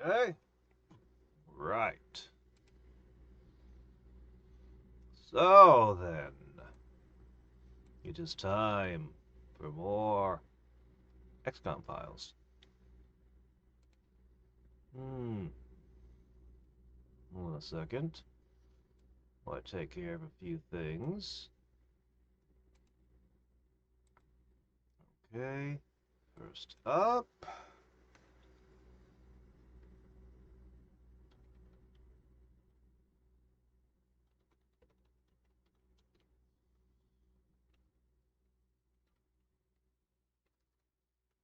Okay. Right. So then, it is time for more Xcom Files. Hmm. Hold on a second. While I take care of a few things. Okay. First up.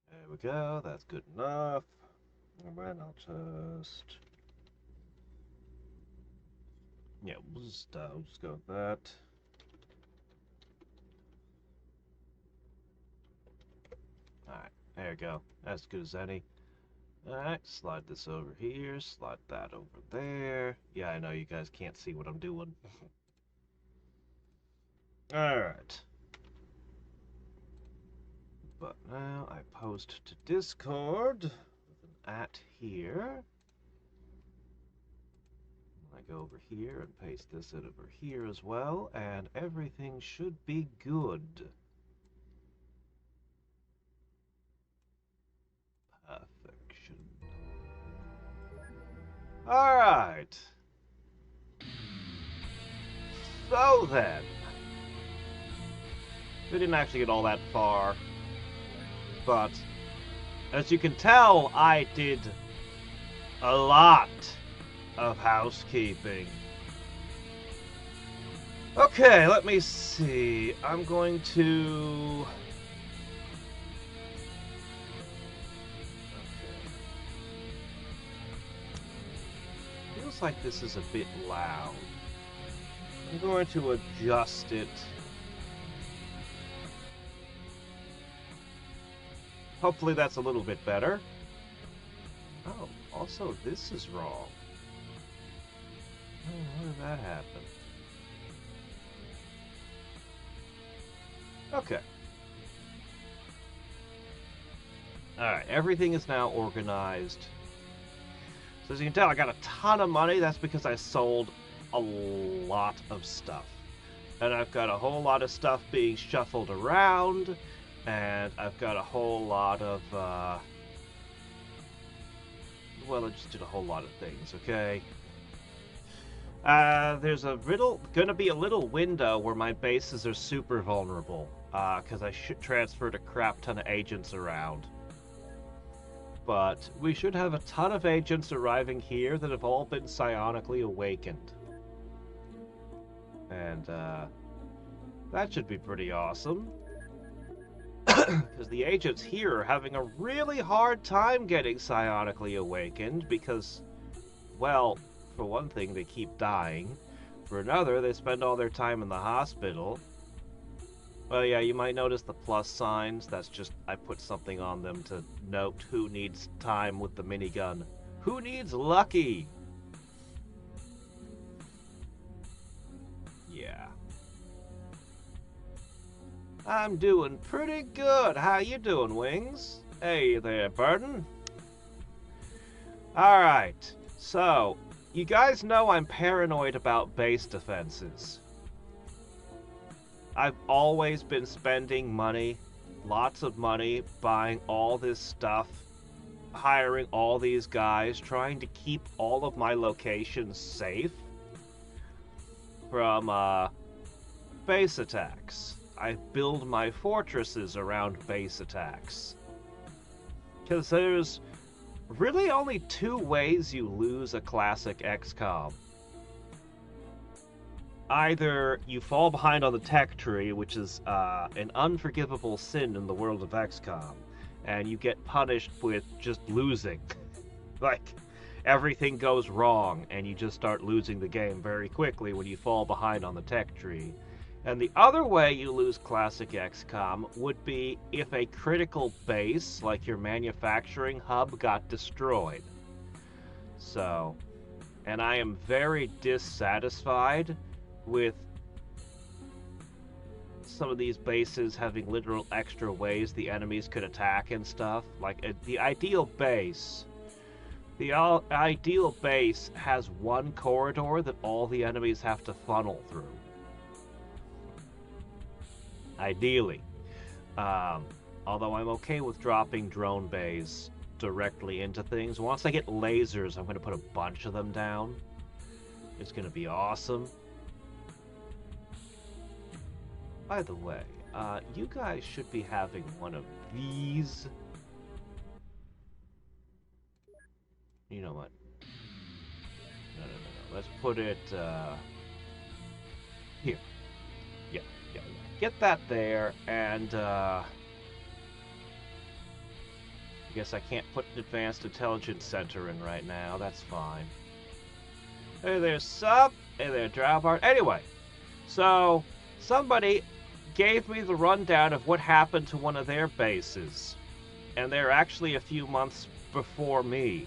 There we go. That's good enough. And then I'll just... Yeah, we'll just go with that. Alright, there you go. As good as any. Alright, slide this over here, slide that over there. Yeah, I know you guys can't see what I'm doing. Alright. But now I post to Discord with an @ here. I go over here and paste this in over here as well, and everything should be good. Perfection. Alright. So then. We didn't actually get all that far, but as you can tell, I did a lot of housekeeping. Okay, let me see. I'm going to... Okay. Feels like this is a bit loud. I'm going to adjust it. Hopefully that's a little bit better. Oh, also this is wrong. Oh, how did that happen? Okay. Alright, everything is now organized. So as you can tell, I got a ton of money. That's because I sold a lot of stuff. And I've got a whole lot of stuff being shuffled around. And I've got a whole lot of, well, I just did a whole lot of things, okay? There's gonna be a little window where my bases are super vulnerable, because I transferred a crap ton of agents around. But we should have a ton of agents arriving here that have all been psionically awakened. And, that should be pretty awesome. Because the agents here are having a really hard time getting psionically awakened because, well, for one thing, they keep dying. For another, they spend all their time in the hospital. Well, yeah, you might notice the plus signs. That's just, I put something on them to note who needs time with the minigun. Who needs lucky? Yeah. I'm doing pretty good. How you doing, Wings? Hey there, Burden. Alright, so, you guys know I'm paranoid about base defenses. I've always been spending money, lots of money, buying all this stuff, hiring all these guys, trying to keep all of my locations safe from, base attacks. I build my fortresses around base attacks. Because there's really only two ways you lose a classic XCOM. Either you fall behind on the tech tree, which is an unforgivable sin in the world of XCOM, and you get punished with just losing. Like, everything goes wrong, and you just start losing the game very quickly when you fall behind on the tech tree. And the other way you lose classic XCOM would be if a critical base, like your manufacturing hub, got destroyed. So, and I am very dissatisfied with some of these bases having literal extra ways the enemies could attack and stuff. Like, the ideal base The ideal base has one corridor that all the enemies have to funnel through. Ideally. Although I'm okay with dropping drone bays directly into things. Once I get lasers, I'm going to put a bunch of them down. It's going to be awesome. By the way, you guys should be having one of these. You know what? No. Let's put it here. Yeah. Get that there, and I guess I can't put an Advanced Intelligence Center in right now. That's fine. Hey there, Sup. Hey there, Drowbart. Anyway, so somebody gave me the rundown of what happened to one of their bases, and they're actually a few months before me.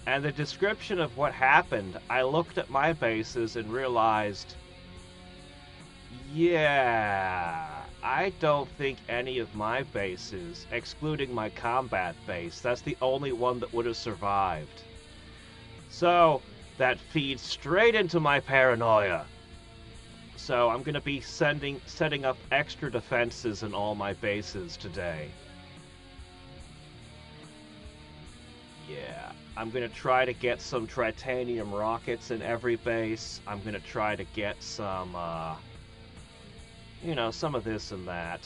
And the description of what happened, I looked at my bases and realized, yeah, I don't think any of my bases, excluding my combat base, that's the only one that would have survived. So, that feeds straight into my paranoia. So I'm going to be setting up extra defenses in all my bases today. Yeah, I'm going to try to get some titanium rockets in every base. I'm going to try to get some, some of this and that.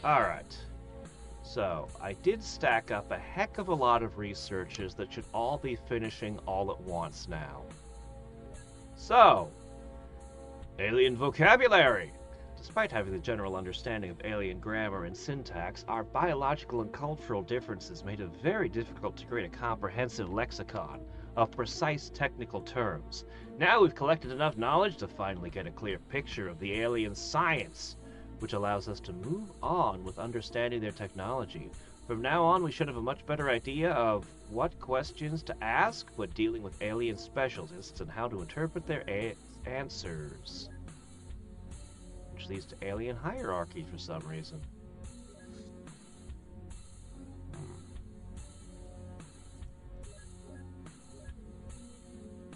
Alright. So, I did stack up a heck of a lot of researches that should all be finishing all at once now. So, alien vocabulary! Despite having the general understanding of alien grammar and syntax, our biological and cultural differences made it very difficult to create a comprehensive lexicon of precise technical terms. Now we've collected enough knowledge to finally get a clear picture of the alien science, which allows us to move on with understanding their technology. From now on, we should have a much better idea of what questions to ask when dealing with alien specialists and how to interpret their answers. Which leads to alien hierarchy for some reason.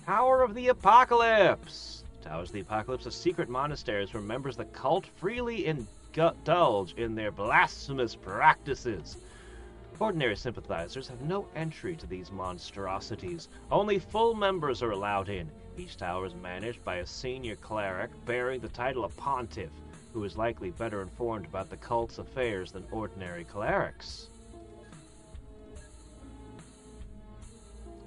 Tower of the Apocalypse! Towers of the Apocalypse are secret monasteries where members of the cult freely indulge in their blasphemous practices. Ordinary sympathizers have no entry to these monstrosities. Only full members are allowed in. Each tower is managed by a senior cleric bearing the title of Pontiff, who is likely better informed about the cult's affairs than ordinary clerics.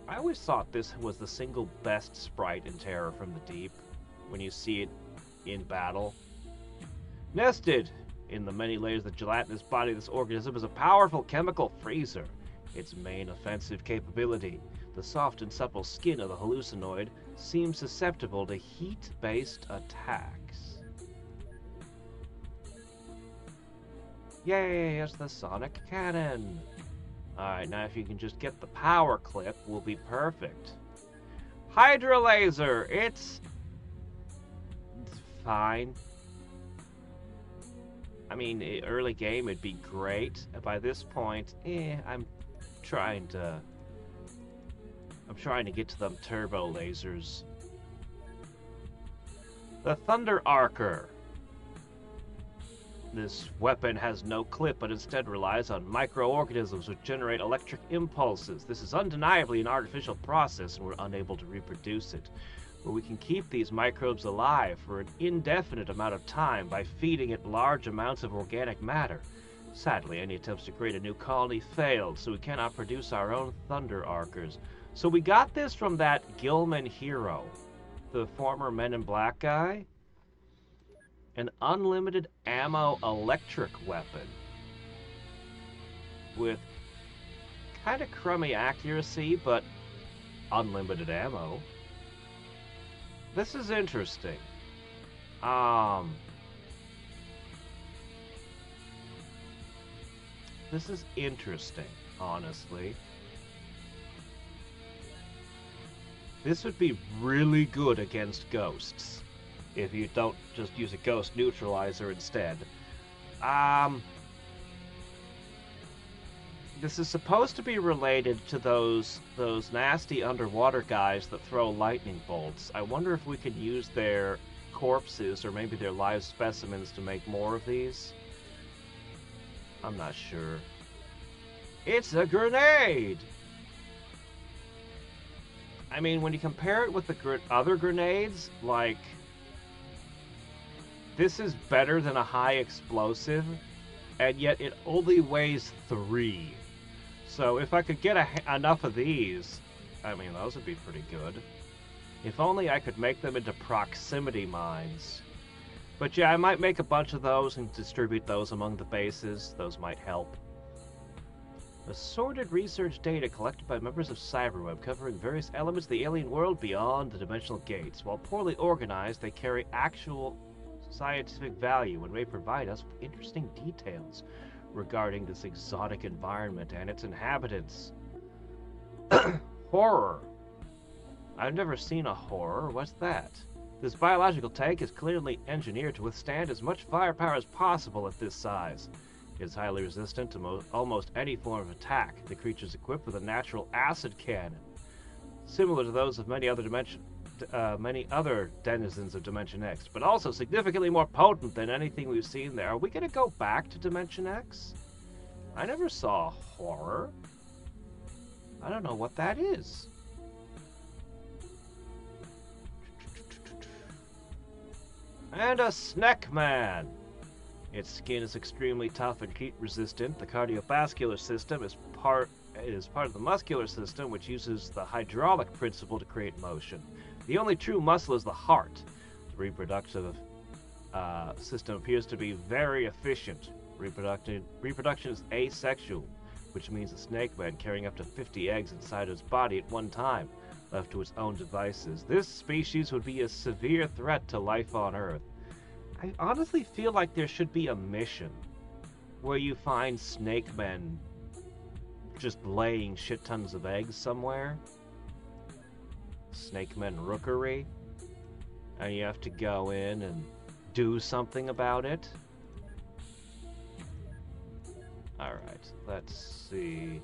I always thought this was the single best sprite in Terror from the Deep, when you see it in battle. Nested in the many layers of the gelatinous body of this organism is a powerful chemical freezer. Its main offensive capability, the soft and supple skin of the hallucinoid, seems susceptible to heat-based attacks. Yay, it's the sonic cannon! Alright, now if you can just get the power clip, we'll be perfect. Hydra laser! It's fine. I mean, early game it'd be great. By this point, I'm trying to get to them turbo lasers. The Thunder Archer. This weapon has no clip, but instead relies on microorganisms which generate electric impulses. This is undeniably an artificial process, and we're unable to reproduce it. But we can keep these microbes alive for an indefinite amount of time by feeding it large amounts of organic matter. Sadly, any attempts to create a new colony failed, so we cannot produce our own Thunder Archers. So we got this from that Gilman hero, the former Men in Black guy. An unlimited ammo electric weapon with kind of crummy accuracy, but unlimited ammo. This is interesting. This is interesting, honestly. This would be really good against ghosts if you don't just use a ghost neutralizer instead. This is supposed to be related to those nasty underwater guys that throw lightning bolts. I wonder if we could use their corpses or maybe their live specimens to make more of these. I'm not sure. It's a grenade! I mean, when you compare it with the other grenades, like, this is better than a high explosive, and yet it only weighs 3. So if I could get enough of these, I mean, those would be pretty good. If only I could make them into proximity mines. But yeah, I might make a bunch of those and distribute those among the bases. Those might help. Assorted research data collected by members of Cyberweb covering various elements of the alien world beyond the dimensional gates. While poorly organized, they carry actual scientific value and may provide us with interesting details regarding this exotic environment and its inhabitants. Horror. I've never seen a horror. What's that? This biological tank is clearly engineered to withstand as much firepower as possible at this size. It is highly resistant to almost any form of attack. The creature is equipped with a natural acid cannon, similar to those of many other denizens of Dimension X, but also significantly more potent than anything we've seen there. Are we going to go back to Dimension X? I never saw horror. I don't know what that is. And a Snack Man. Its skin is extremely tough and heat resistant. The cardiovascular system is part of the muscular system, which uses the hydraulic principle to create motion. The only true muscle is the heart. The reproductive system appears to be very efficient. Reproduction is asexual, which means a snake man carrying up to 50 eggs inside its body at one time, left to its own devices. This species would be a severe threat to life on Earth. I honestly feel like there should be a mission where you find snake men just laying shit tons of eggs somewhere. Snake men rookery. And you have to go in and do something about it. Alright, let's see.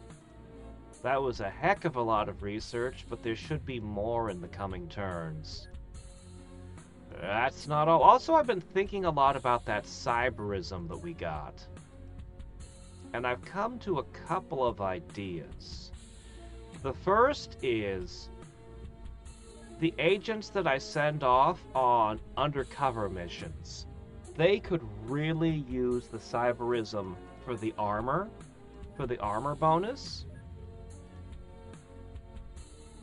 That was a heck of a lot of research, but there should be more in the coming turns. That's not all. Also, I've been thinking a lot about that cyberism that we got. And I've come to a couple of ideas. The first is the agents that I send off on undercover missions. They could really use the cyberism for the armor bonus.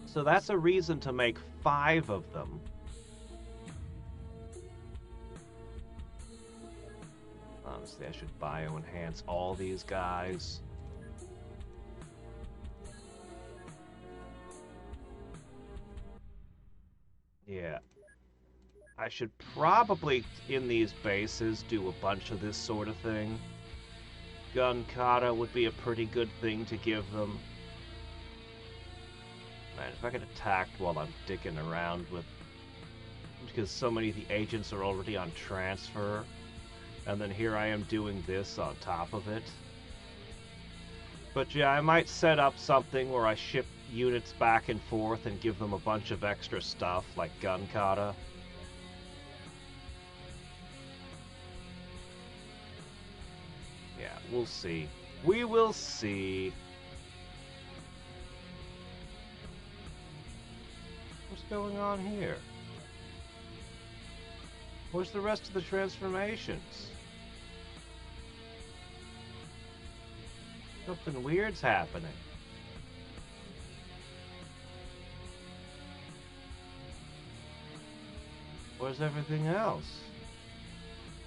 So that's a reason to make 5 of them. Honestly, I should bio-enhance all these guys. Yeah. I should probably, in these bases, do a bunch of this sort of thing. Gun kata would be a pretty good thing to give them. Man, if I get attacked while I'm dicking around with... Because so many of the agents are already on transfer. And then here I am doing this on top of it. But yeah, I might set up something where I ship units back and forth and give them a bunch of extra stuff, like gun kata. Yeah, we'll see. We will see. What's going on here? Where's the rest of the transformations? Something weird's happening. Where's everything else?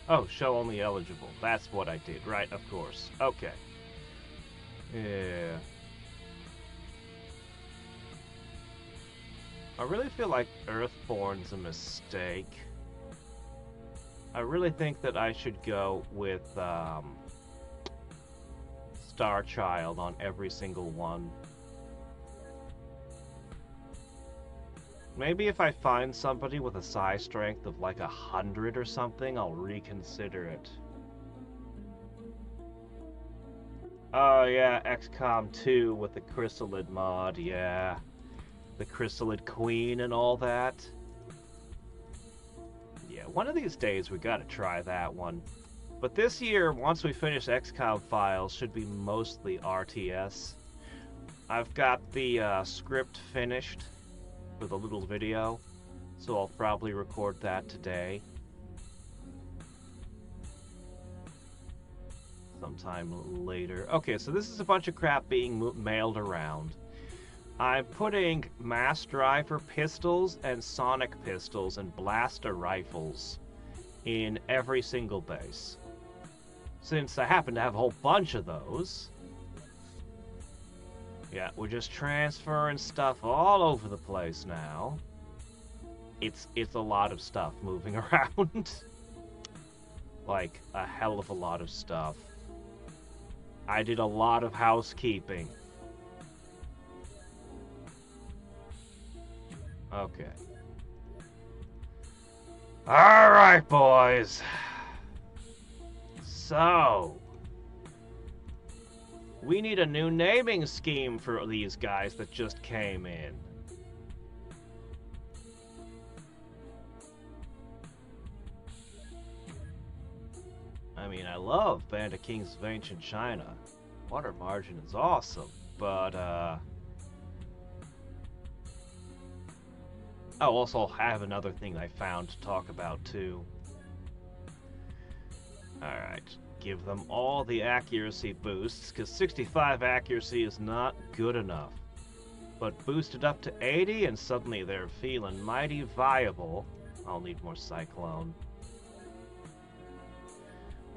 Oh, show only eligible. That's what I did, right? Of course. Okay. Yeah. I really feel like Earthborn's a mistake. I really think that I should go with Star Child on every single one. Maybe if I find somebody with a psi strength of like 100 or something, I'll reconsider it. Oh yeah, XCOM 2 with the Chrysalid mod, yeah. The Chrysalid Queen and all that. Yeah, one of these days we gotta try that one. But this year, once we finish XCOM Files, should be mostly RTS. I've got the script finished with a little video, so I'll probably record that today. Sometime later. Okay, so this is a bunch of crap being mailed around. I'm putting mass driver pistols and sonic pistols and blaster rifles in every single base. Since I happen to have a whole bunch of those, yeah, we're just transferring stuff all over the place now. It's a lot of stuff moving around. Like, a hell of a lot of stuff. I did a lot of housekeeping. Okay. Alright, boys. So, we need a new naming scheme for these guys that just came in. I mean, I love Band of Kings of Ancient China. Water Margin is awesome, but, oh, also I have another thing I found to talk about, too. Alright, give them all the accuracy boosts, because 65 accuracy is not good enough. But boosted up to 80, and suddenly they're feeling mighty viable. I'll need more Cyclone.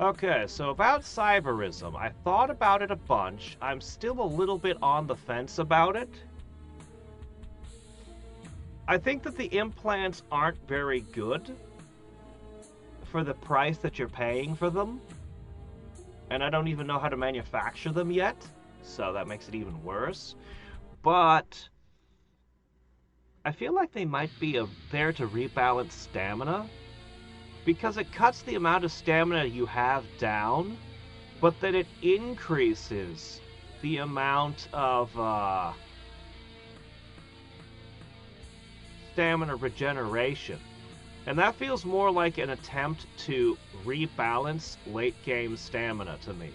Okay, so about cyberism. I thought about it a bunch. I'm still a little bit on the fence about it. I think that the implants aren't very good for the price that you're paying for them. And I don't even know how to manufacture them yet, so that makes it even worse. But I feel like they might be there to rebalance stamina, because it cuts the amount of stamina you have down, but then it increases the amount of stamina regeneration. And that feels more like an attempt to rebalance late-game stamina to me.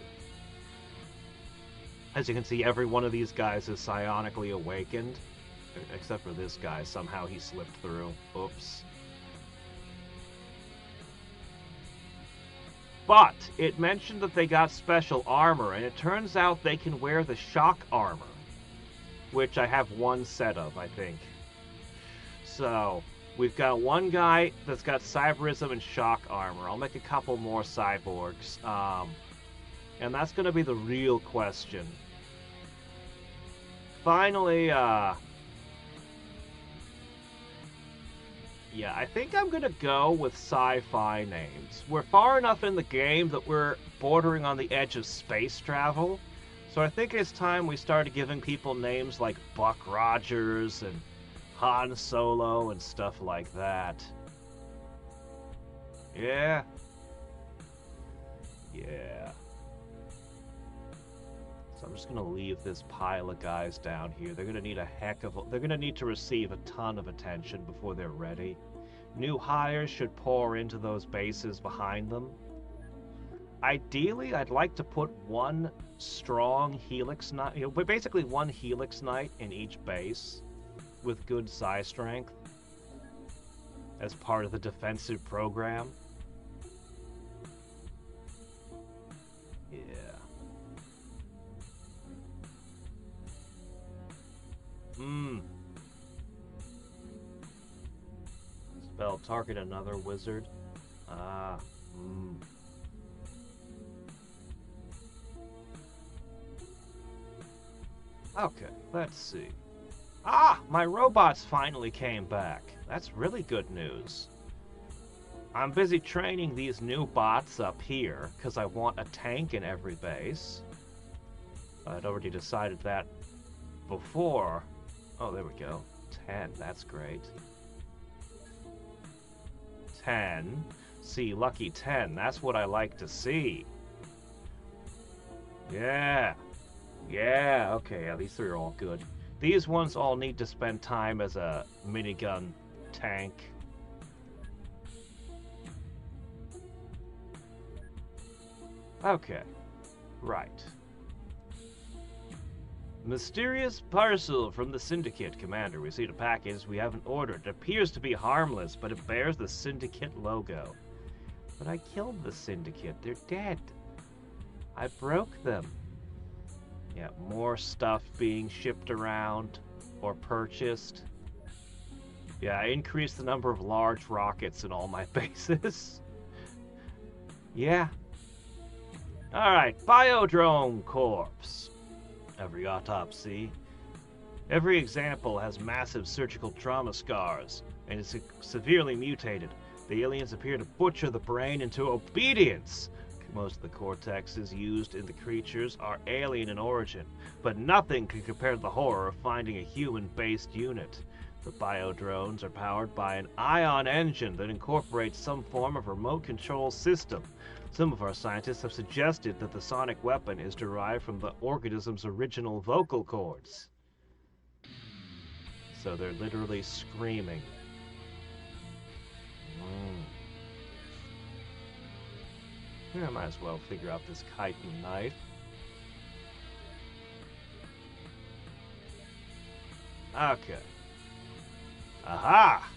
As you can see, every one of these guys is psionically awakened. Except for this guy. Somehow he slipped through. Oops. But it mentioned that they got special armor, and it turns out they can wear the shock armor. Which I have one set of, I think. So, we've got one guy that's got cyberism and shock armor. I'll make a couple more cyborgs. And that's going to be the real question. Finally, yeah, I think I'm going to go with sci-fi names. We're far enough in the game that we're bordering on the edge of space travel. So I think it's time we started giving people names like Buck Rogers and Han Solo and stuff like that. Yeah. Yeah. So I'm just gonna leave this pile of guys down here. They're gonna need they're gonna need to receive a ton of attention before they're ready. New hires should pour into those bases behind them. Ideally, I'd like to put one strong Helix Knight, basically one Helix Knight in each base with good psi strength as part of the defensive program. Yeah. Spell target another wizard. Okay, let's see. Ah, my robots finally came back. That's really good news. I'm busy training these new bots up here, because I want a tank in every base. I'd already decided that before. Oh, there we go. 10, that's great. 10. See, lucky 10, that's what I like to see. Yeah, Yeah, okay, yeah, these three are all good. These ones all need to spend time as a minigun tank. Okay, right. Mysterious parcel from the Syndicate. Commander, we see a package we haven't ordered. It appears to be harmless, but it bears the Syndicate logo. But I killed the Syndicate. They're dead. I broke them. Yeah, more stuff being shipped around or purchased. Yeah, I increased the number of large rockets in all my bases. Yeah. Alright, Biodrome Corpse. Every autopsy, every example has massive surgical trauma scars and is severely mutated. The aliens appear to butcher the brain into obedience. Most of the cortexes used in the creatures are alien in origin, but nothing can compare to the horror of finding a human-based unit. The biodrones are powered by an ion engine that incorporates some form of remote control system. Some of our scientists have suggested that the sonic weapon is derived from the organism's original vocal cords. So they're literally screaming. I might as well figure out this chitin knife. Okay. Aha!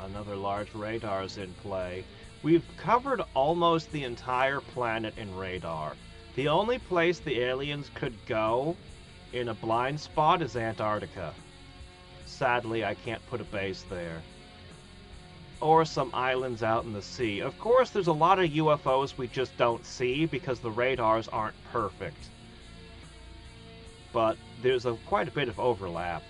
Another large radar is in play. We've covered almost the entire planet in radar. The only place the aliens could go in a blind spot is Antarctica. Sadly, I can't put a base there. Or some islands out in the sea. Of course, there's a lot of UFOs we just don't see because the radars aren't perfect. But there's quite a bit of overlap.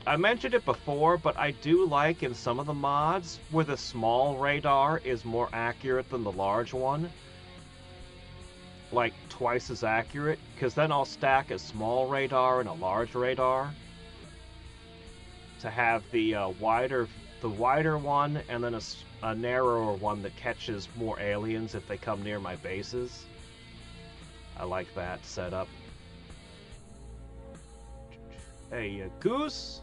I mentioned it before, but I do like in some of the mods where the small radar is more accurate than the large one. Like twice as accurate, because then I'll stack a small radar and a large radar to have the wider one and then a narrower one that catches more aliens if they come near my bases. I like that setup. Hey, Goose.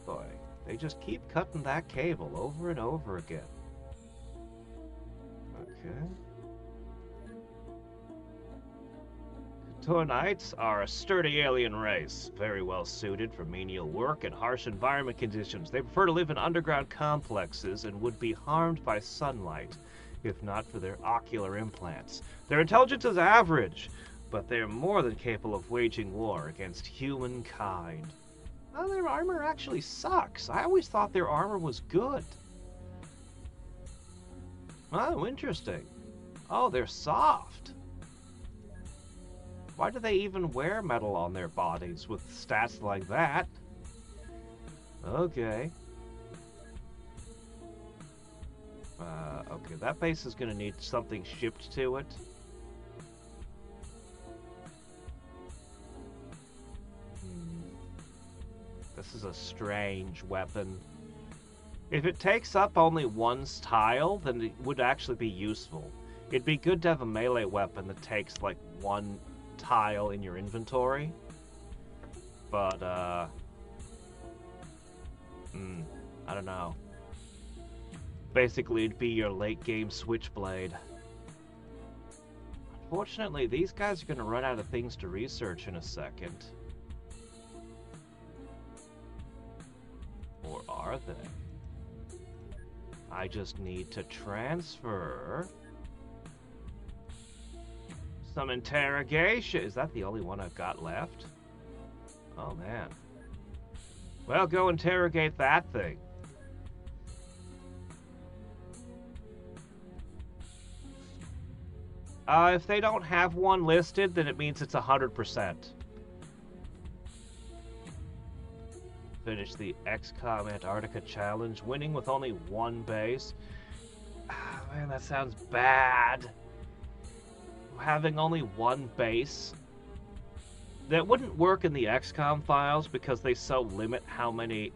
Boy, they just keep cutting that cable over and over again. Okay. Knights are a sturdy alien race, very well suited for menial work and harsh environment conditions. They prefer to live in underground complexes and would be harmed by sunlight, if not for their ocular implants. Their intelligence is average, but they are more than capable of waging war against humankind. Well, their armor actually sucks. I always thought their armor was good. Oh, interesting. Oh, they're soft. Why do they even wear metal on their bodies with stats like that? Okay. Okay, that base is going to need something shipped to it. This is a strange weapon. If it takes up only one tile, then it would actually be useful. It'd be good to have a melee weapon that takes like one tile in your inventory. But, I don't know. Basically, it'd be your late game switchblade. Unfortunately, these guys are going to run out of things to research in a second. Or are they? I just need to transfer some interrogation. Is that the only one I've got left? Oh, man. Well, go interrogate that thing. If they don't have one listed, then it means it's 100%. Finish the Xcom Antarctica challenge, winning with only one base. Ah, man, that sounds bad. Having only one base. That wouldn't work in the Xcom Files because they so limit how many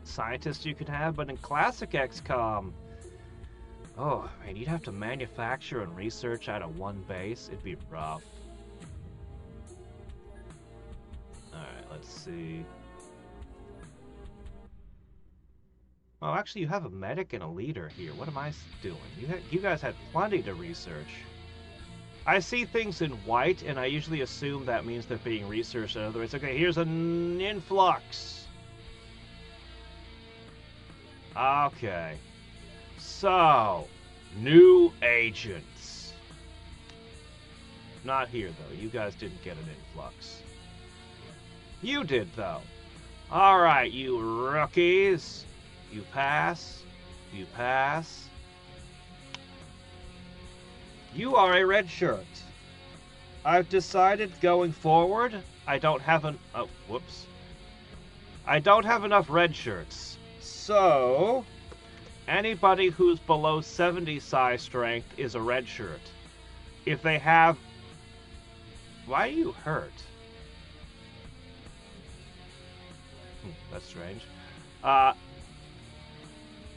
scientists you can have, but in classic XCOM, Oh, man, you'd have to manufacture and research out of one base. It'd be rough. Alright, let's see. Oh, actually, you have a medic and a leader here. What am I doing? You guys had plenty to research. I see things in white, and I usually assume that means they're being researched. In other words, okay, here's an influx. Okay. So, new agents. Not here, though. You guys didn't get an influx. You did, though. Alright, you rookies. You pass. You pass. You are a red shirt. I've decided going forward, I don't have an... Oh, whoops. I don't have enough red shirts. So, anybody who's below 70 size strength is a red shirt. If they have... Why are you hurt? That's strange.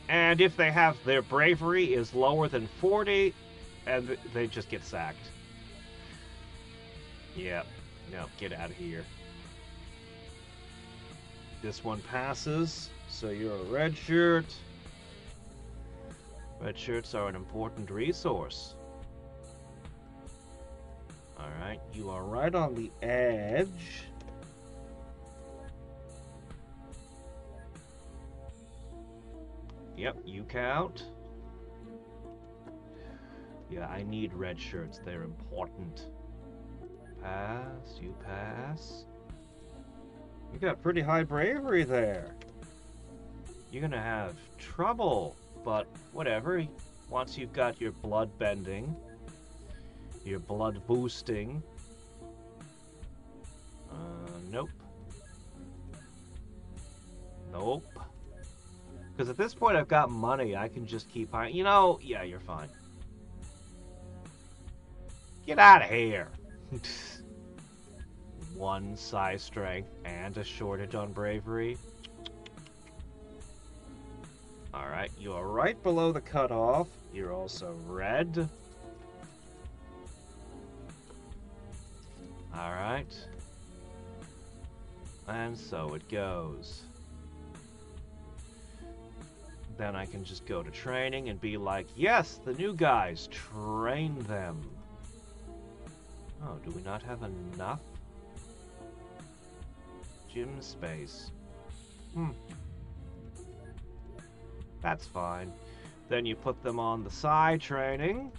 And if they have... Their bravery is lower than 40... And they just get sacked. Yep. No, get out of here. This one passes, so you're a red shirt. Red shirts are an important resource. Alright, you are right on the edge. Yep, you count. Yeah, I need red shirts. They're important. Pass, you pass. You got pretty high bravery there. You're gonna have trouble, but whatever. Once you've got your blood bending, your blood boosting. Nope. Nope. Because at this point I've got money. I can just keep hiring. You know, yeah, you're fine. Get out of here. One size strength and a shortage on bravery. Alright, you are right below the cutoff. You're also red. Alright. And so it goes. Then I can just go to training and be like, yes, the new guys, train them. Oh, do we not have enough gym space? That's fine. Then you put them on the side training.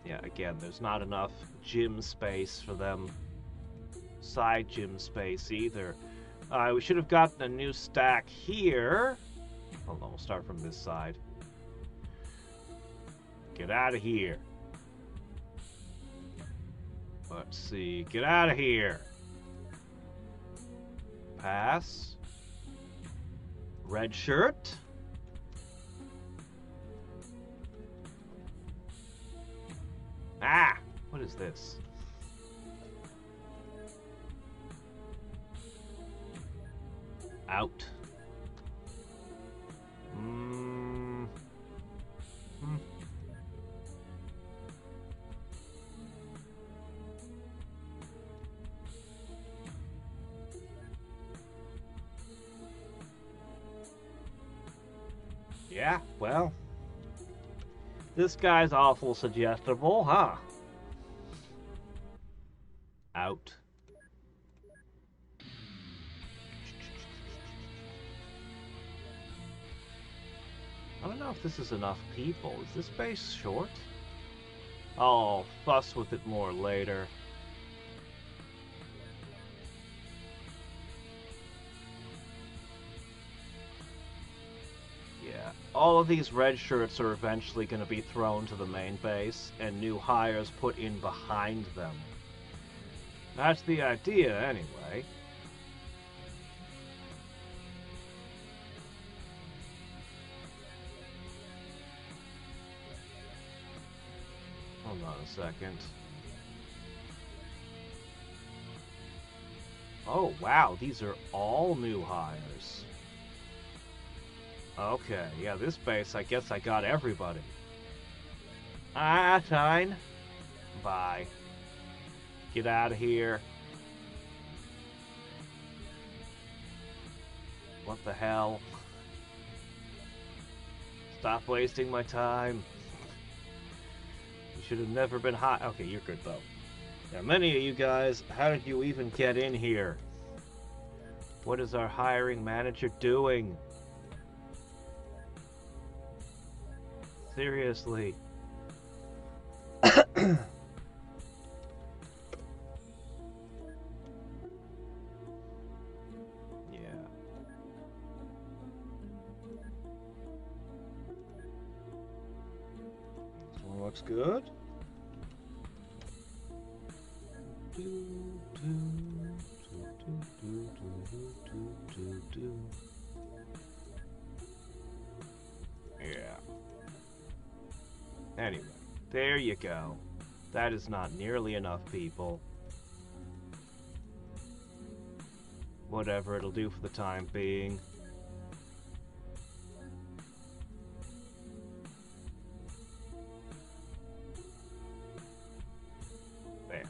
Yeah, again, there's not enough gym space for them. Side gym space either. We should have gotten a new stack here. Hold on, we'll start from this side. Get out of here. Let's see. Get out of here. Pass. Red shirt. Ah! What is this? Out. Yeah, well, this guy's awful suggestible, huh? Out. I don't know if this is enough people. Is this base short? I'll fuss with it more later. Yeah, all of these red shirts are eventually going to be thrown to the main base, and new hires put in behind them. That's the idea, anyway. Hold on a second. Oh, wow, these are all new hires. Okay, yeah, this base, I guess I got everybody. Ah, fine. Bye. Get out of here. What the hell? Stop wasting my time. You should have never been hot. Okay, you're good though. Now, many of you guys, how did you even get in here? What is our hiring manager doing? Seriously. Yeah. This one looks good. Yeah. Anyway, there you go. That is not nearly enough people. Whatever, it'll do for the time being. There.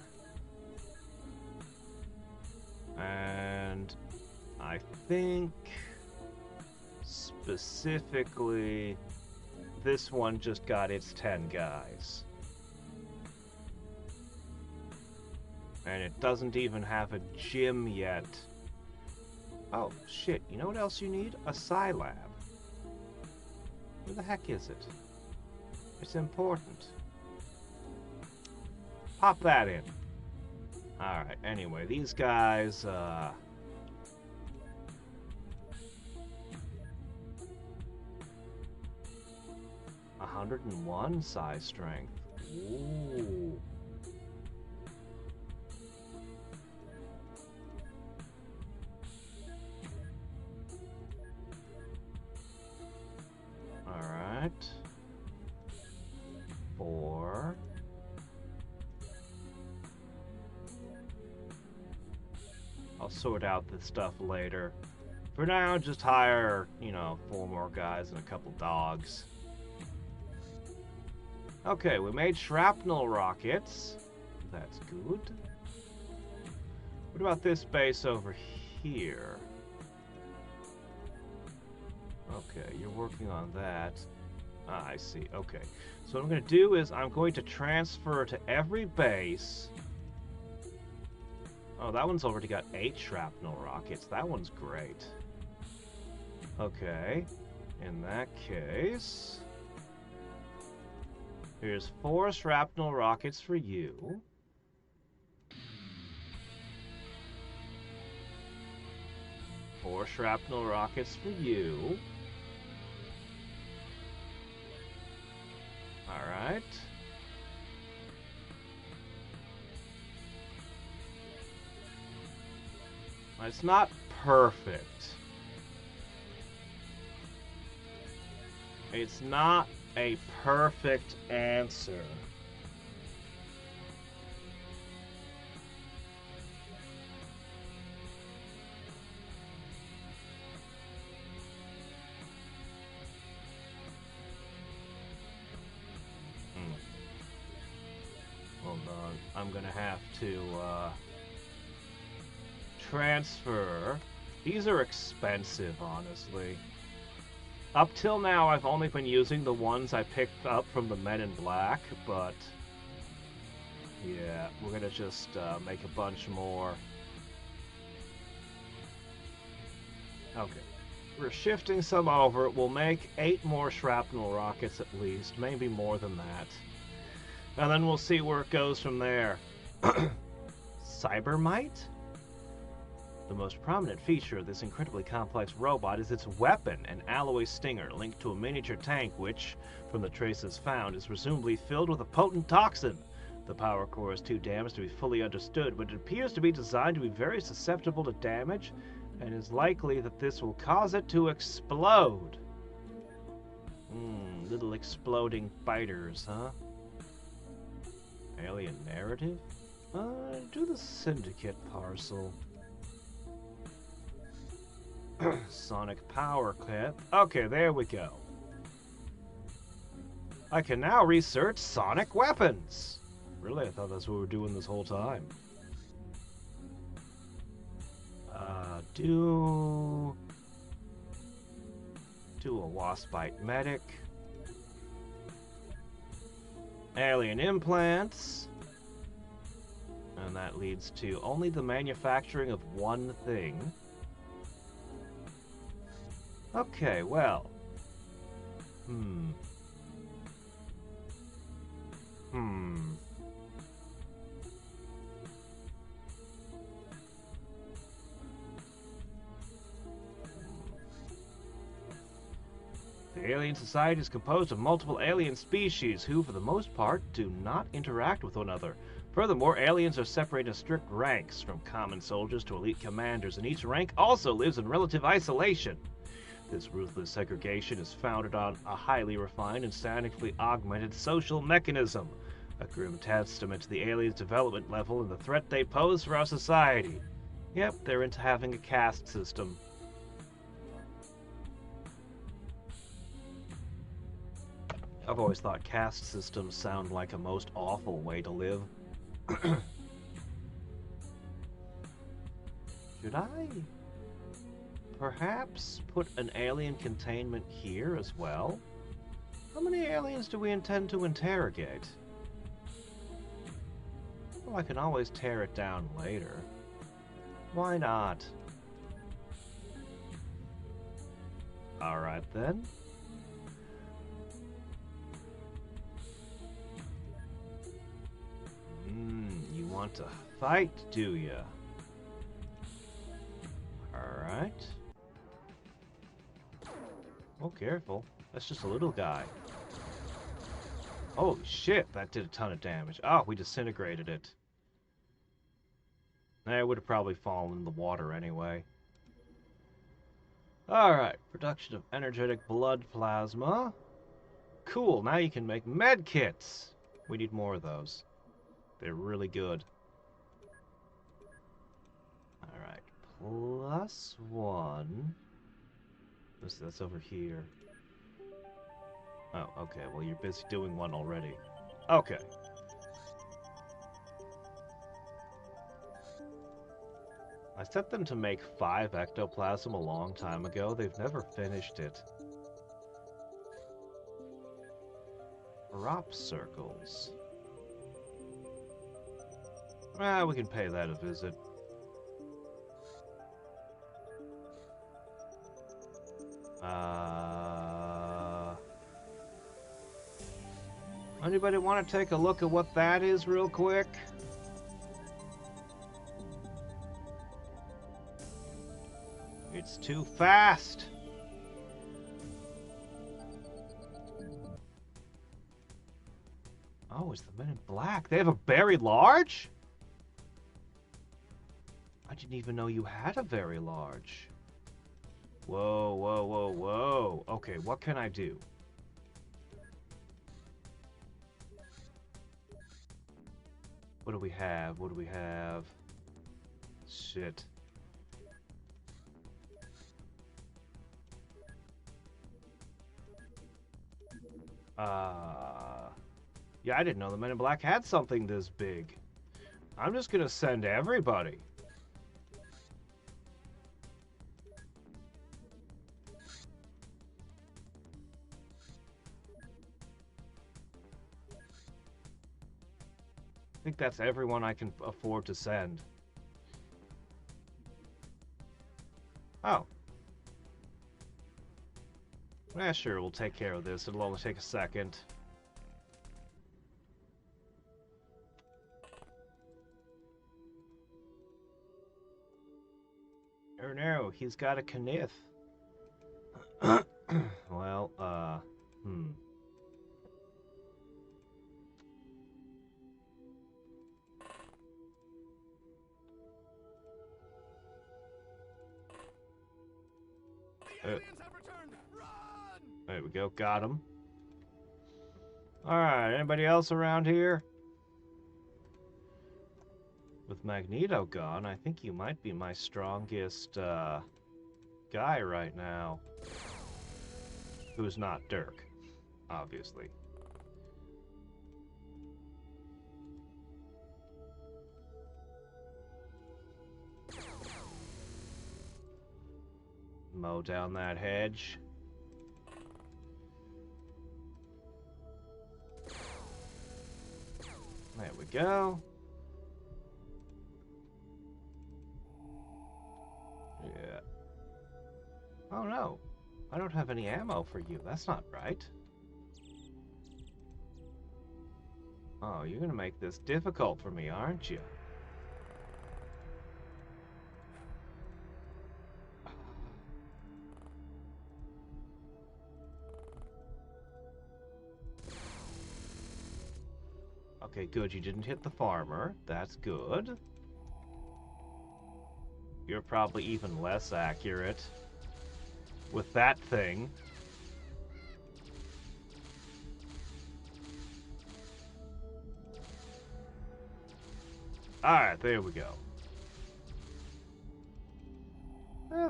And I think specifically this one just got its 10 guys. And it doesn't even have a gym yet. Oh, shit. You know what else you need? A Psi Lab. Where the heck is it? It's important. Pop that in. Alright, anyway, these guys, 101 psi strength. Ooh. Alright. 4. I'll sort out this stuff later. For now, just hire, 4 more guys and a couple dogs. Okay, we made shrapnel rockets. That's good. What about this base over here? Okay, you're working on that. Ah, I see. Okay. So what I'm going to do is I'm going to transfer to every base. Oh, that one's already got 8 shrapnel rockets. That one's great. Okay. In that case, here's 4 shrapnel rockets for you. Four shrapnel rockets for you. Alright. It's not perfect. It's not a perfect answer. Hold on. I'm gonna have to transfer. These are expensive, honestly. Up till now, I've only been using the ones I picked up from the Men in Black, but yeah, we're gonna just make a bunch more. Okay. We're shifting some over. We'll make 8 more shrapnel rockets at least, maybe more than that. And then we'll see where it goes from there. Cybermite? The most prominent feature of this incredibly complex robot is its weapon, an alloy stinger linked to a miniature tank which, from the traces found, is presumably filled with a potent toxin. The power core is too damaged to be fully understood, but it appears to be designed to be very susceptible to damage, and is likely that this will cause it to explode. Little exploding biters, huh? Alien narrative? Do the syndicate parcel. Sonic power kit. Okay, there we go. I can now research sonic weapons. Really? I thought that's what we were doing this whole time. Do a Waspite medic. Alien implants. And that leads to only the manufacturing of one thing. Okay, well. The alien society is composed of multiple alien species who, for the most part, do not interact with one another. Furthermore, aliens are separated into strict ranks, from common soldiers to elite commanders, and each rank also lives in relative isolation. This ruthless segregation is founded on a highly refined and scientifically augmented social mechanism, a grim testament to the aliens' development level and the threat they pose for our society. Yep, they're into having a caste system. I've always thought caste systems sound like a most awful way to live. Should I perhaps put an alien containment here as well? How many aliens do we intend to interrogate? Well, I can always tear it down later. Why not? Alright then. You want to fight, do ya? Alright. Oh, careful. That's just a little guy. Holy shit, that did a ton of damage. Oh, we disintegrated it. It would have probably fallen in the water anyway. Alright, production of energetic blood plasma. Cool, now you can make med kits. We need more of those. They're really good. Alright, +1. That's over here. Oh, okay, well you're busy doing one already. Okay. I set them to make 5 ectoplasm a long time ago. They've never finished it. Drop circles. We can pay that a visit. Anybody want to take a look at what that is real quick? It's too fast. Oh, it's the Men in Black. They have a very large? I didn't even know you had a very large. Whoa, whoa, whoa, whoa. Okay, what can I do? What do we have? What do we have? Shit. Yeah, I didn't know the Men in Black had something this big. I'm just gonna send everybody. I think that's everyone I can afford to send. Oh. Yeah, sure, we'll take care of this. It'll only take a second. Oh no, he's got a Kniff. Well, there we go, got him. Alright, anybody else around here? With Magneto gone, I think you might be my strongest, guy right now. Who's not Dirk, obviously. Mow down that hedge. There we go. Yeah. Oh no. I don't have any ammo for you. That's not right. Oh, you're gonna make this difficult for me, aren't you? Okay, good. You didn't hit the farmer. That's good. You're probably even less accurate with that thing. Alright, there we go.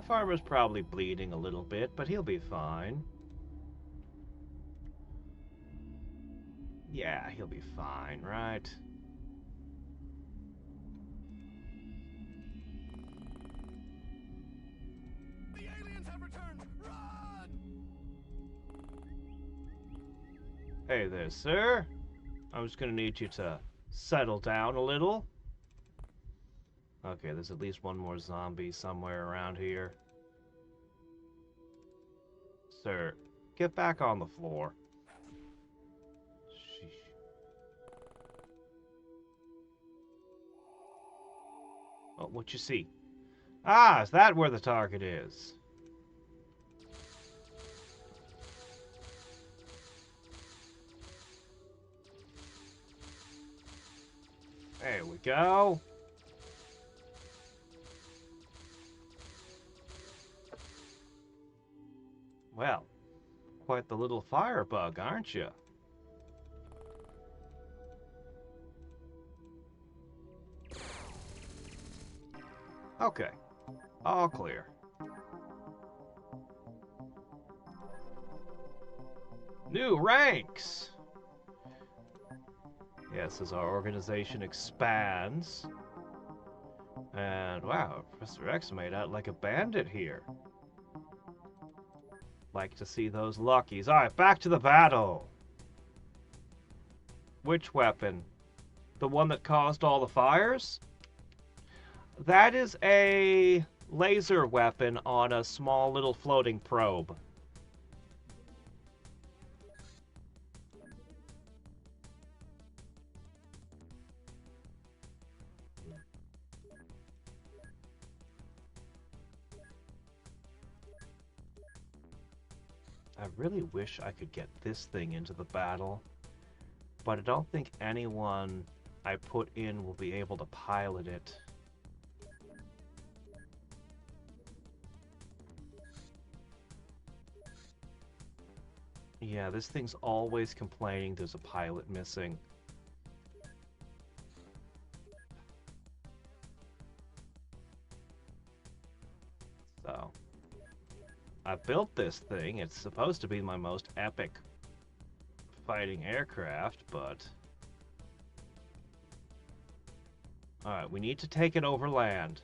Farmer's probably bleeding a little bit, but he'll be fine. Yeah, he'll be fine, right? The aliens have returned! Run! Hey there, sir. I'm just gonna need you to settle down a little. Okay, there's at least one more zombie somewhere around here. Sir, get back on the floor. Sheesh. Oh, what you see? Ah, is that where the target is? There we go. Well, quite the little firebug, aren't you? Okay, all clear. New ranks! Yes, as our organization expands. And wow, Professor X made out like a bandit here. Like to see those luckies. Alright, back to the battle. Which weapon? The one that caused all the fires? That is a laser weapon on a small little floating probe. I really wish I could get this thing into the battle, but I don't think anyone I put in will be able to pilot it. Yeah, this thing's always complaining there's a pilot missing. So, I built this thing. It's supposed to be my most epic fighting aircraft, but... Alright, we need to take it over land.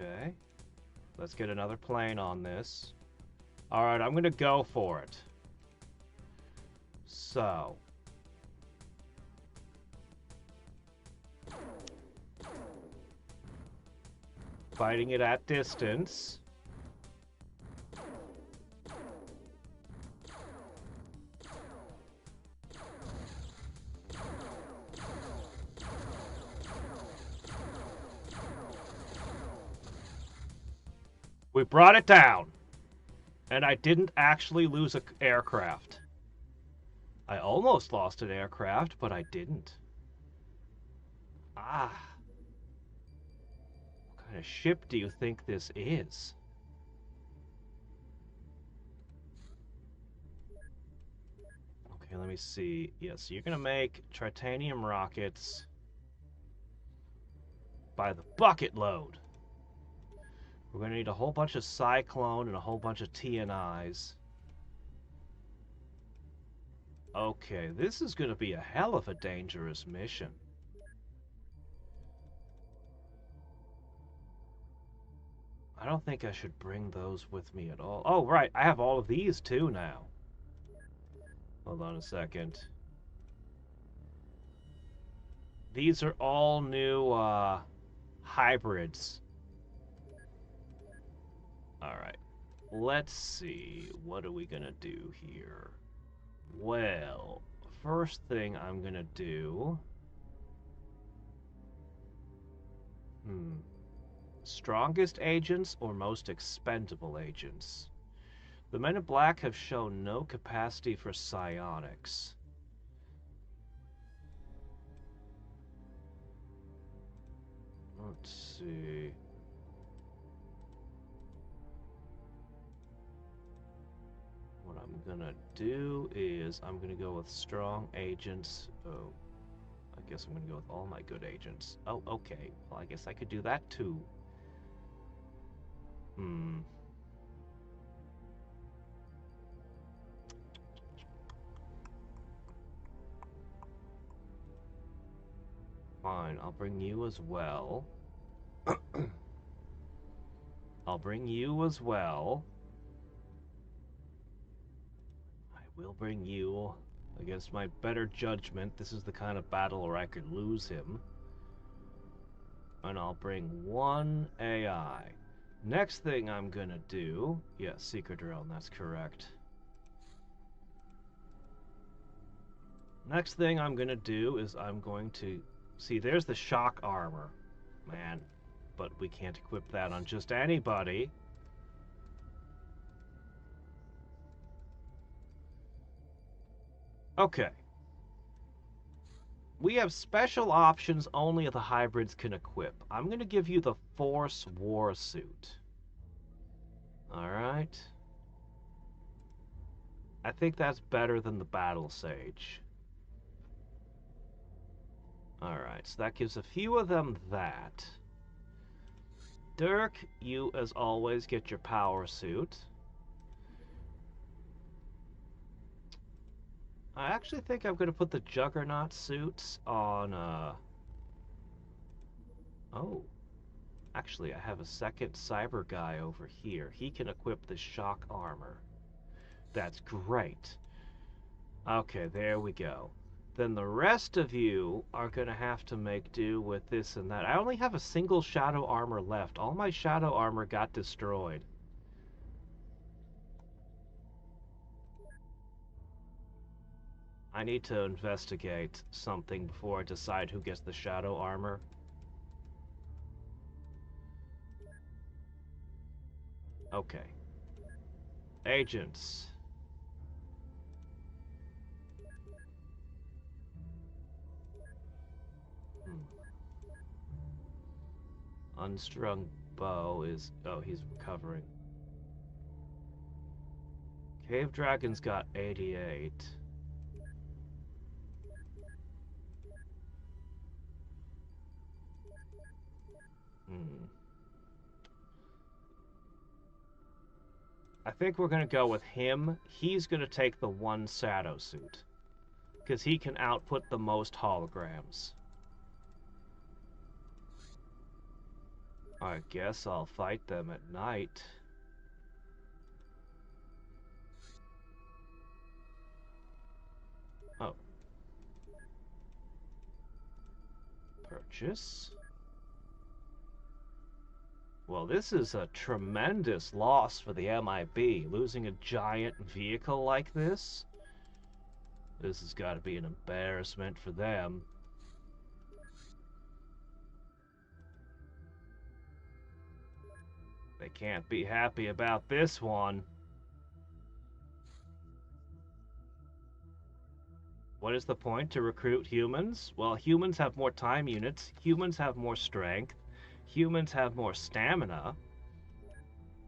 Okay. Let's get another plane on this. Alright, I'm gonna go for it. So... Fighting it at distance. We brought it down. And I didn't actually lose an aircraft. I almost lost an aircraft, but I didn't. Ah. What kind of ship do you think this is? Okay, let me see. Yes, you're gonna make titanium rockets. by the bucket load. We're going to need a whole bunch of Cyclone and a whole bunch of TNIs. Okay, this is going to be a hell of a dangerous mission. I don't think I should bring those with me at all. Oh, right, I have all of these too now. Hold on a second. These are all new hybrids. Alright, let's see. What are we gonna do here? Well, first thing I'm gonna do... Strongest agents or most expendable agents? The Men in Black have shown no capacity for psionics. Let's see. What I'm gonna do is I'm gonna go with strong agents. Oh, I guess I'm gonna go with all my good agents. Oh, okay. Well, I guess I could do that too. Fine, I'll bring you as well. I'll bring you as well. I will bring you. Against my better judgment, this is the kind of battle where I could lose him. And I'll bring one AI. Next thing I'm gonna do... Yeah, Secret Drone, that's correct. Next thing I'm gonna do is I'm going to... See, there's the shock armor. Man, but we can't equip that on just anybody. Okay. We have special options only the hybrids can equip. I'm going to give you the Force War Suit. Alright. I think that's better than the Battle Sage. Alright, so that gives a few of them that. Dirk, you as always get your Power Suit. I actually think I'm going to put the Juggernaut suits on, Oh. Actually, I have a second cyber guy over here. He can equip the shock armor. That's great. Okay, there we go. Then the rest of you are going to have to make do with this and that. I only have a single shadow armor left. All my shadow armor got destroyed. I need to investigate something before I decide who gets the shadow armor. Okay. Agents. Unstrung bow is... Oh, he's recovering. Cave Dragon's got 88. I think we're going to go with him. He's going to take the one Shadow suit. Because he can output the most holograms. I guess I'll fight them at night. Oh. Purchase. Well, this is a tremendous loss for the MIB. Losing a giant vehicle like this? This has got to be an embarrassment for them. They can't be happy about this one. What is the point to recruit humans? Well, humans have more time units, humans have more strength, humans have more stamina.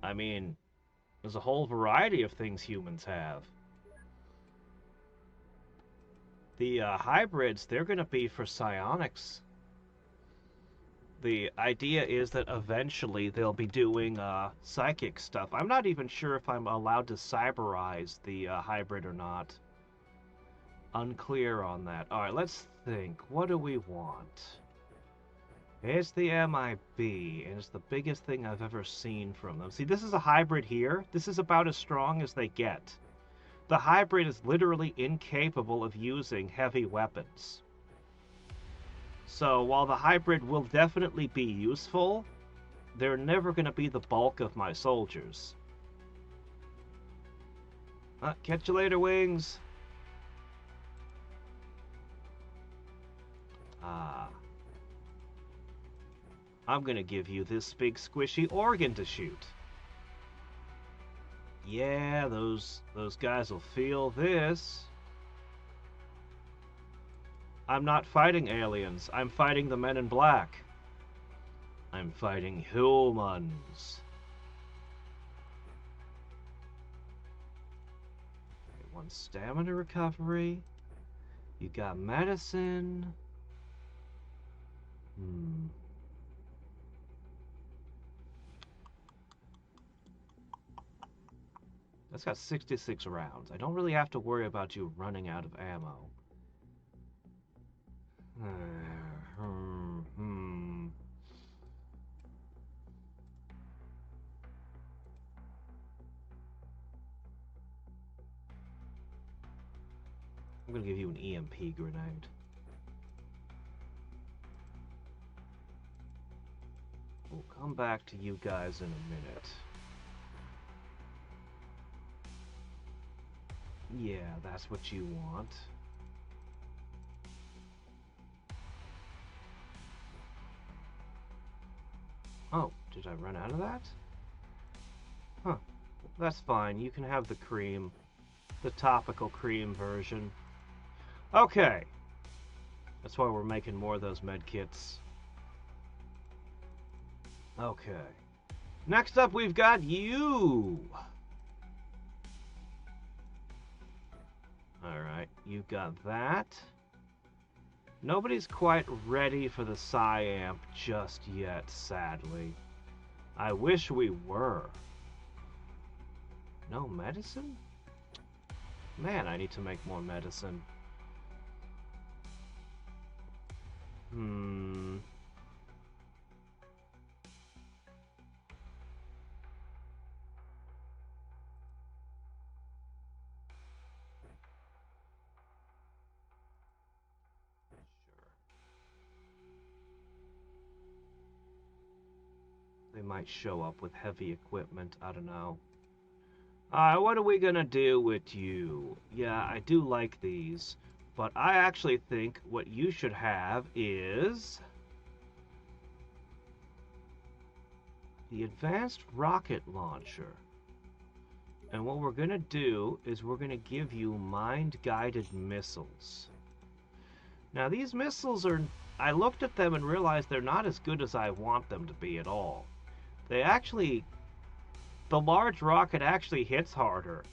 I mean, there's a whole variety of things humans have. The hybrids, they're going to be for psionics. The idea is that eventually they'll be doing psychic stuff. I'm not even sure if I'm allowed to cyberize the hybrid or not. Unclear on that. Alright, let's think. What do we want? It's the MIB, and it's the biggest thing I've ever seen from them. See, this is a hybrid here. This is about as strong as they get. The hybrid is literally incapable of using heavy weapons. So while the hybrid will definitely be useful, they're never going to be the bulk of my soldiers. Catch you later, Wings. I'm going to give you this big squishy organ to shoot. Yeah, those guys will feel this. I'm not fighting aliens. I'm fighting the men in black. I'm fighting humans. One stamina recovery. You got medicine. That's got 66 rounds. I don't really have to worry about you running out of ammo. I'm gonna give you an EMP grenade. We'll come back to you guys in a minute. Yeah, that's what you want. Oh, did I run out of that? Huh. That's fine. You can have the cream. The topical cream version. Okay. That's why we're making more of those med kits. Okay. Next up, we've got you. Alright, you got that. Nobody's quite ready for the Psy-Amp just yet, sadly. I wish we were. No medicine? Man, I need to make more medicine. They might show up with heavy equipment, I don't know. What are we gonna do with you? Yeah, I do like these, but I actually think what you should have is the advanced rocket launcher. And what we're gonna do is we're gonna give you mind-guided missiles. Now these missiles are, I looked at them and realized they're not as good as I want them to be at all. They actually, the large rocket actually hits harder.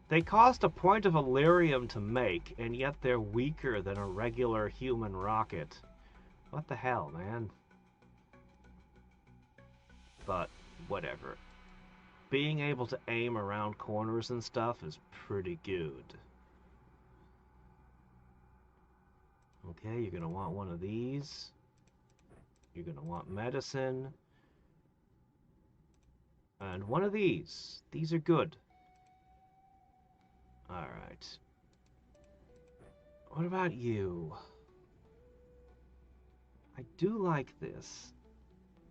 They cost a point of Illyrium to make, and yet they're weaker than a regular human rocket. What the hell, man? But, whatever. Being able to aim around corners and stuff is pretty good. Okay, you're gonna want one of these. You're gonna want medicine. And one of these. These are good. Alright. What about you? I do like this.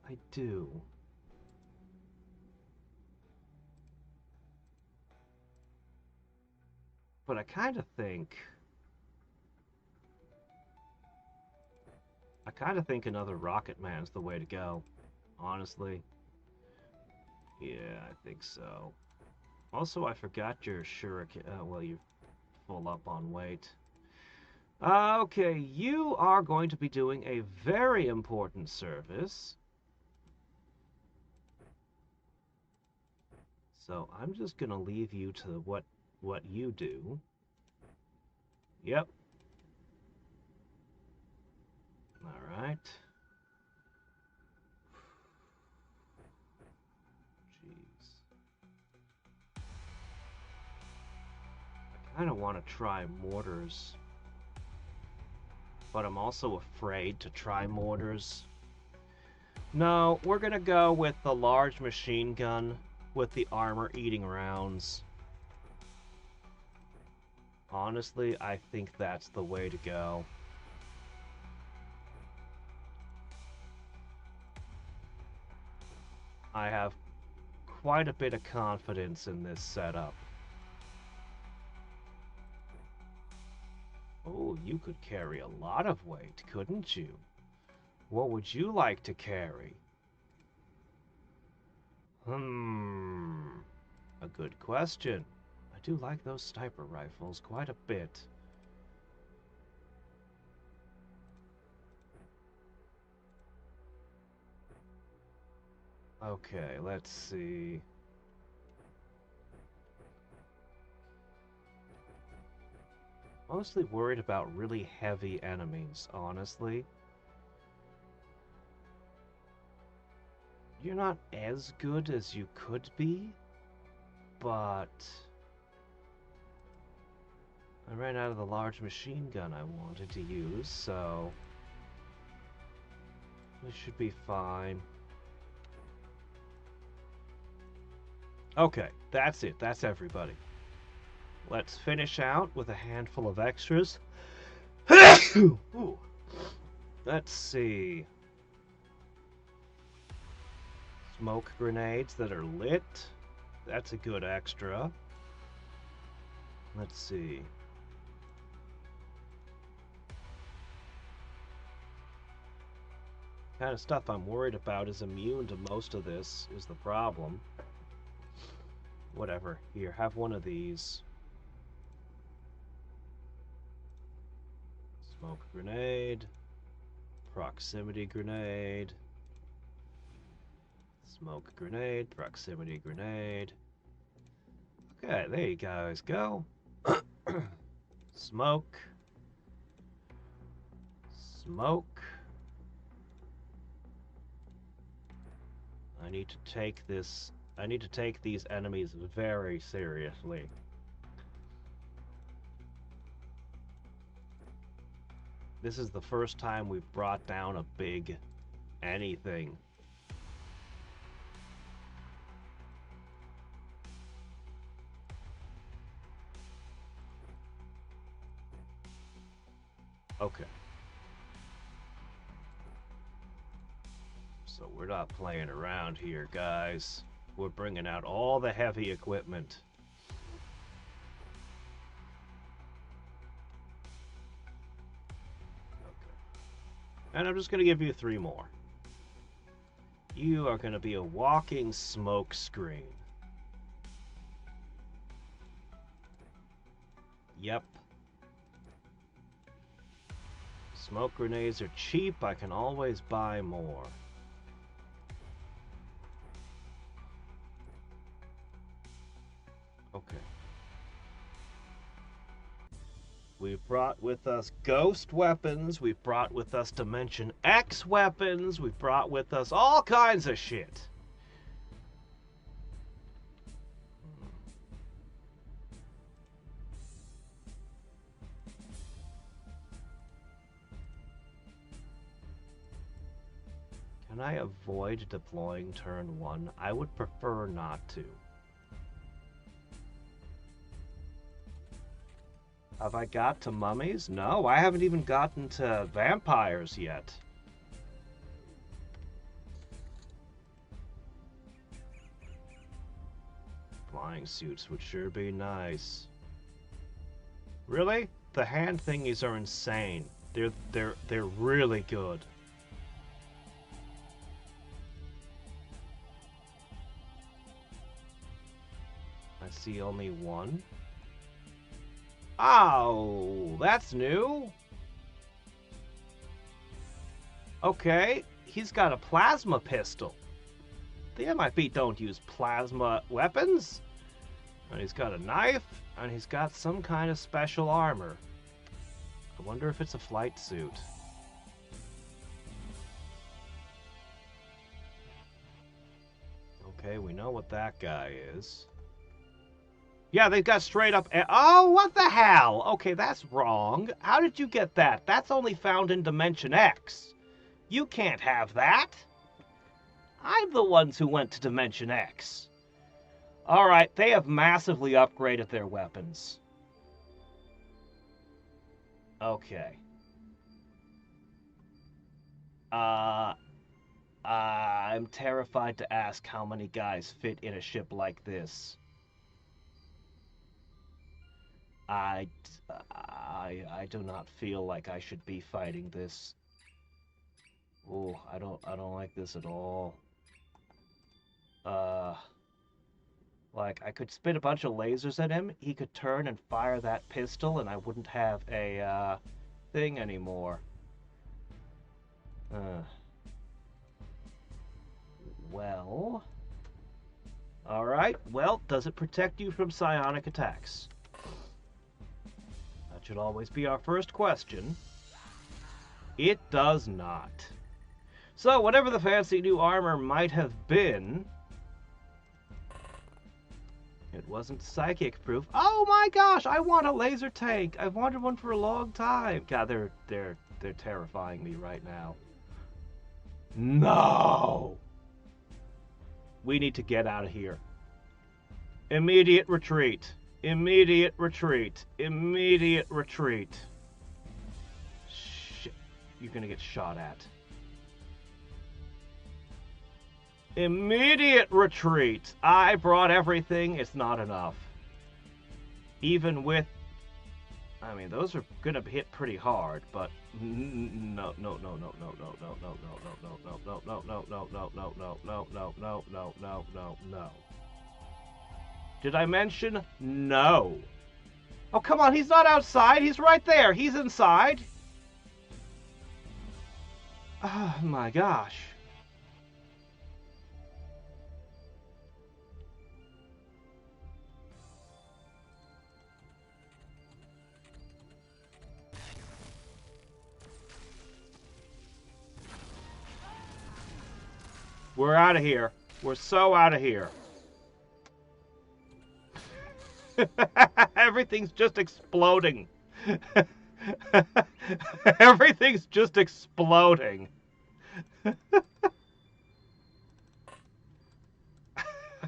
I do. But I kind of think another Rocket Man's the way to go. Honestly. Yeah, I think so. Also, I forgot your shuriken. Well, you're full up on weight. Okay, you are going to be doing a very important service. So I'm just going to leave you to what you do. Yep. All right. I don't want to try mortars. But I'm also afraid to try mortars. No, we're gonna go with the large machine gun with the armor-eating rounds. Honestly, I think that's the way to go. I have quite a bit of confidence in this setup. Oh, you could carry a lot of weight, couldn't you? What would you like to carry? A good question. I do like those sniper rifles quite a bit. Okay, let's see. Mostly worried about really heavy enemies, honestly. You're not as good as you could be, but I ran out of the large machine gun I wanted to use, so this should be fine. Okay, that's it. That's everybody. Let's finish out with a handful of extras. Ooh. Let's see. Smoke grenades that are lit. That's a good extra. Let's see. Kind of stuff I'm worried about is immune to most of this is the problem. Whatever. Here, have one of these. Smoke grenade. Proximity grenade. Smoke grenade. Proximity grenade. Okay, there you guys go. Smoke. Smoke. I need to take this. I need to take these enemies very seriously. This is the first time we've brought down a big anything. Okay. So we're not playing around here, guys. We're bringing out all the heavy equipment. Okay. And I'm just going to give you 3 more. You are going to be a walking smoke screen. Yep. Smoke grenades are cheap. I can always buy more. Okay. We've brought with us ghost weapons. We've brought with us Dimension X weapons. We've brought with us all kinds of shit. Can I avoid deploying turn 1? I would prefer not to. Have I got to mummies? No, I haven't even gotten to vampires yet. Flying suits would sure be nice. Really? The hand thingies are insane. They're really good. I see only one. Oh, that's new. Okay, he's got a plasma pistol. The MIB don't use plasma weapons. And he's got a knife, and he's got some kind of special armor. I wonder if it's a flight suit. Okay, we know what that guy is. Yeah, they got straight up. Oh, what the hell? Okay, that's wrong. How did you get that? That's only found in Dimension X. You can't have that. I'm the ones who went to Dimension X. Alright, they have massively upgraded their weapons. Okay. I'm terrified to ask how many guys fit in a ship like this. I do not feel like I should be fighting this. Oh, I don't like this at all. Like, I could spit a bunch of lasers at him, he could turn and fire that pistol, and I wouldn't have a, thing anymore. Well... Alright, well, does it protect you from psionic attacks? That should always be our first question. It does not. So, whatever the fancy new armor might have been... It wasn't psychic-proof. Oh my gosh, I want a laser tank! I've wanted one for a long time! God, they're terrifying me right now. No! We need to get out of here. Immediate retreat. Immediate retreat. Immediate retreat. Shit. You're gonna get shot at. Immediate retreat. I brought everything. It's not enough. Even with... I mean, those are gonna hit pretty hard, but... No. Did I mention no? Oh, come on, he's not outside. He's right there. He's inside. Oh, my gosh. We're out of here. We're so out of here. Everything's just exploding. Everything's just exploding. I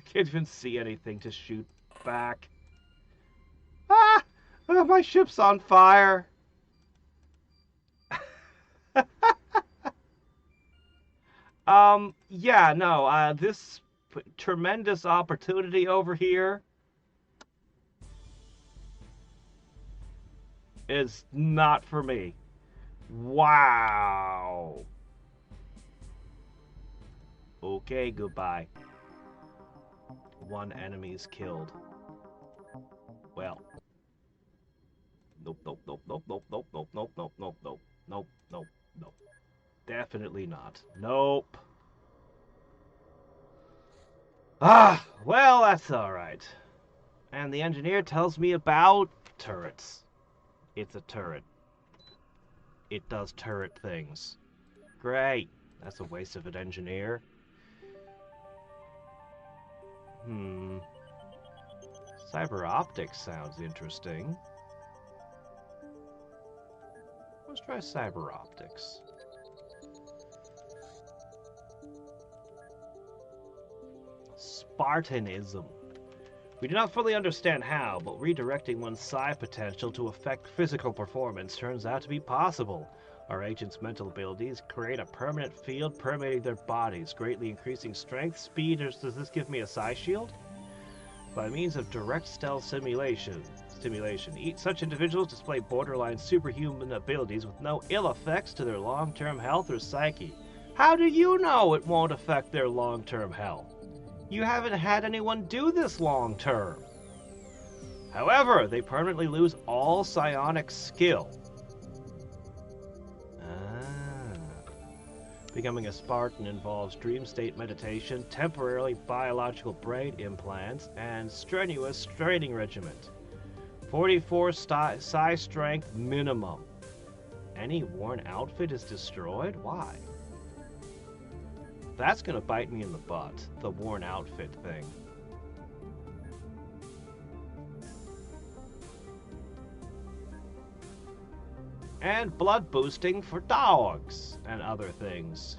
can't even see anything to shoot back. Ah! Oh, my ship's on fire. Yeah, no, this tremendous opportunity over here is not for me. Wow. Okay, goodbye. One enemy is killed. Well. Nope. Definitely not. Nope. Ah, well, that's alright. And the engineer tells me about turrets. It's a turret. It does turret things. Great. That's a waste of an engineer. Cyber optics sounds interesting. Let's try cyber optics. Spartanism. We do not fully understand how, but redirecting one's psi potential to affect physical performance turns out to be possible. Our agents' mental abilities create a permanent field permeating their bodies, greatly increasing strength, speed, or does this give me a psi shield? By means of direct stealth stimulation, such individuals display borderline superhuman abilities with no ill effects to their long-term health or psyche. How do you know it won't affect their long-term health? You haven't had anyone do this long-term. However, they permanently lose all psionic skill. Becoming a Spartan involves dream state meditation, temporarily biological brain implants, and strenuous training regiment. 44 psi strength minimum. Any worn outfit is destroyed? Why? That's gonna bite me in the butt, the worn outfit thing. And blood boosting for dogs and other things.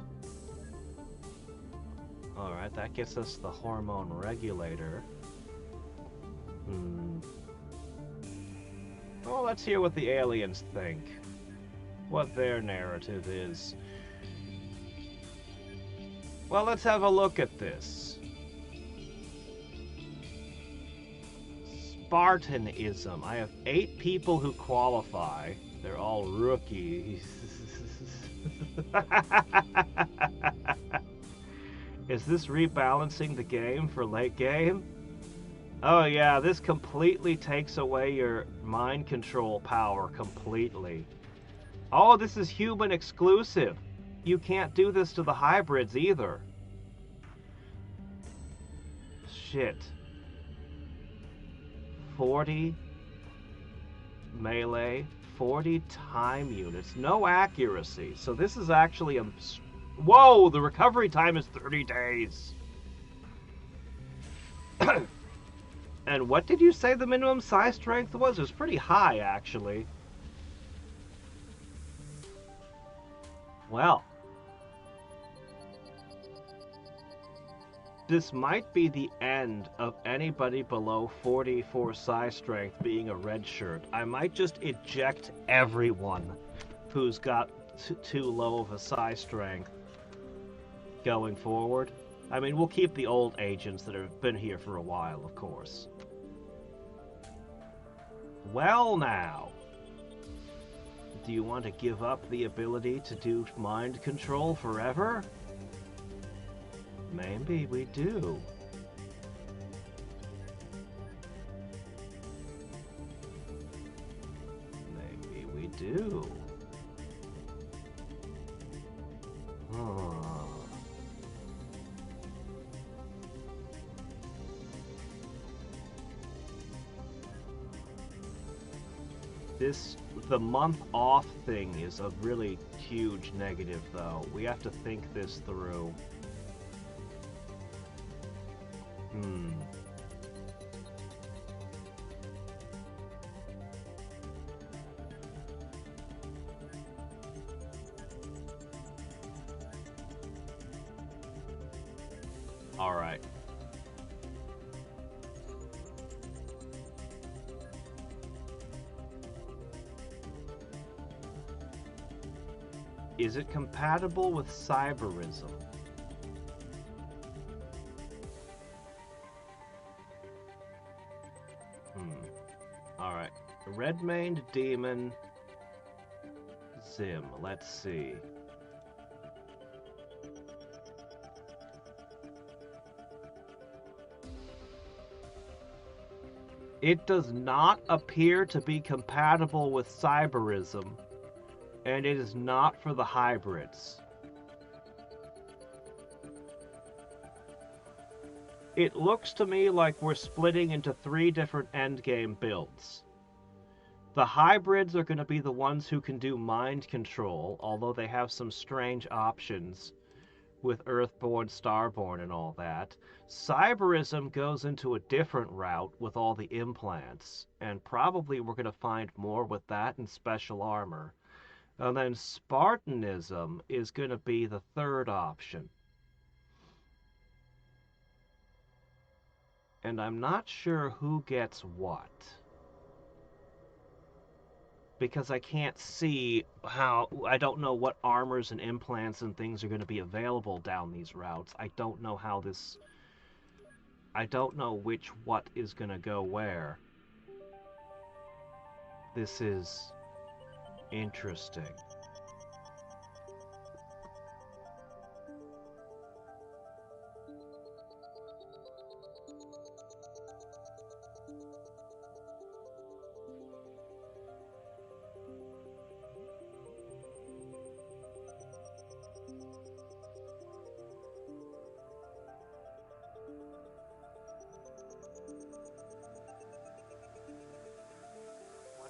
Alright, that gets us the hormone regulator. Well, let's hear what the aliens think. What their narrative is. Well, let's have a look at this. Spartanism. I have 8 people who qualify. They're all rookies. Is this rebalancing the game for late game? Oh yeah, this completely takes away your mind control power completely. Oh, this is human exclusive. You can't do this to the hybrids either. Shit. 40 melee, 40 time units, no accuracy. So this is actually a... Whoa, the recovery time is 30 days. And what did you say the minimum size strength was? It was pretty high, actually. Well, this might be the end of anybody below 44 size strength being a red shirt. I might just eject everyone who's got too low of a size strength going forward. I mean, we'll keep the old agents that have been here for a while, of course. Well now, do you want to give up the ability to do mind control forever? Maybe we do. Maybe we do. The month off thing is a really huge negative, though. We have to think this through. All right. Is it compatible with cyberism? Alright. Red-maned demon Zim. Let's see. It does not appear to be compatible with cyberism. And it is not for the hybrids. It looks to me like we're splitting into 3 different endgame builds. The hybrids are going to be the ones who can do mind control, although they have some strange options with Earthborn, Starborn, and all that. Cyberism goes into a different route with all the implants, and probably we're going to find more with that and special armor. And then Spartanism is going to be the 3rd option. And I'm not sure who gets what. Because I can't see how... I don't know what armors and implants and things are going to be available down these routes. I don't know how this... I don't know what is going to go where. This is... interesting.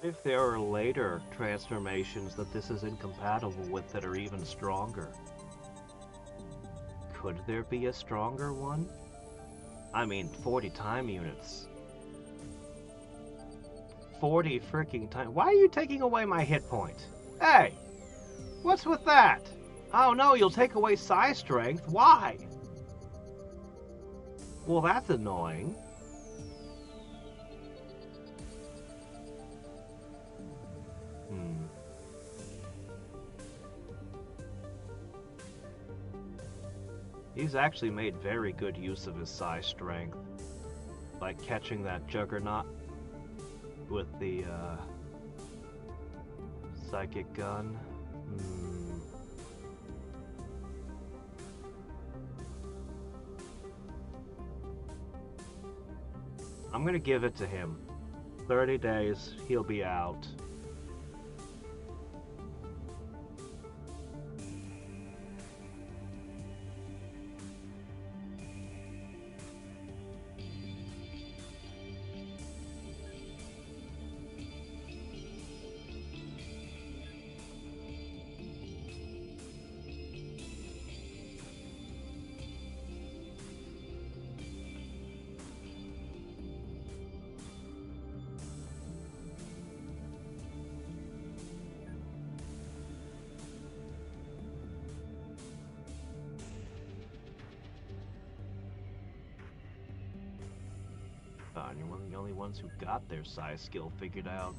What if there are later transformations that this is incompatible with that are even stronger? Could there be a stronger one? I mean, 40 time units. 40 freaking time. Why are you taking away my hit point? Hey! What's with that? Oh no, you'll take away psi strength? Why? Well, that's annoying. He's actually made very good use of his psi strength. Like catching that juggernaut with the psychic gun. I'm gonna give it to him. 30 days, he'll be out. And you're one of the only ones who got their psi skill figured out.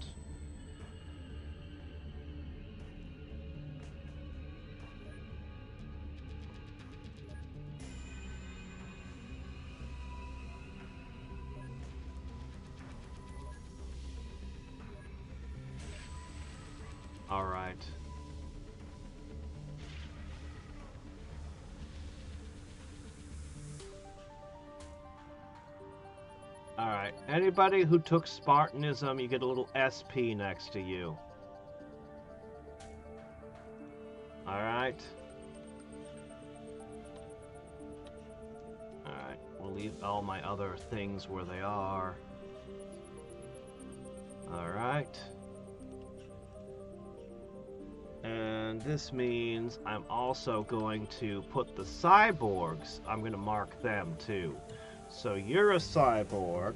Alright. Alright, anybody who took Spartanism, you get a little SP next to you. Alright. Alright, we'll leave all my other things where they are. Alright. And this means I'm also going to put the cyborgs, I'm going to mark them too. So you're a cyborg.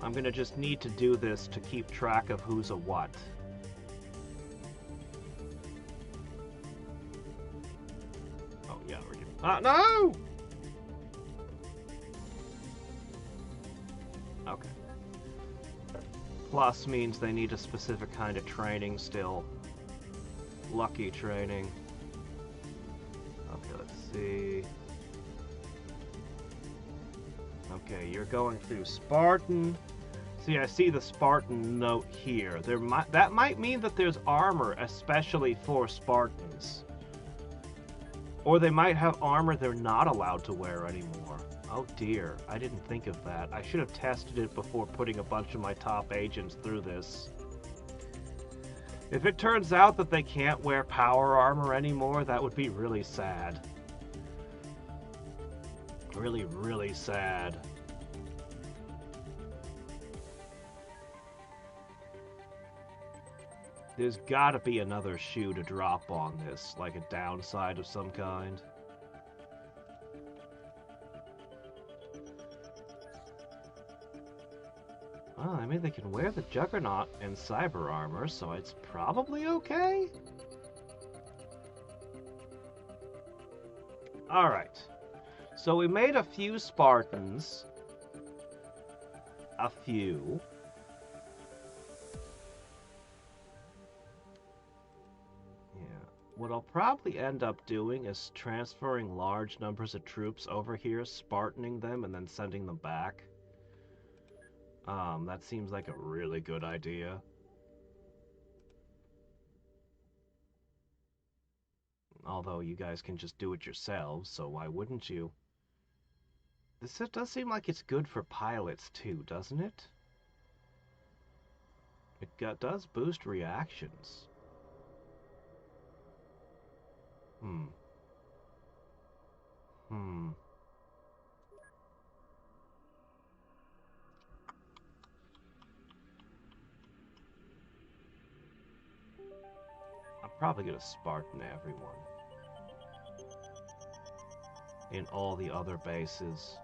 I'm going to just need to do this to keep track of who's a what. Oh, yeah, we're getting... no! Okay. Plus means they need a specific kind of training still. Lucky training. Okay, let's see. Okay, you're going through Spartan. See, I see the Spartan note here. That might mean that there's armor, especially for Spartans. Or they might have armor they're not allowed to wear anymore. Oh dear, I didn't think of that. I should have tested it before putting a bunch of my top agents through this. If it turns out that they can't wear power armor anymore, that would be really sad. Really, really sad. There's gotta be another shoe to drop on this, like a downside of some kind. Well, I mean, they can wear the Juggernaut and cyber armor, so it's probably okay? Alright. So we made a few Spartans. A few. Yeah. What I'll probably end up doing is transferring large numbers of troops over here, Spartaning them, and then sending them back. That seems like a really good idea. Although you guys can just do it yourselves, so why wouldn't you? This does seem like it's good for pilots too, doesn't it? It does boost reactions. I'm probably gonna Spartan everyone. In all the other bases.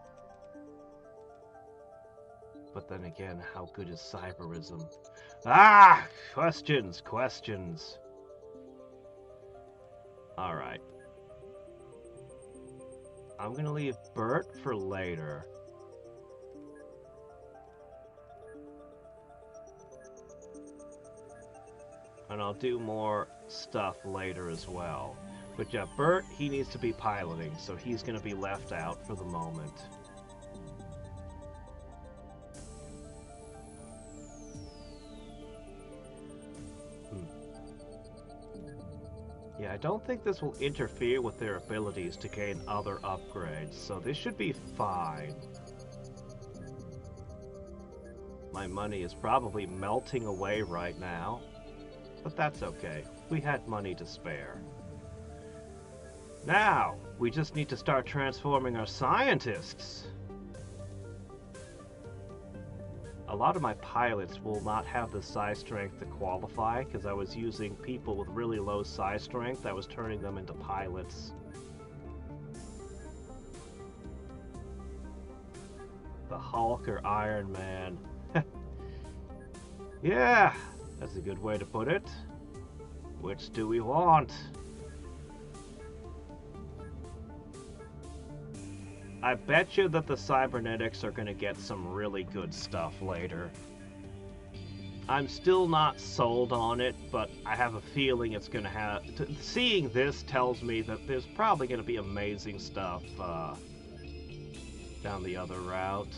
But then again, how good is cyberism? Ah! Questions, questions. Alright. I'm gonna leave Bert for later. And I'll do more stuff later as well. But yeah, Bert, he needs to be piloting, so he's gonna be left out for the moment. Yeah, I don't think this will interfere with their abilities to gain other upgrades, so this should be fine. My money is probably melting away right now, but that's okay. We had money to spare. Now, we just need to start transforming our scientists. A lot of my pilots will not have the psi strength to qualify because I was using people with really low psi strength. I was turning them into pilots. The Hulk or Iron Man. Yeah, that's a good way to put it. Which do we want? I bet you that the cybernetics are going to get some really good stuff later. I'm still not sold on it, but I have a feeling it's going to have... Seeing this tells me that there's probably going to be amazing stuff down the other route.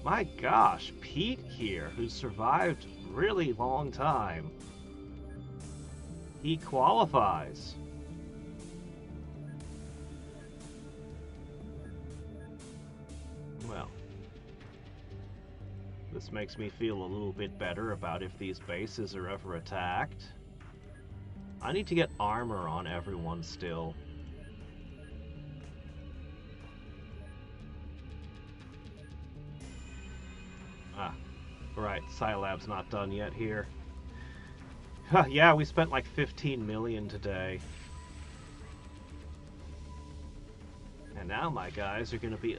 My gosh, Pete here, who's survived a really long time. He qualifies. Well, this makes me feel a little bit better about if these bases are ever attacked. I need to get armor on everyone still. Ah, right, Scilab's not done yet here. Yeah, we spent like 15 million today. And now my guys are going to be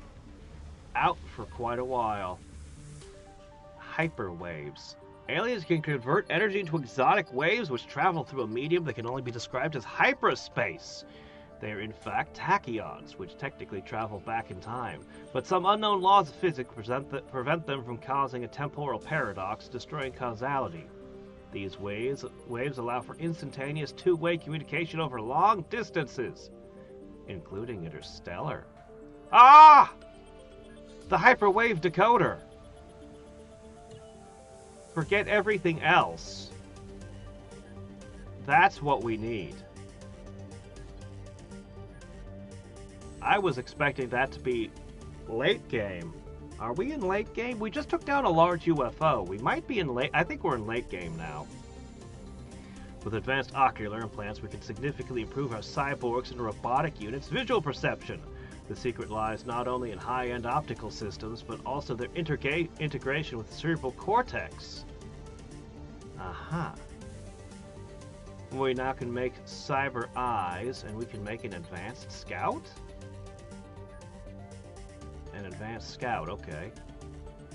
out for quite a while. Hyperwaves. Aliens can convert energy into exotic waves which travel through a medium that can only be described as hyperspace. They are in fact tachyons, which technically travel back in time, but some unknown laws of physics prevent them from causing a temporal paradox, destroying causality. These waves allow for instantaneous two-way communication over long distances, including interstellar. Ah! The hyperwave decoder! Forget everything else. That's what we need. I was expecting that to be late game. Are we in late game? We just took down a large UFO. We might be in late... I think we're in late game now. With advanced ocular implants, we can significantly improve our cyborgs and robotic units' visual perception. The secret lies not only in high-end optical systems, but also their integration with the cerebral cortex. Aha. We now can make cyber eyes, and we can make an advanced scout? An advanced scout, okay.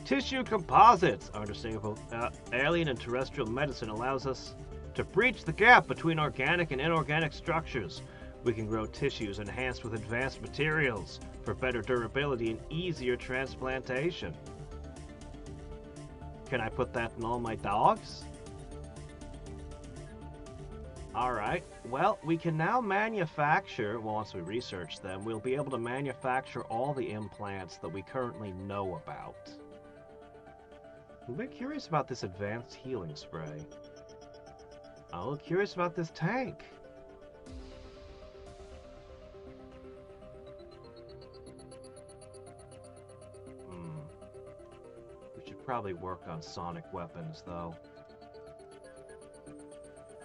Tissue composites! Our understanding of both alien and terrestrial medicine allows us to breach the gap between organic and inorganic structures. We can grow tissues enhanced with advanced materials for better durability and easier transplantation. Can I put that in all my dogs? Alright, well, we can now manufacture, well, once we research them, we'll be able to manufacture all the implants that we currently know about. I'm a bit curious about this advanced healing spray. I'm a little curious about this tank. We should probably work on sonic weapons, though.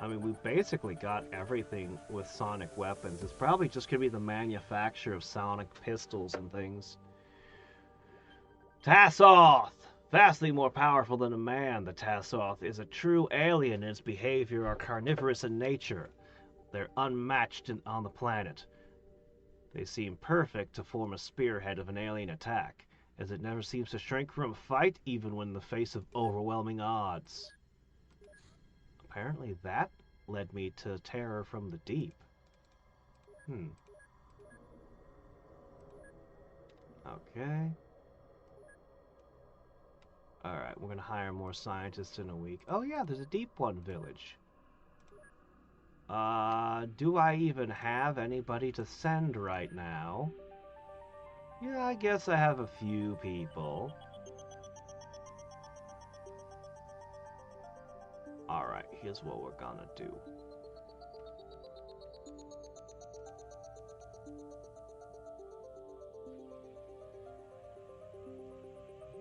I mean, we basically got everything with sonic weapons. It's probably just going to be the manufacture of sonic pistols and things. Tassoth! Vastly more powerful than a man, the Tassoth is a true alien and its behavior are carnivorous in nature. They're unmatched on the planet. They seem perfect to form a spearhead of an alien attack. as it never seems to shrink from a fight even when in the face of overwhelming odds. Apparently that led me to terror from the deep. Okay. Alright, we're gonna hire more scientists in a week. Oh yeah, there's a Deep One village. Do I even have anybody to send right now? Yeah, I guess I have a few people. Alright, here's what we're gonna do.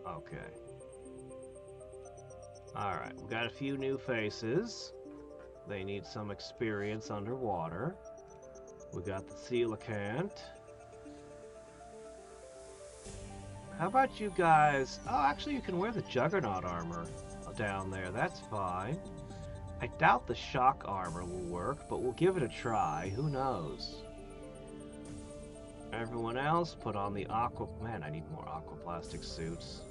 Okay. Alright, we got a few new faces. They need some experience underwater. We got the coelacanth. How about you guys? Oh, actually you can wear the Juggernaut armor down there. That's fine. I doubt the shock armor will work, but we'll give it a try. Who knows? Everyone else, put on the aqua... Man, I need more aquaplastic suits.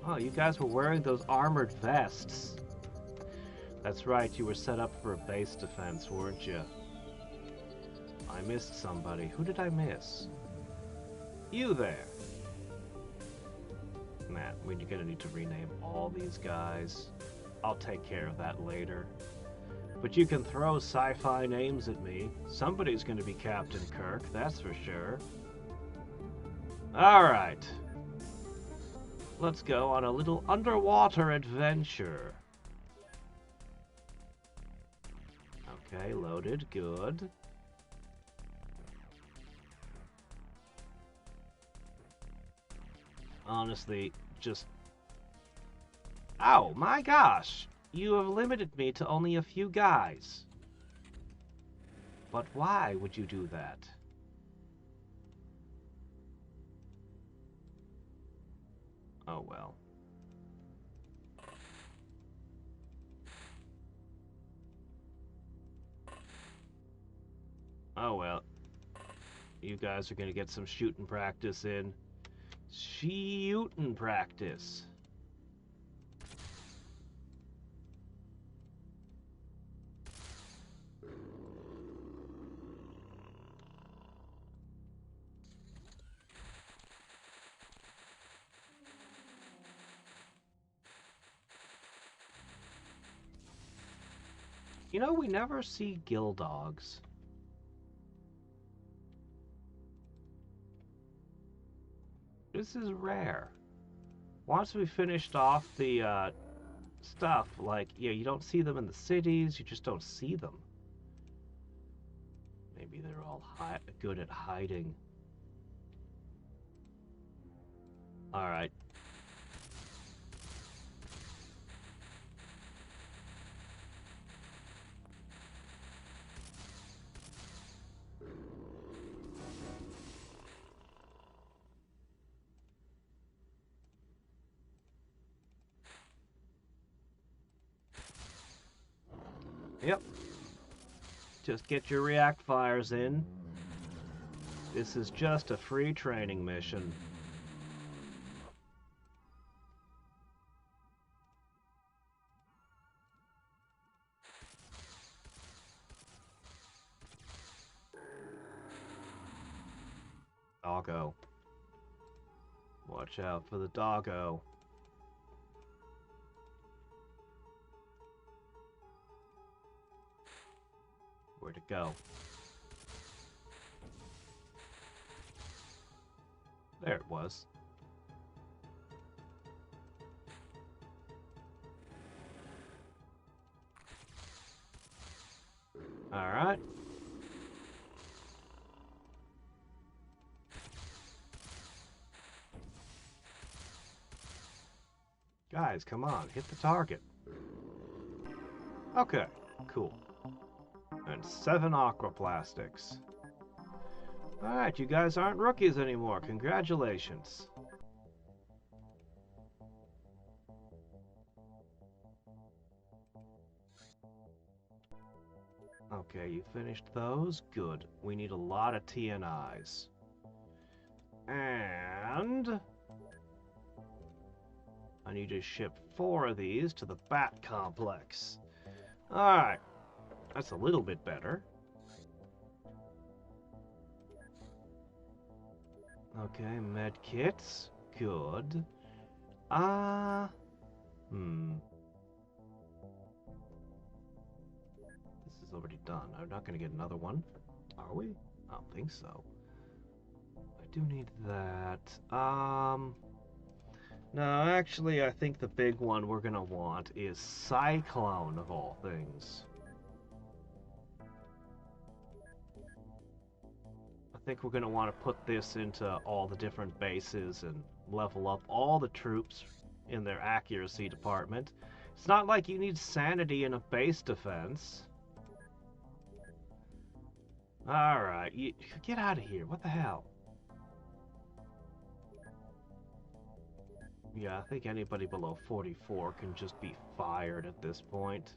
Oh, you guys were wearing those armored vests. That's right, you were set up for a base defense, weren't you? I missed somebody. Who did I miss? You there! Man, we're gonna need to rename all these guys. I'll take care of that later. But you can throw sci-fi names at me. Somebody's gonna be Captain Kirk, that's for sure. Alright. Let's go on a little underwater adventure. Okay, loaded, good. Honestly, just... Ow, my gosh! You have limited me to only a few guys. But why would you do that? Oh well. Oh well. You guys are gonna get some shooting practice in. Shooting practice. You know, we never see gill dogs. This is rare. Once we finished off the stuff, like, yeah, you don't see them in the cities, you just don't see them. Maybe they're all good at hiding. Alright. Yep. Just get your react fires in. This is just a free training mission. Doggo. Watch out for the doggo. Where'd it go? There it was. Alright. Guys, come on, hit the target. Okay, cool. And 7 aquaplastics. Alright, you guys aren't rookies anymore. Congratulations. Okay, you finished those? Good. We need a lot of TNIs. And I need to ship 4 of these to the Bat Complex. Alright, that's a little bit better. Okay, med kits. Good. This is already done. I'm not going to get another one. Are we? I don't think so. I do need that. No, actually, I think the big one we're going to want is Cyclone, of all things. I think we're going to want to put this into all the different bases and level up all the troops in their accuracy department. It's not like you need sanity in a base defense. Alright, get out of here. What the hell? Yeah, I think anybody below 44 can just be fired at this point.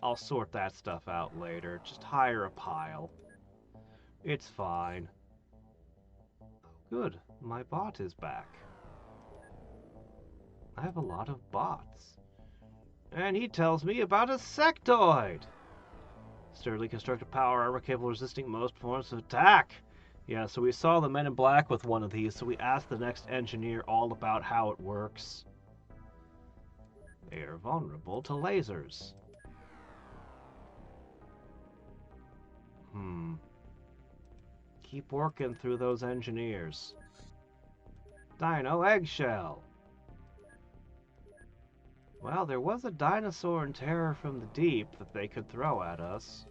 I'll sort that stuff out later. Just hire a pile. It's fine. Good, my bot is back. I have a lot of bots. And he tells me about a sectoid! Sturdily constructed power armor capable of resisting most forms of attack. Yeah, so we saw the Men in Black with one of these, so we asked the next engineer all about how it works. They are vulnerable to lasers. Keep working through those engineers. Dino eggshell. Well, there was a dinosaur in Terror from the Deep that they could throw at us.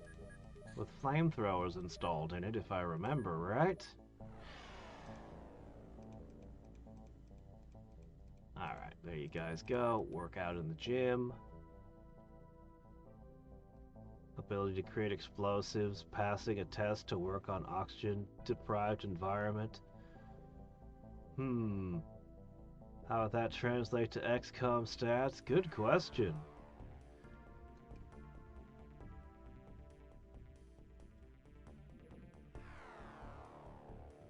With flamethrowers installed in it, if I remember right. Alright, there you guys go. Work out in the gym. Ability to create explosives, passing a test to work on oxygen-deprived environment. How would that translate to XCOM stats? Good question.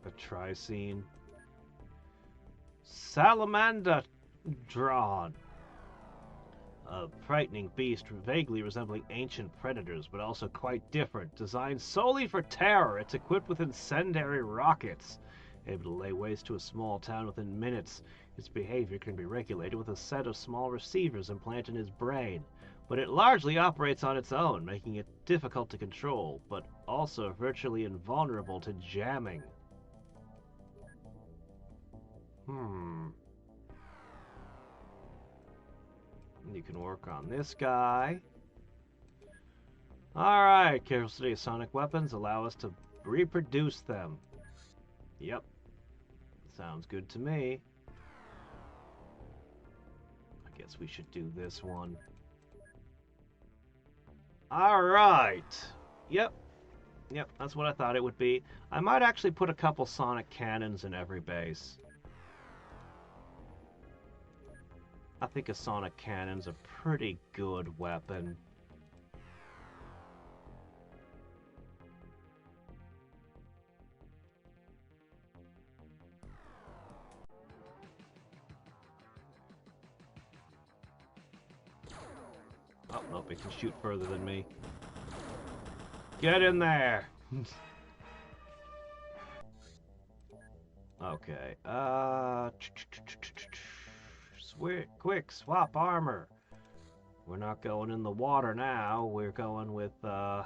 A Tricene. Salamander drawn. A frightening beast vaguely resembling ancient predators, but also quite different. Designed solely for terror, it's equipped with incendiary rockets. Able to lay waste to a small town within minutes. Its behavior can be regulated with a set of small receivers implanted in his brain. But it largely operates on its own, making it difficult to control, but also virtually invulnerable to jamming. You can work on this guy. Alright, careful study of sonic weapons allow us to reproduce them. Yep. Sounds good to me. I guess we should do this one. Alright. Yep, that's what I thought it would be. I might actually put a couple sonic cannons in every base. I think a sonic cannon's a pretty good weapon. Oh, nope, it can shoot further than me. Get in there! Okay, quick, swap armor. We're not going in the water now. We're going with, I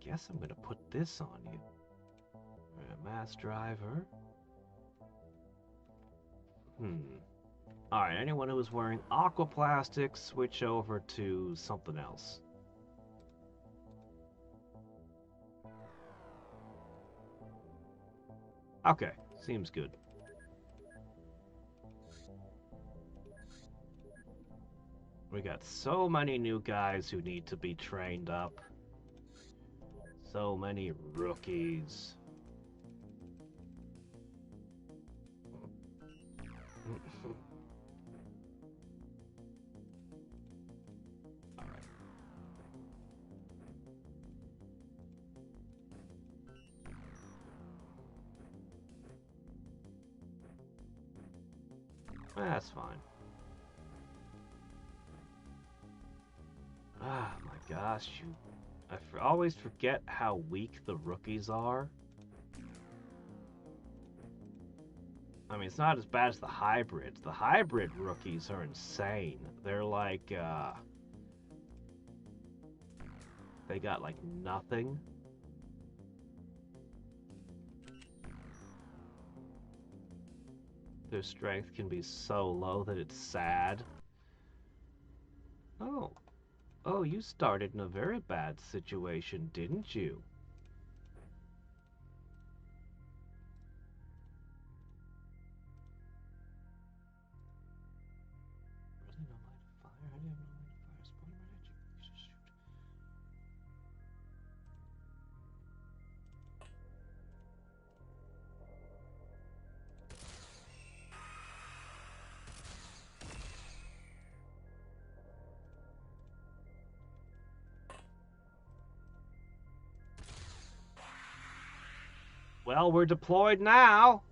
guess I'm gonna put this on you. Mass driver. Alright, anyone who is wearing aquaplastic, switch over to something else. Okay, seems good. We got so many new guys who need to be trained up. So many rookies. That's fine. Ah, my gosh, I always forget how weak the rookies are. I mean, it's not as bad as the hybrids. The hybrid rookies are insane. They're like, they got like nothing. Their strength can be so low that it's sad. Oh. Oh, you started in a very bad situation, didn't you? Really no line of fire? How do you have no line of fire? Spawn right at you. You should shoot. Well, we're deployed now.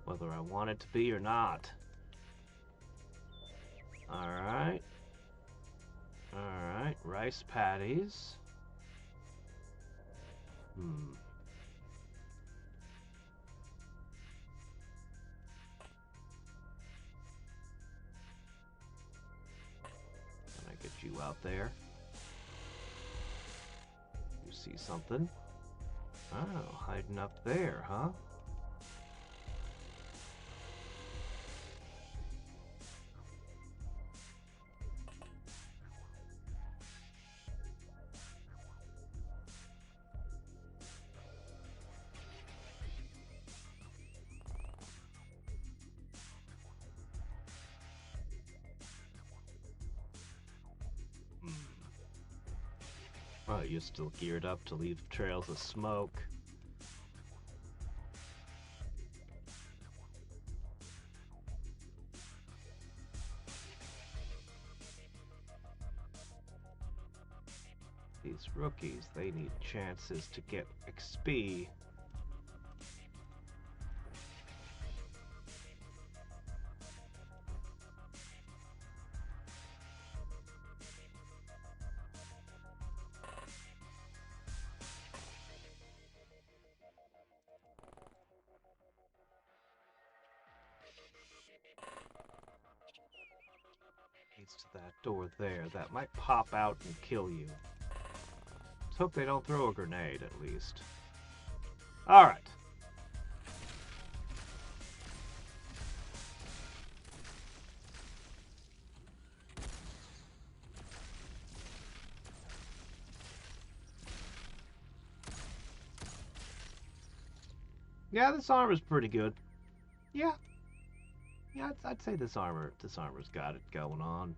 Whether I want it to be or not. Alright. Alright, rice patties. Can I get you out there? You see something? Oh, hiding up there, huh? Oh, you're still geared up to leave trails of smoke. These rookies, they need chances to get XP. Leads to that door there. That might pop out and kill you. Let's hope they don't throw a grenade, at least. Alright. Yeah, this armor's pretty good. Yeah. Yeah, I'd say this armor's got it going on.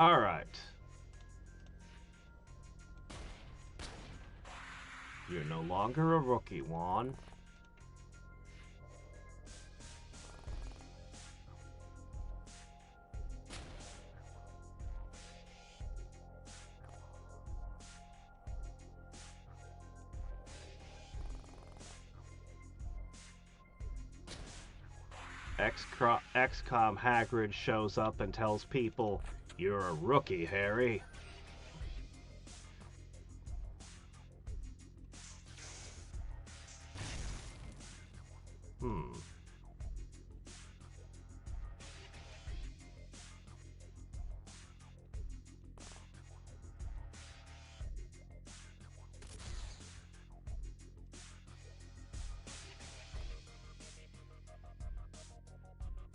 Alright. You're no longer a rookie, Juan. Xcom Hagrid shows up and tells people, "You're a rookie, Harry."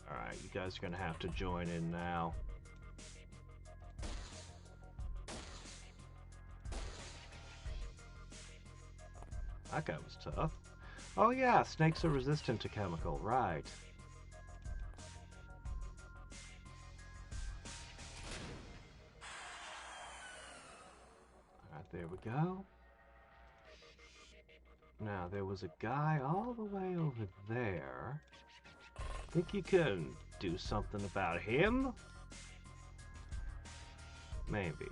Alright, you guys are gonna have to join in now. That guy was tough. Oh yeah, snakes are resistant to chemical, right. Alright, there we go. Now, there was a guy all the way over there. Think you can do something about him? Maybe.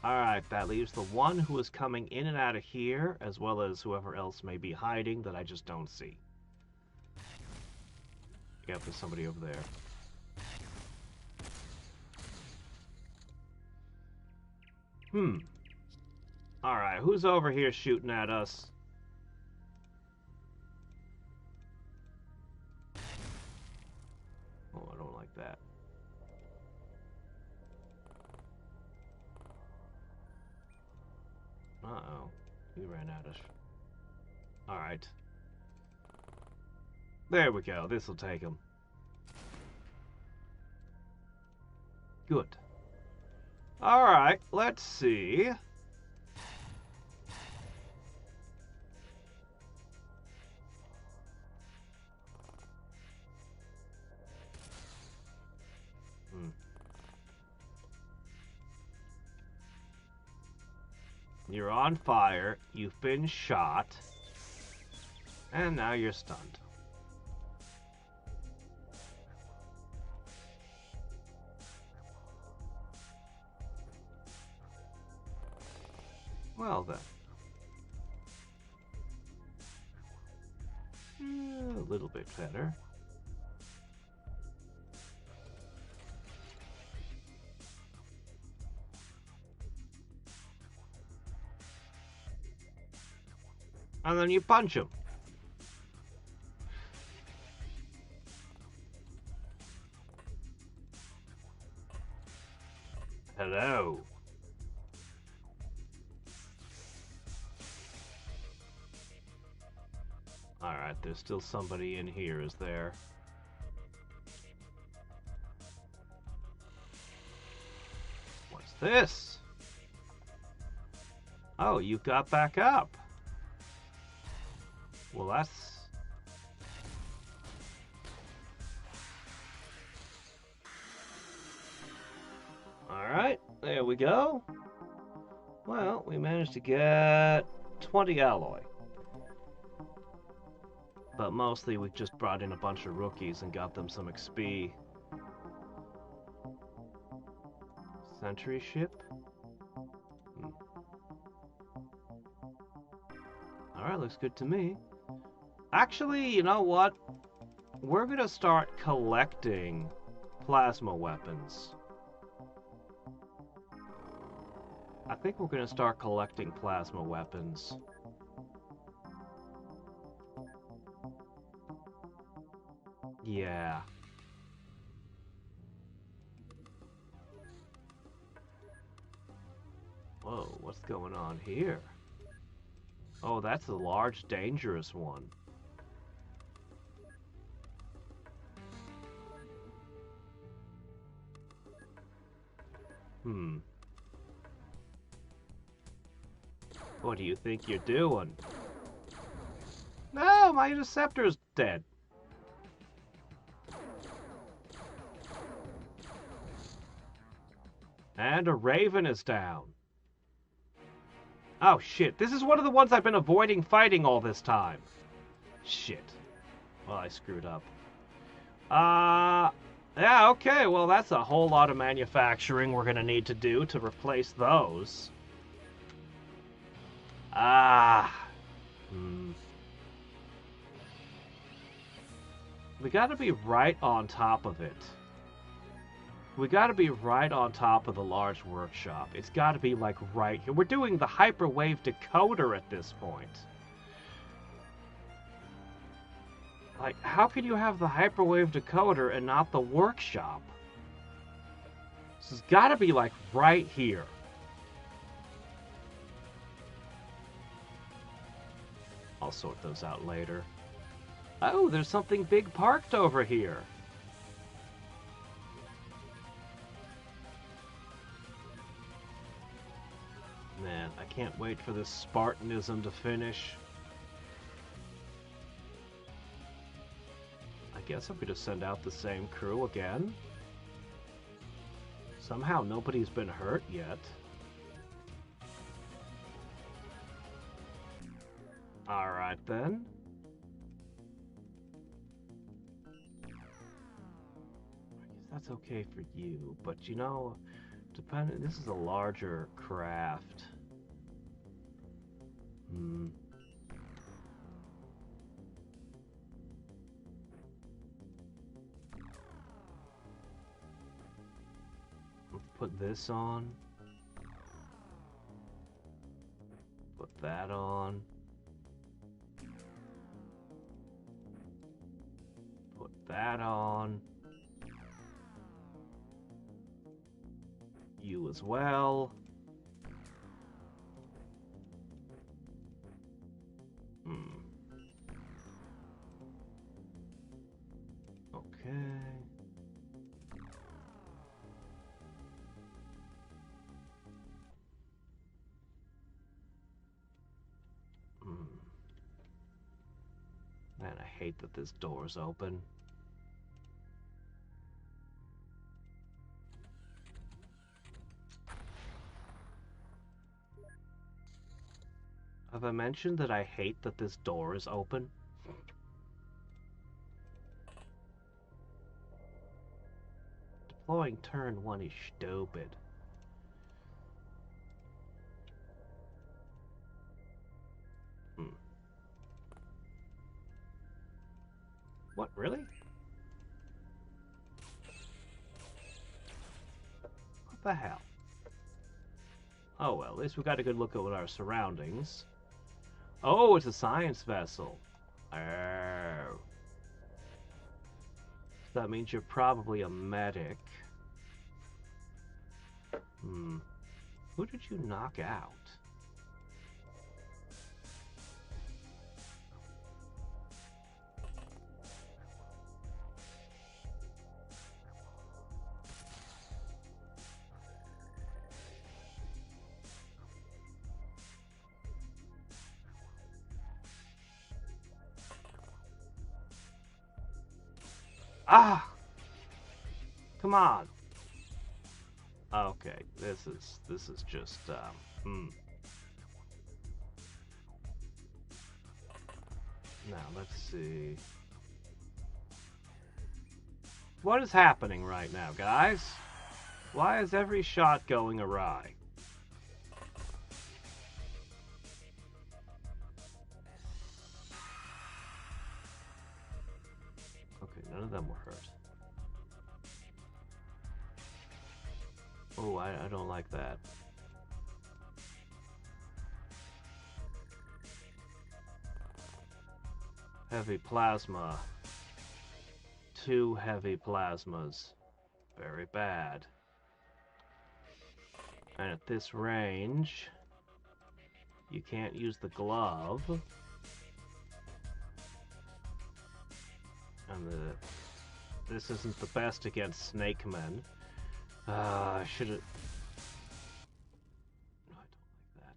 Alright, that leaves the one who is coming in and out of here, as well as whoever else may be hiding that I just don't see. Yep, there's somebody over there. Alright, who's over here shooting at us? Oh, I don't like that. Uh-oh. He ran out of... Alright. There we go. This'll take him. Good. Alright, let's see. You're on fire, you've been shot, and now you're stunned. Well then. A little bit better. And then you punch him. Hello. Alright, there's still somebody in here, is there? What's this? Oh, you got back up. Well, that's... Alright, there we go. Well, we managed to get 20 alloy. But mostly we just brought in a bunch of rookies and got them some XP. Sentry ship? Alright, looks good to me. Actually, you know what? We're gonna start collecting plasma weapons. I think we're gonna start collecting plasma weapons. Yeah. Whoa, what's going on here? Oh, that's a large, dangerous one. What do you think you're doing? No, my interceptor's dead. And a raven is down. Oh, shit. This is one of the ones I've been avoiding fighting all this time. Shit. Well, I screwed up. Yeah, okay. Well, that's a whole lot of manufacturing we're going to need to do to replace those. We got to be right on top of it. We gotta be right on top of the large workshop. It's gotta be, like, right here. We're doing the hyperwave decoder at this point. Like, how can you have the hyperwave decoder and not the workshop? This has gotta be, like, right here. I'll sort those out later. Oh, there's something big parked over here. Man, I can't wait for this Spartanism to finish. I guess I'm gonna send out the same crew again. Somehow nobody's been hurt yet. Alright then. I guess that's okay for you, but you know, this is a larger craft. Put this on. Put that on. Put that on. You as well. Okay. Man, I hate that this door's open. Have I mentioned that I hate that this door is open? Deploying turn 1 is stupid. What, really? What the hell? Oh well, at least we got a good look at our surroundings. Oh, it's a science vessel. Oh. So that means you're probably a medic. Who did you knock out? Ah! Come on. Okay, this is just Now, let's see. What is happening right now, guys? Why is every shot going awry? Okay, none of them were hurt. Oh, I don't like that. Heavy plasma. 2 heavy plasmas. Very bad. And at this range, you can't use the glove. And this isn't the best against snake men. I should've... No, I don't like that.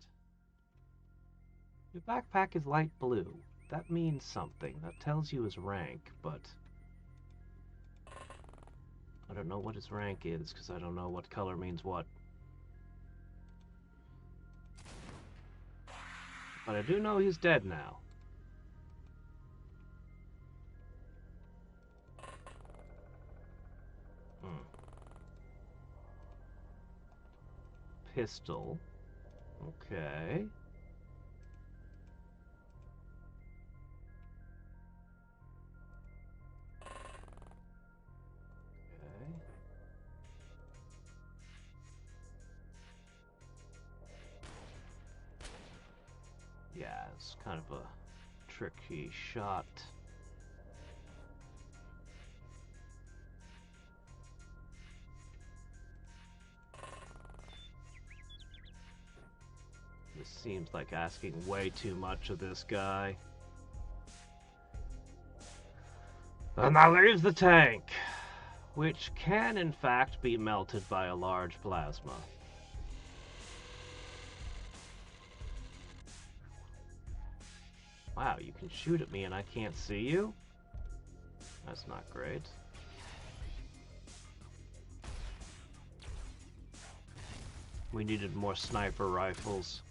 Your backpack is light blue. That means something. That tells you his rank, but... I don't know what his rank is, because I don't know what color means what. But I do know he's dead now. Pistol. Okay. Yeah, it's kind of a tricky shot. This seems like asking way too much of this guy. And that leaves the tank, which can in fact be melted by a large plasma. Wow, you can shoot at me and I can't see you? That's not great. We needed more sniper rifles.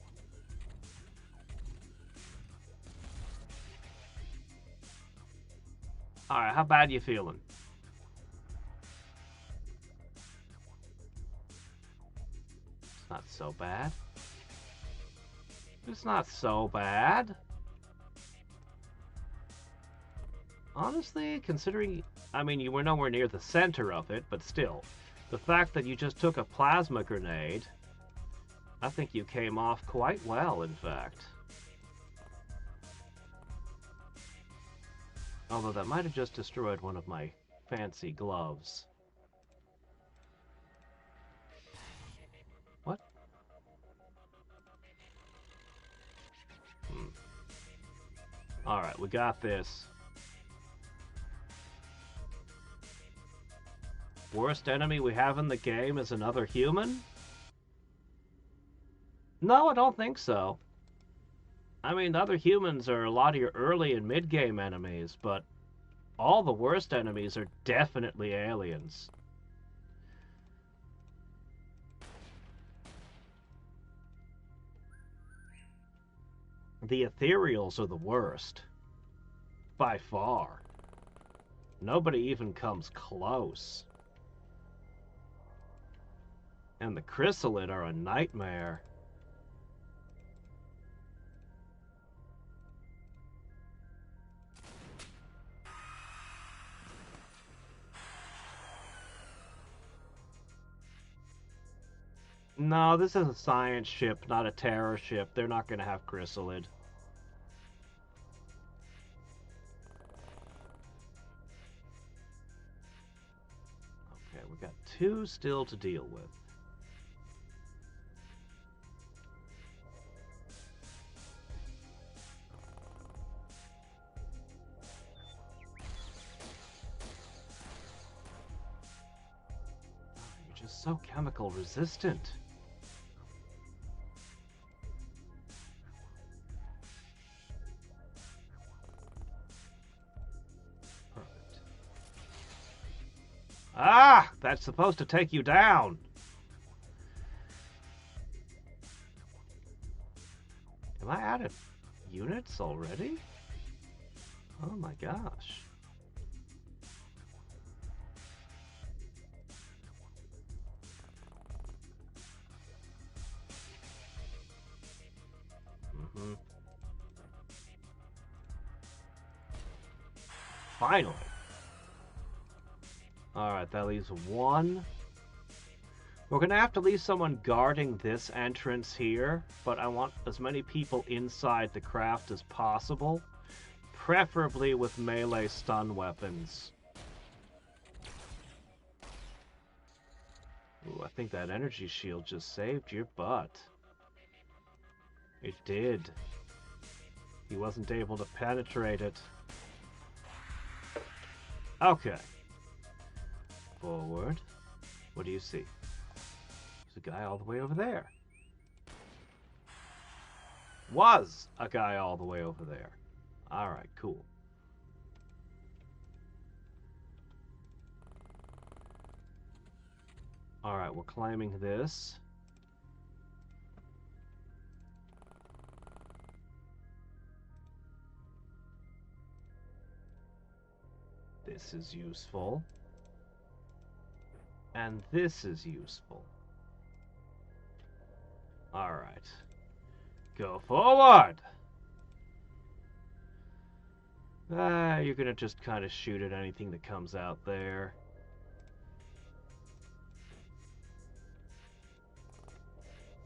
Alright, how bad you feeling? It's not so bad. It's not so bad. Honestly, considering... I mean, you were nowhere near the center of it, but still. The fact that you just took a plasma grenade, I think you came off quite well, in fact. Although that might have just destroyed one of my fancy gloves. What? Alright, we got this. Worst enemy we have in the game is another human? No, I don't think so. I mean, the other humans are a lot of your early and mid-game enemies, but all the worst enemies are definitely aliens. The ethereals are the worst. By far. Nobody even comes close. And the chrysalid are a nightmare. No, this is a science ship, not a terror ship. They're not going to have chrysalid. Okay, we got 2 still to deal with. You're just so chemical resistant. Ah! That's supposed to take you down! Am I out of units already? Oh my gosh. Finally! Alright, that leaves 1. We're gonna have to leave someone guarding this entrance here, but I want as many people inside the craft as possible, preferably with melee stun weapons. Ooh, I think that energy shield just saved your butt. It did. He wasn't able to penetrate it. Okay. Forward. What do you see? There's a guy all the way over there. Was a guy all the way over there. Alright, cool. Alright, we're climbing this. This is useful. And this is useful. Alright. Go forward! You're gonna just kind of shoot at anything that comes out there.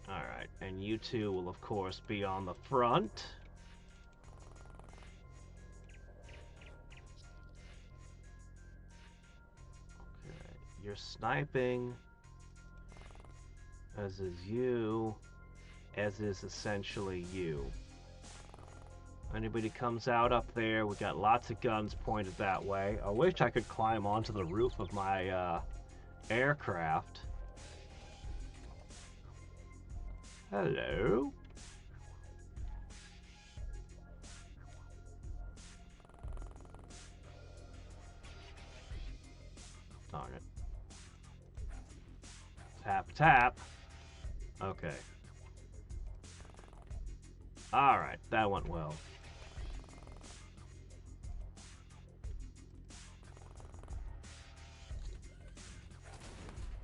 Alright, and you two will of course be on the front. You're sniping, as is you, as is essentially you. Anybody comes out up there, we got lots of guns pointed that way. I wish I could climb onto the roof of my aircraft. Hello? Darn it. Tap, tap. Okay. Alright, that went well.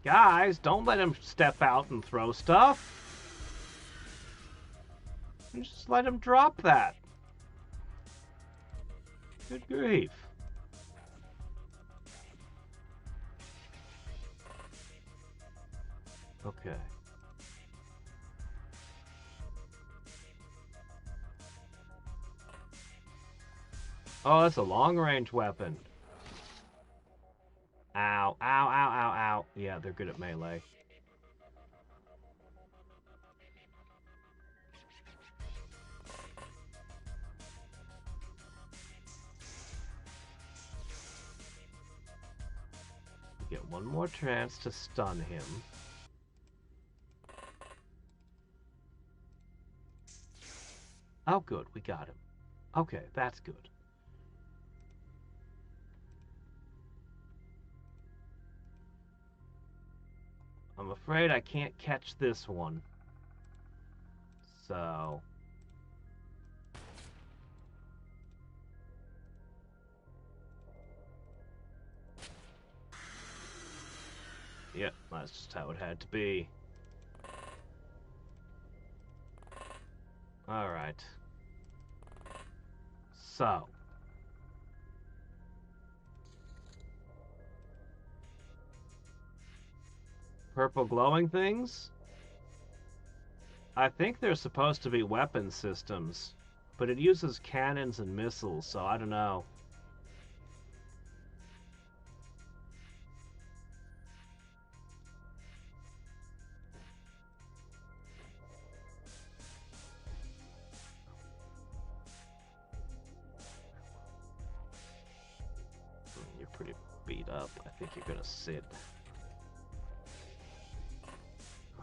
Guys, don't let him step out and throw stuff. Just let him drop that. Good grief. Okay. Oh, that's a long-range weapon. Ow, ow, ow, ow, ow. Yeah, they're good at melee. We get one more chance to stun him. Oh, good, we got him. Okay, that's good. I'm afraid I can't catch this one. So... Yep, that's just how it had to be. Alright. So... Purple glowing things? I think they're supposed to be weapon systems, but it uses cannons and missiles, so I don't know. You're pretty beat up. I think you're gonna sit.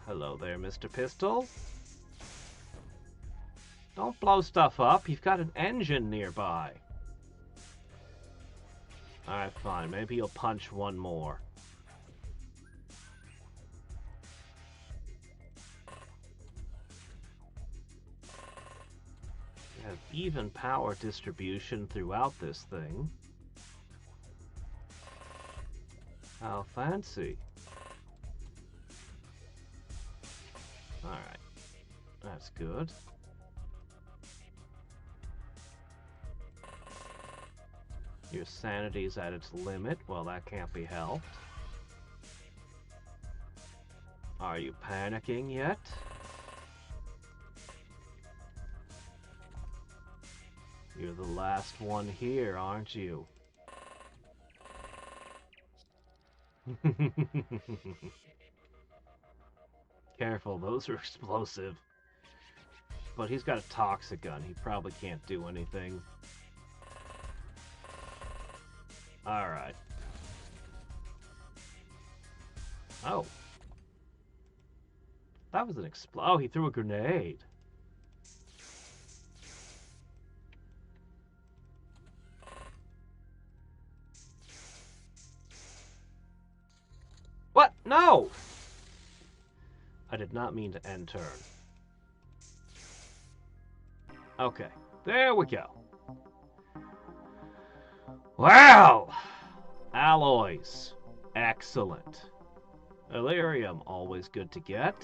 Hello there, Mr. Pistol. Don't blow stuff up. You've got an engine nearby. Alright, fine. Maybe you'll punch one more. You have even power distribution throughout this thing. How fancy. Alright. That's good. Your sanity's at its limit. Well, that can't be helped. Are you panicking yet? You're the last one here, aren't you? Careful, those are explosive. But he's got a toxic gun. He probably can't do anything. Alright. Oh. That was an oh, he threw a grenade. What? No! I did not mean to end turn. Okay. There we go. Wow! Alloys. Excellent. Illyrium, always good to get.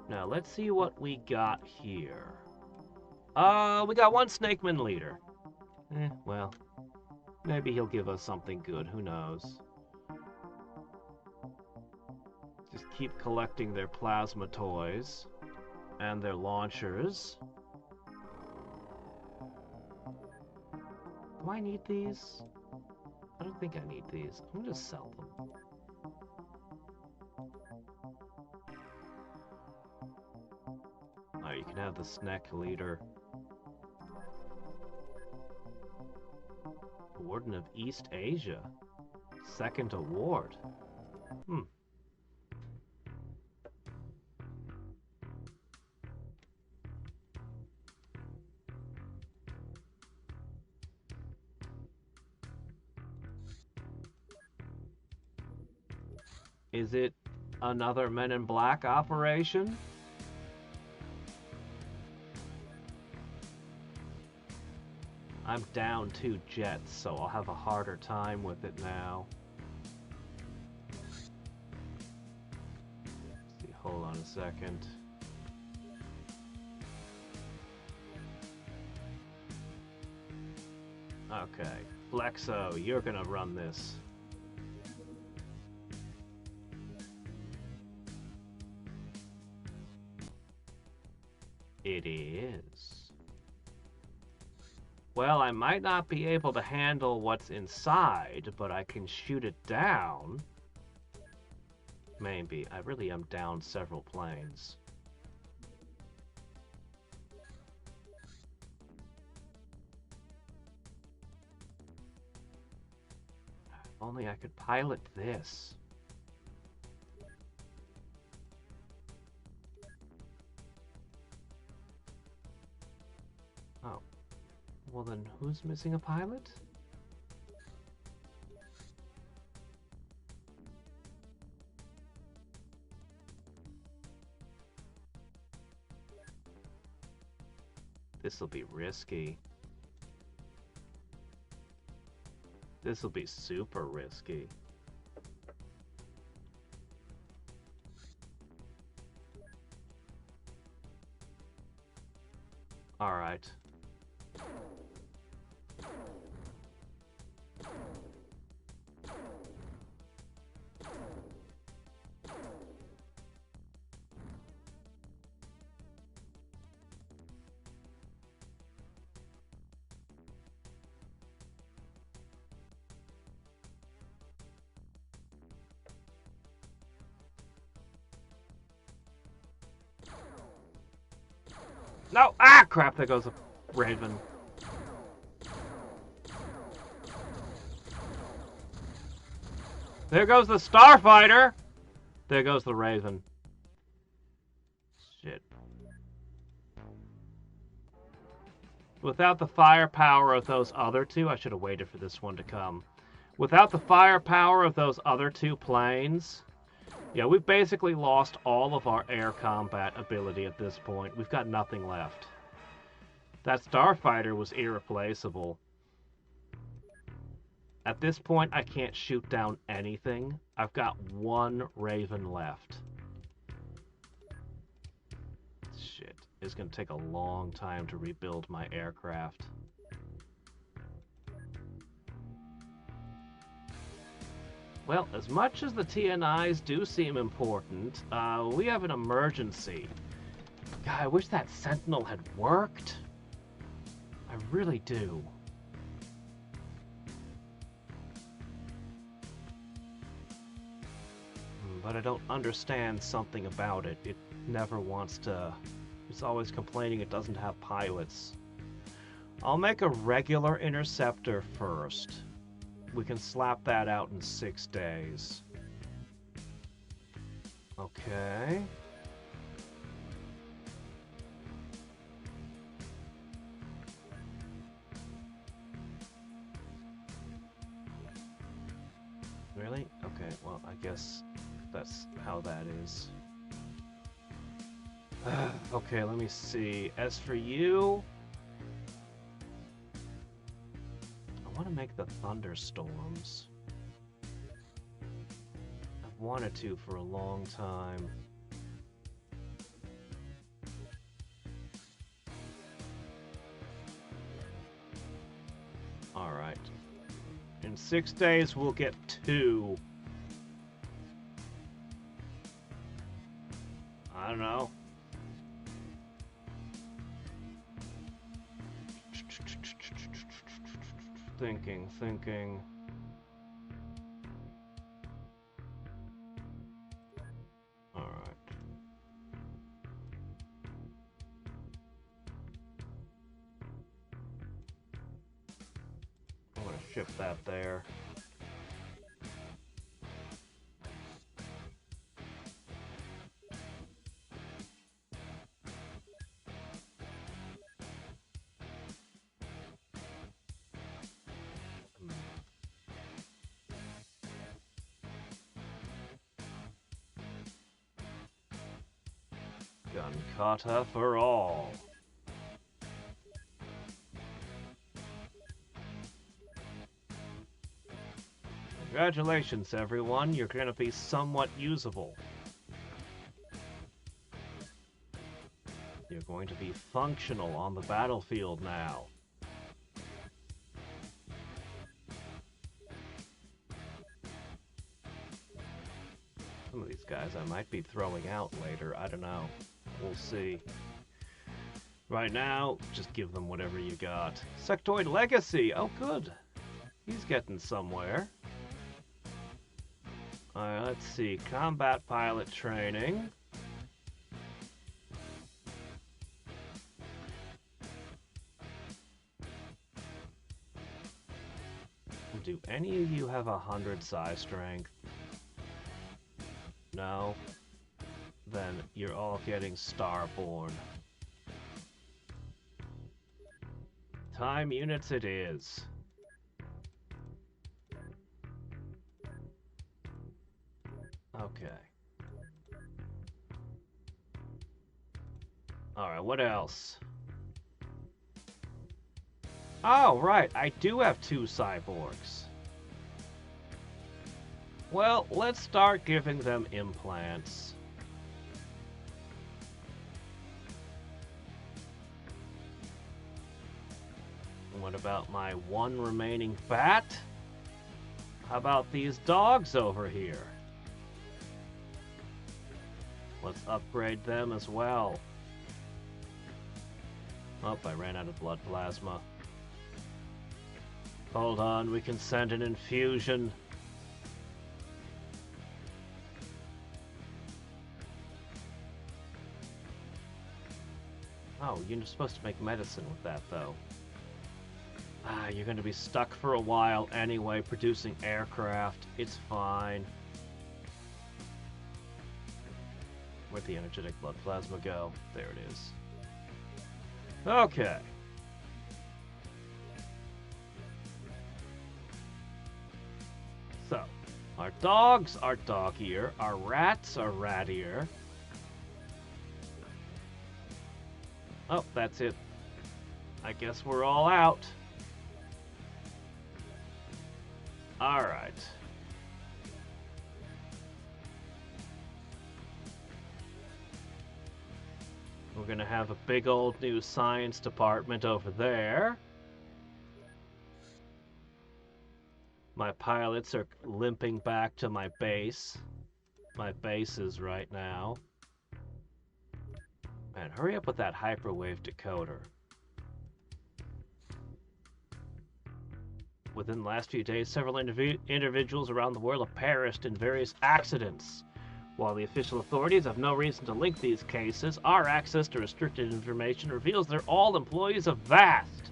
Now, let's see what we got here. We got one Snakeman leader. Well, maybe he'll give us something good, who knows. Just keep collecting their plasma toys and their launchers. Do I need these? I don't think I need these. I'm gonna just sell them. Oh, you can have the snack leader. Warden of East Asia. Second award. Is it another Men in Black operation? I'm down 2 jets, so I'll have a harder time with it now. Let's see, hold on a second. Okay, Flexo, you're gonna run this. It is. Well, I might not be able to handle what's inside, but I can shoot it down. Maybe. I really am down several planes. If only I could pilot this. Oh. Well then, who's missing a pilot? This'll be risky. This'll be super risky. Alright. No! Ah, crap, there goes a Raven. There goes the Starfighter! There goes the Raven. Shit. Without the firepower of those other two, I should have waited for this one to come. Without the firepower of those other 2 planes, yeah, we've basically lost all of our air combat ability at this point. We've got nothing left. That Starfighter was irreplaceable. At this point, I can't shoot down anything. I've got 1 Raven left. Shit. It's going to take a long time to rebuild my aircraft. Well, as much as the TNIs do seem important, we have an emergency. God, I wish that Sentinel had worked. I really do. But I don't understand something about it. It never wants to... It's always complaining it doesn't have pilots. I'll make a regular interceptor first. We can slap that out in 6 days. Okay. Really? Okay, well, I guess that's how that is. Okay, let me see. As for you... I want to make the thunderstorms. I've wanted to for a long time. Alright. In 6 days, we'll get 2. I don't know. Thinking. Alright. I'm gonna ship that there. One kata for all. Congratulations, everyone. You're going to be somewhat usable. You're going to be functional on the battlefield now. Some of these guys I might be throwing out later. I don't know. We'll see. Right now, just give them whatever you got. Sectoid Legacy! Oh, good. He's getting somewhere. Alright, let's see. Combat pilot training. Do any of you have 100 psi strength? No? Then you're all getting starborn. Time units it is. Okay. Alright, what else? Oh, right, I do have 2 cyborgs. Well, let's start giving them implants. What about my one remaining bat? How about these dogs over here? Let's upgrade them as well. Oh, I ran out of blood plasma. Hold on, we can send an infusion. Oh, you're supposed to make medicine with that, though. Ah, you're gonna be stuck for a while anyway, producing aircraft. It's fine. Where'd the energetic blood plasma go? There it is. Okay. So, our dogs are doggier, our rats are rattier. Oh, that's it. I guess we're all out. Alright. We're gonna have a big old new science department over there. My pilots are limping back to my base. My bases right now. Man, hurry up with that hyperwave decoder. Within the last few days, several individuals around the world have perished in various accidents. While the official authorities have no reason to link these cases, our access to restricted information reveals they're all employees of VAST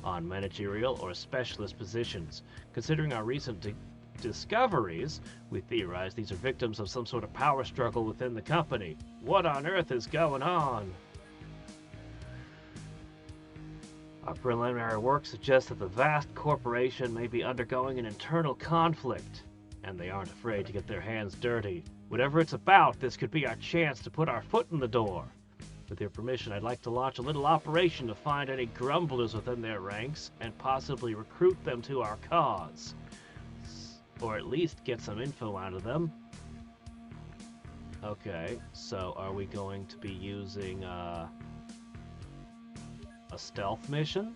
on managerial or specialist positions. Considering our recent discoveries, we theorize these are victims of some sort of power struggle within the company. What on earth is going on? Our preliminary work suggests that the vast corporation may be undergoing an internal conflict, and they aren't afraid to get their hands dirty. Whatever it's about, this could be our chance to put our foot in the door. With your permission, I'd like to launch a little operation to find any grumblers within their ranks and possibly recruit them to our cause. Or at least get some info out of them. Okay, so are we going to be using a stealth mission?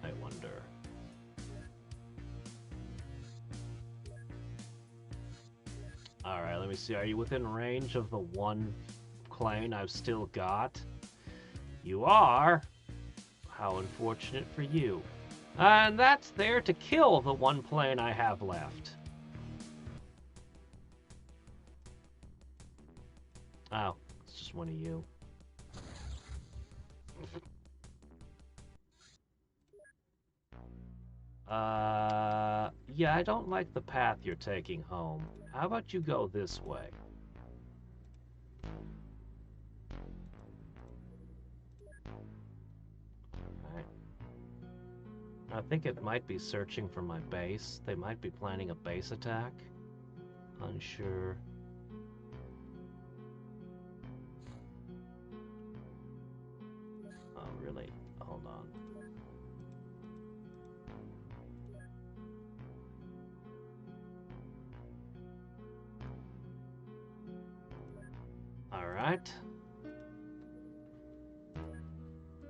I wonder. Alright, let me see. Are you within range of the one plane I've still got? You are! How unfortunate for you. And that's there to kill the one plane I have left. Oh, it's just one of you. Yeah, I don't like the path you're taking home. How about you go this way? Alright. I think it might be searching for my base. They might be planning a base attack. Unsure. really... Hold on. Alright.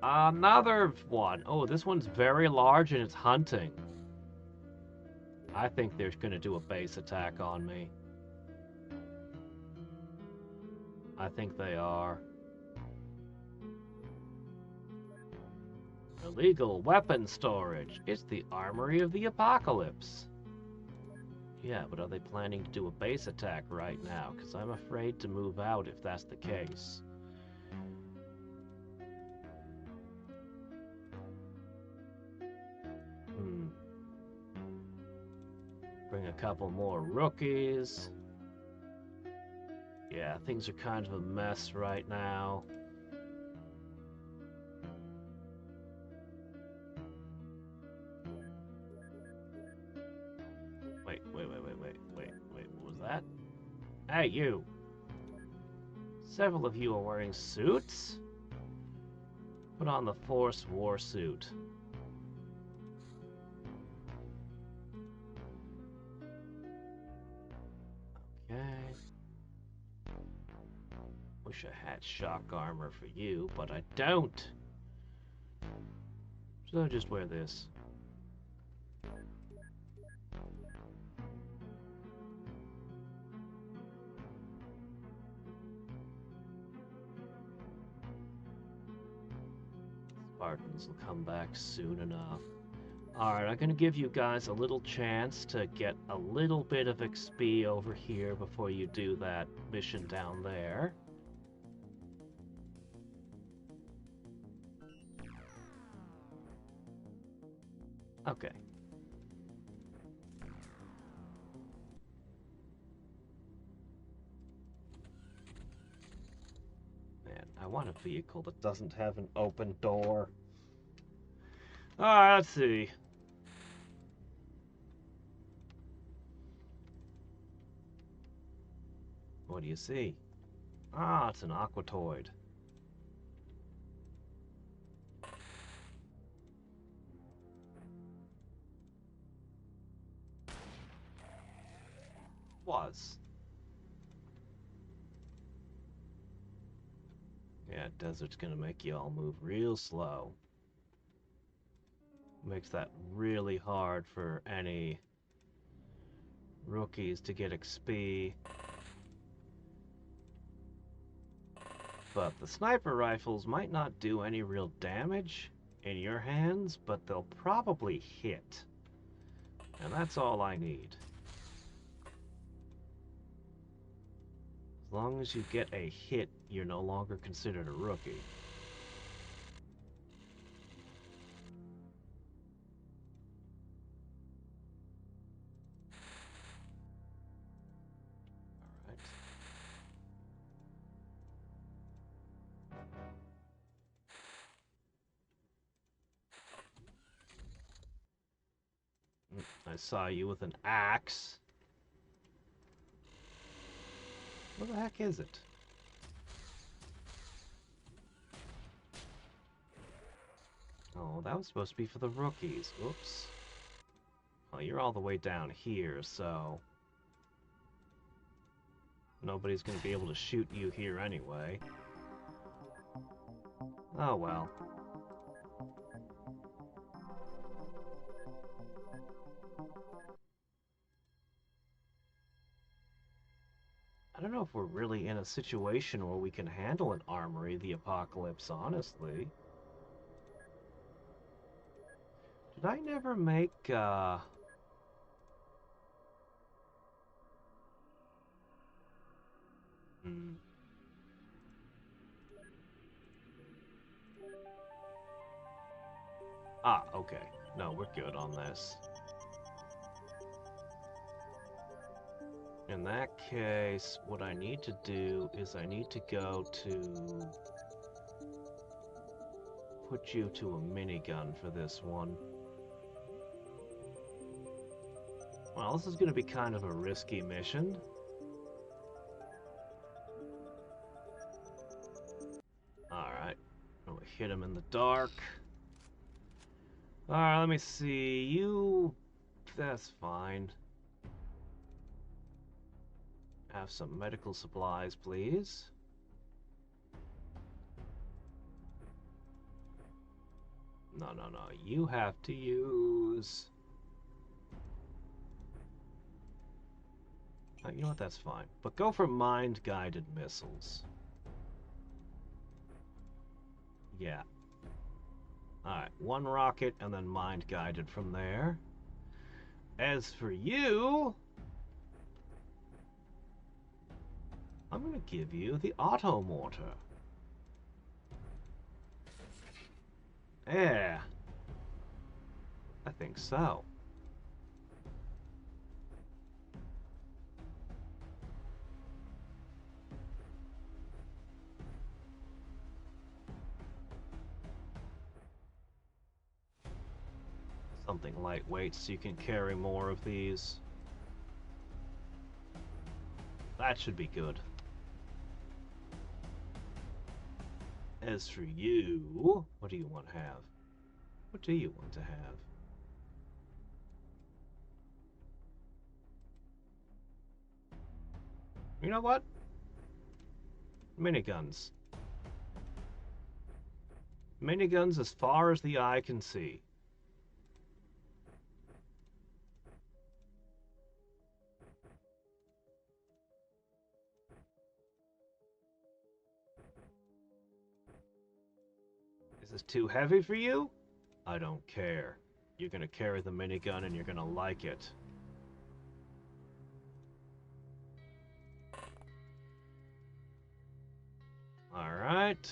Another one. Oh, this one's very large and it's hunting. I think they're going to do a base attack on me. I think they are. Illegal weapon storage. It's the armory of the apocalypse. Yeah, but are they planning to do a base attack right now? Because I'm afraid to move out if that's the case. Bring a couple more rookies. Yeah, things are kind of a mess right now. Wait, what was that? Hey, you! Several of you are wearing suits? Put on the Force War suit. Okay. Wish I had shock armor for you, but I don't. So just wear this. Spartans will come back soon enough. Alright, I'm going to give you guys a little chance to get a little bit of XP over here before you do that mission down there. Okay. Man, I want a vehicle that doesn't have an open door. Alright, let's see. What do you see? Ah, it's an Aquatoid. Was. Yeah, desert's gonna make you all move real slow. Makes that really hard for any rookies to get XP. But the sniper rifles might not do any real damage in your hands, but they'll probably hit. And that's all I need. As long as you get a hit, you're no longer considered a rookie. I saw you with an axe. What the heck is it? Oh, that was supposed to be for the rookies. Oops. Well, you're all the way down here, so... nobody's going to be able to shoot you here anyway. Oh well. I don't know if we're really in a situation where we can handle an armory of the apocalypse, honestly. Did I never make, Ah, okay. No, we're good on this. In that case, what I need to do is I need to go to... put you to a minigun for this one. Well, this is going to be kind of a risky mission. Alright. Oh, hit him in the dark. Alright, let me see. You... That's fine. Have some medical supplies, please. No. You have to use... You know what? That's fine. But go for mind-guided missiles. Yeah. Alright, one rocket and then mind-guided from there. As for you... I'm gonna give you the auto mortar. Yeah. I think so. Something lightweight so you can carry more of these. That should be good. As for you, what do you want to have? What do you want to have? You know what? Miniguns. Miniguns as far as the eye can see. Is this too heavy for you? I don't care. You're gonna carry the minigun and you're gonna like it. Alright.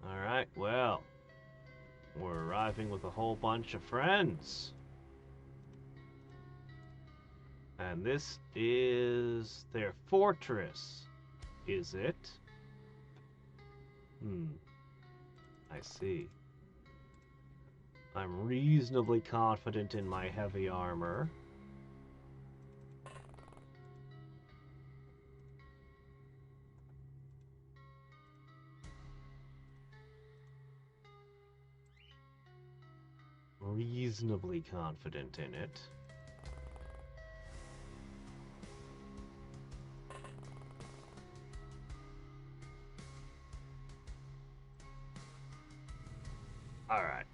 Alright, well. We're arriving with a whole bunch of friends. And this is their fortress, is it? I see. I'm reasonably confident in my heavy armor. Reasonably confident in it. Alright.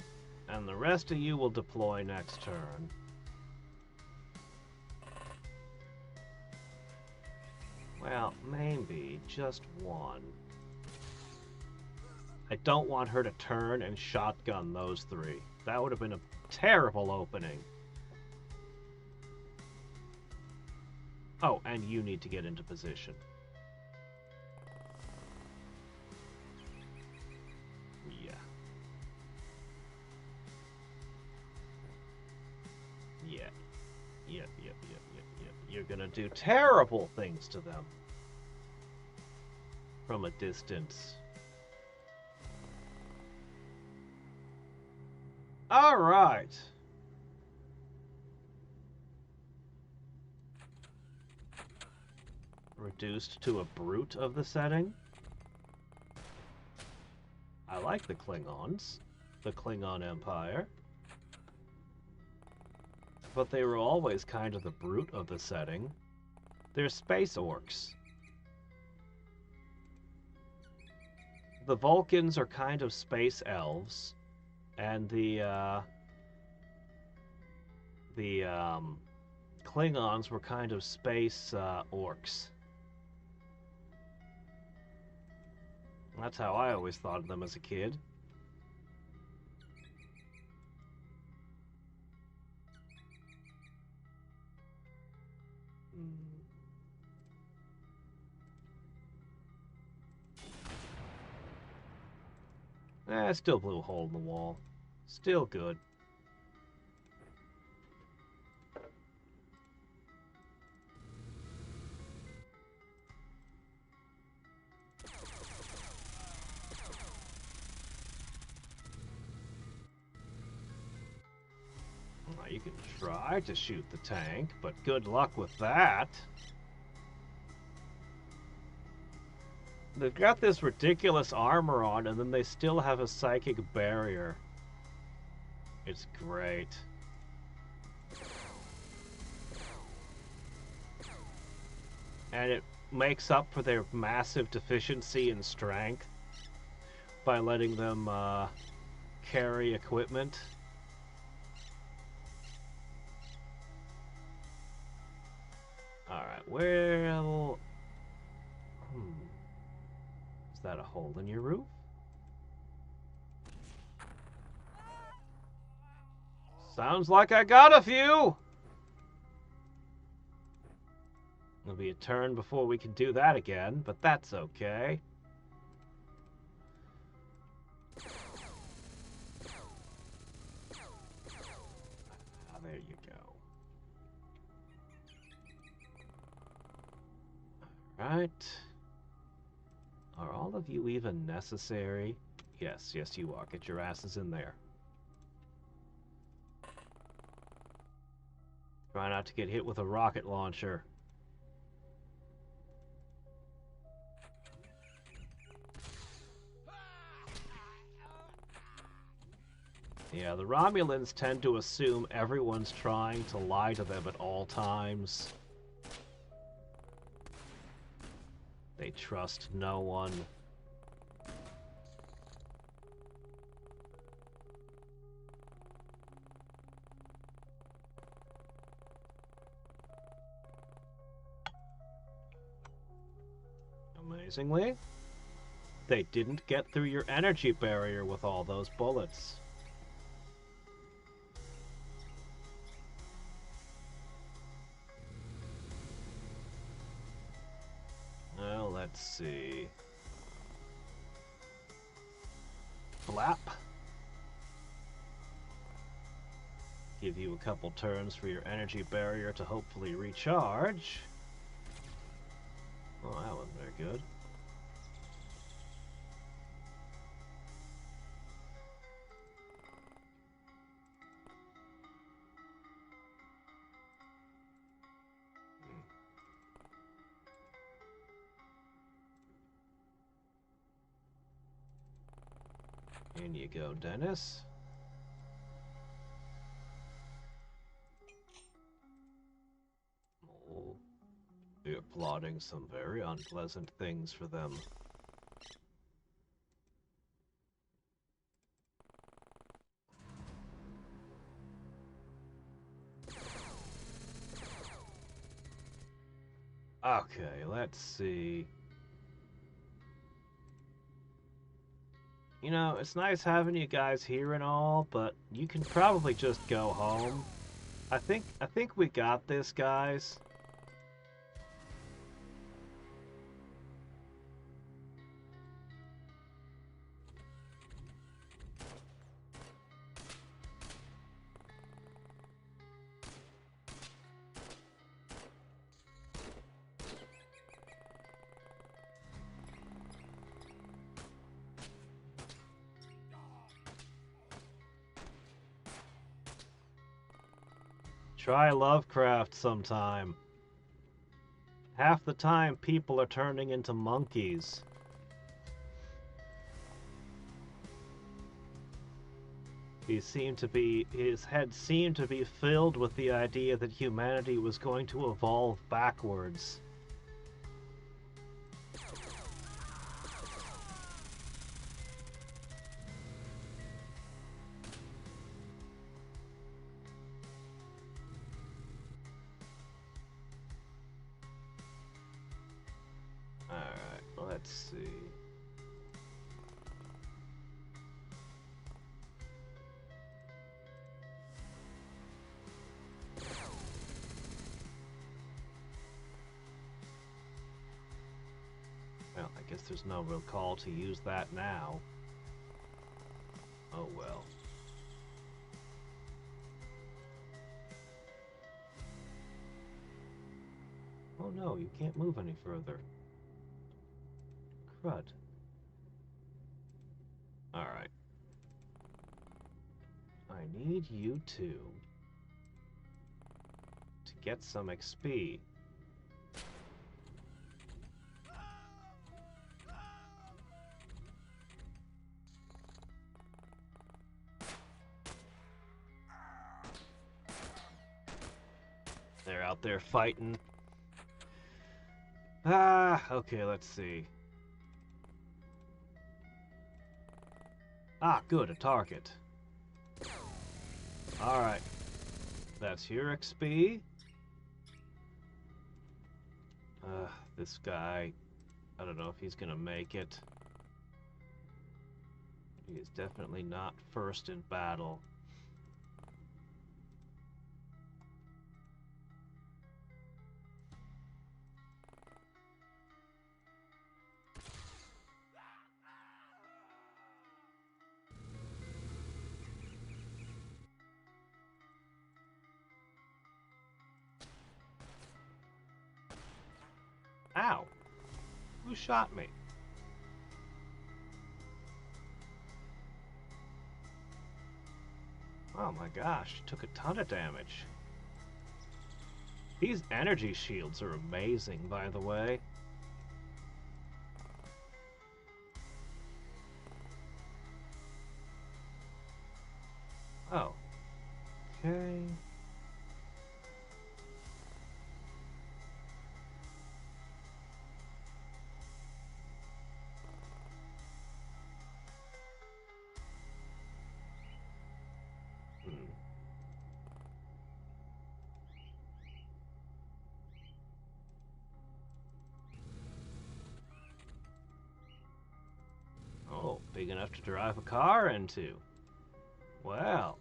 And the rest of you will deploy next turn. Well, maybe just one. I don't want her to turn and shotgun those three. That would have been a terrible opening. Oh, and you need to get into position. Yeah. Yep. You're gonna do terrible things to them. From a distance. Alright. Reduced to a brute of the setting. I like the Klingons. The Klingon Empire. But they were always kind of the brute of the setting. They're space orcs. The Vulcans are kind of space elves. And the Klingons were kind of space orcs. That's how I always thought of them as a kid. Still blew a hole in the wall. Still good. you can try to shoot the tank, but good luck with that. They've got this ridiculous armor on, and then they still have a psychic barrier. It's great. And it makes up for their massive deficiency in strength by letting them carry equipment. Alright, well... Is that a hole in your roof? Sounds like I got a few! There'll be a turn before we can do that again, but that's okay. There you go. Alright. Are all of you even necessary? Yes, yes you are. Get your asses in there. Try not to get hit with a rocket launcher. Yeah, the Romulans tend to assume everyone's trying to lie to them at all times. They trust no one. Amazingly, they didn't get through your energy barrier with all those bullets. Well, let's see. Flap. Give you a couple turns for your energy barrier to hopefully recharge. Oh, that wasn't very good. In you go, Dennis. Oh, you're plotting some very unpleasant things for them. Okay, let's see. You know, it's nice having you guys here and all, but you can probably just go home. I think we got this, guys. Try Lovecraft sometime. Half the time, people are turning into monkeys. His head seemed to be filled with the idea that humanity was going to evolve backwards. Alright, let's see. Well, I guess there's no real call to use that now. Oh well. Oh no, you can't move any further. Crud. Alright. I need you to get some XP. They're out there fighting. Okay, let's see. Good, a target. Alright. That's your XP. This guy, I don't know if he's gonna make it. He is definitely not first in battle. Ow! Who shot me? Oh my gosh, took a ton of damage. These energy shields are amazing, by the way. Oh. Okay. Oh, big enough to drive a car into. Well.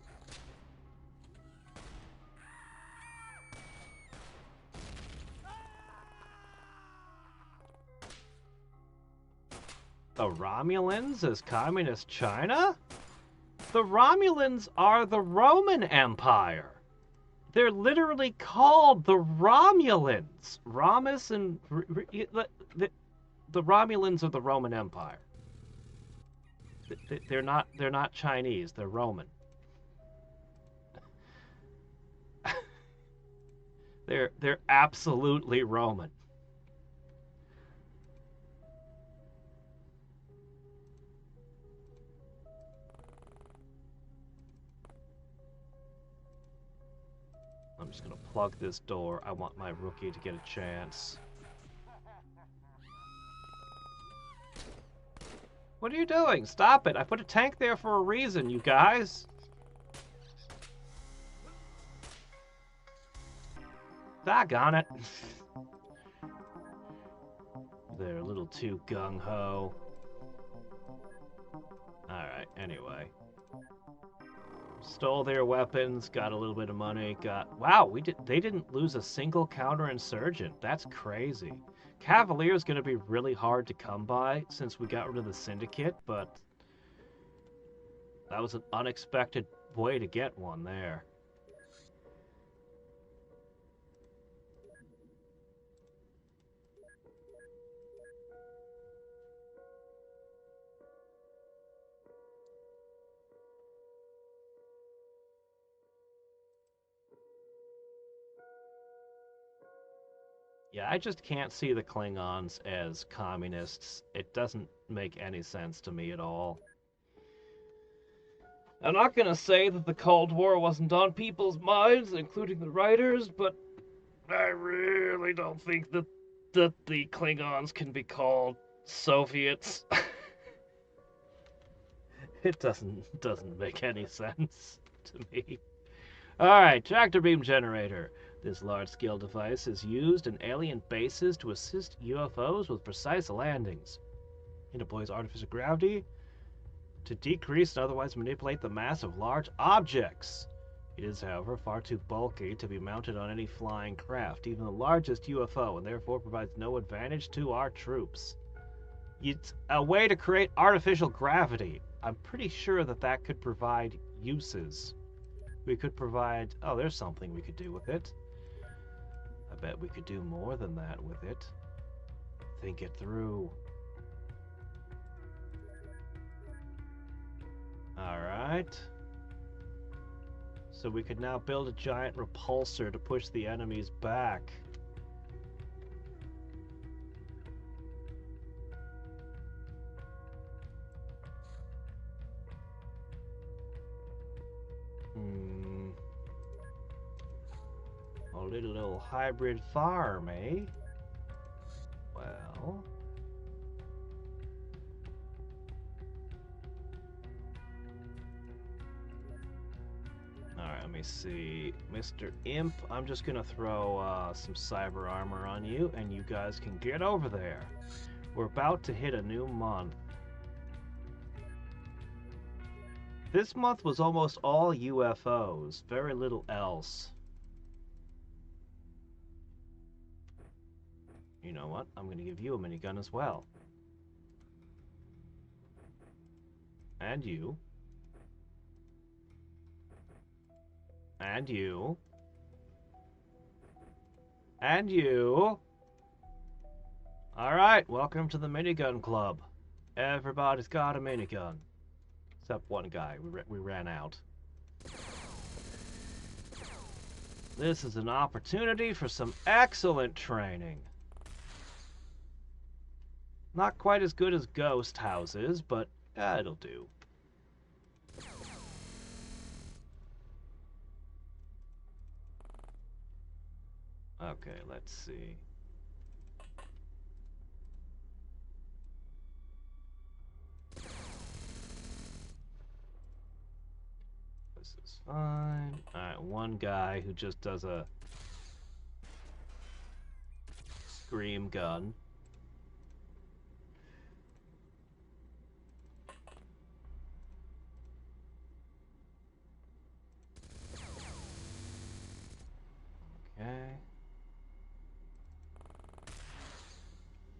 The Romulans as Communist China? The Romulans are the Roman Empire. They're literally called the Romulans. Ramus and... The Romulans are the Roman Empire. They're not Chinese, they're Roman. They're absolutely Roman. I'm just gonna plug this door. I want my rookie to get a chance. What are you doing? Stop it! I put a tank there for a reason, you guys! Doggone it! They're a little too gung-ho. Alright, anyway. Stole their weapons, got a little bit of money, wow, they didn't lose a single counterinsurgent. That's crazy. Cavalier's gonna be really hard to come by since we got rid of the Syndicate, but that was an unexpected way to get one there. Yeah, I just can't see the Klingons as communists. It doesn't make any sense to me at all. I'm not gonna say that the Cold War wasn't on people's minds, including the writers, but I really don't think that the Klingons can be called Soviets. It doesn't make any sense to me. Alright, tractor beam generator. This large-scale device is used in alien bases to assist UFOs with precise landings. It deploys artificial gravity to decrease and otherwise manipulate the mass of large objects. It is, however, far too bulky to be mounted on any flying craft, even the largest UFO, and therefore provides no advantage to our troops. It's a way to create artificial gravity. I'm pretty sure that could provide uses. We could provide... Oh, there's something we could do with it. I bet we could do more than that with it. Think it through. Alright. So we could now build a giant repulsor to push the enemies back. A little hybrid farm, eh? Well... Alright, let me see. Mr. Imp, I'm just gonna throw some cyber armor on you, and you guys can get over there. We're about to hit a new month. This month was almost all UFOs, very little else. You know what? I'm gonna give you a minigun as well. And you. And you. And you. Alright, welcome to the minigun club. Everybody's got a minigun. Except one guy. We ran out. This is an opportunity for some excellent training. Not quite as good as ghost houses, but it'll do. Okay, let's see. This is fine. Alright, one guy who just does a scream gun. Okay.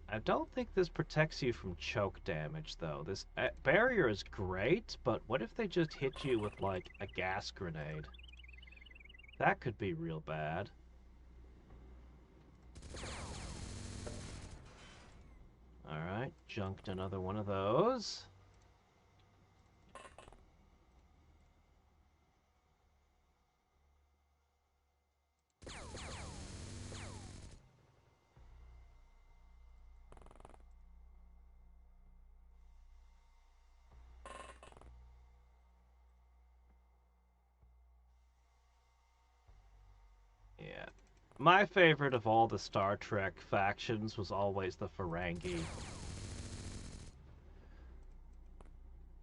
I don't think this protects you from choke damage, though. This barrier is great, but what if they just hit you with, like, a gas grenade? That could be real bad. Alright, junked another one of those. Yeah. My favorite of all the Star Trek factions was always the Ferengi.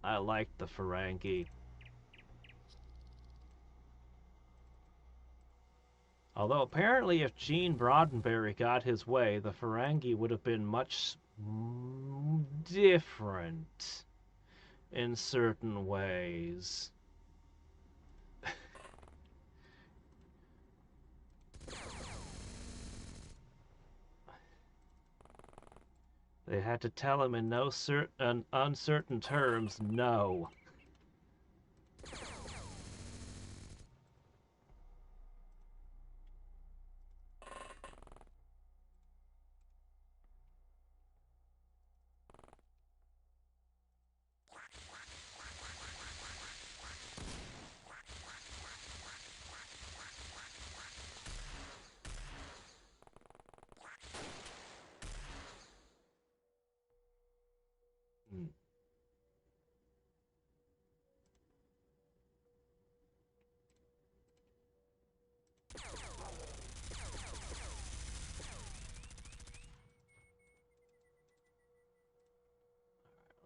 I liked the Ferengi. Although apparently if Gene Roddenberry got his way, the Ferengi would have been much different in certain ways. They had to tell him in no uncertain terms, no.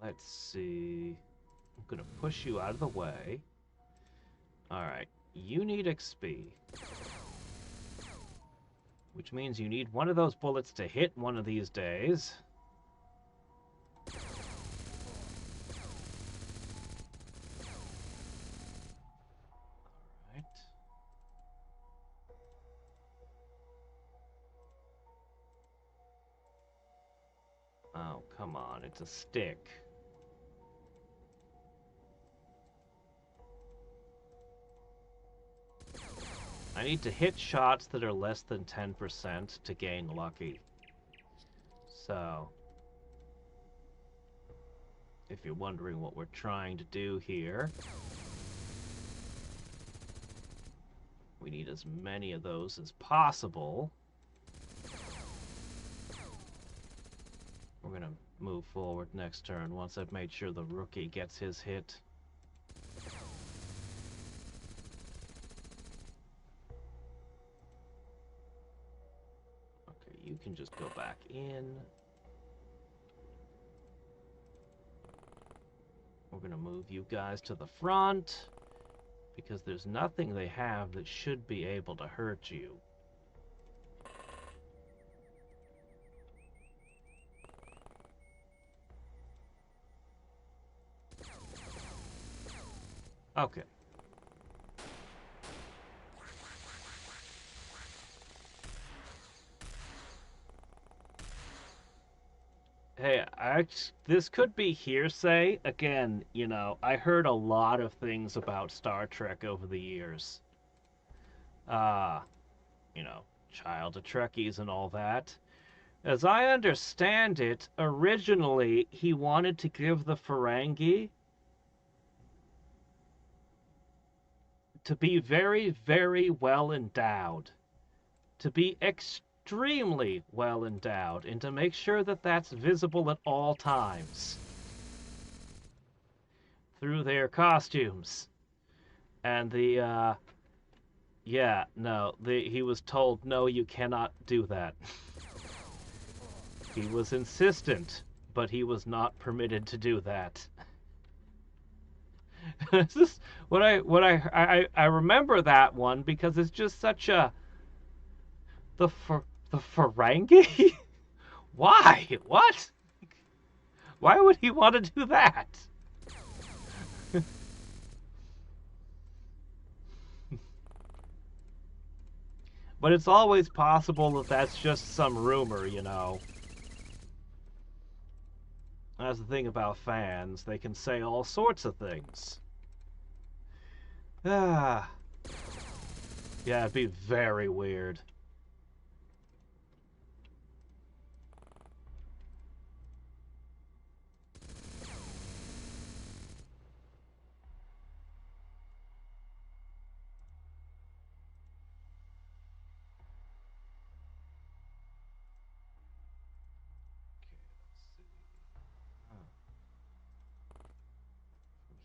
Let's see. I'm gonna push you out of the way. Alright, you need XP. Which means you need one of those bullets to hit one of these days. Alright. Oh, come on, it's a stick. I need to hit shots that are less than 10% to gain lucky. So, if you're wondering what we're trying to do here, We need as many of those as possible. We're gonna move forward next turn once I've made sure the rookie gets his hit. Okay, you can just go back in. We're gonna move you guys to the front because there's nothing they have that should be able to hurt you. Okay. Hey, this could be hearsay. Again, you know, I heard a lot of things about Star Trek over the years. Uh, you know, child of Trekkies and all that. As I understand it, originally he wanted to give the Ferengi to be very, very well endowed, to be extremely well endowed, and to make sure that that's visible at all times through their costumes. And he was told, no, you cannot do that. He was insistent, but he was not permitted to do that. This is I remember that one because it's just such a the Ferengi. Why? What? Why would he want to do that? But it's always possible that that's just some rumor, you know. That's the thing about fans. They can say all sorts of things. Ah. Yeah, it'd be very weird.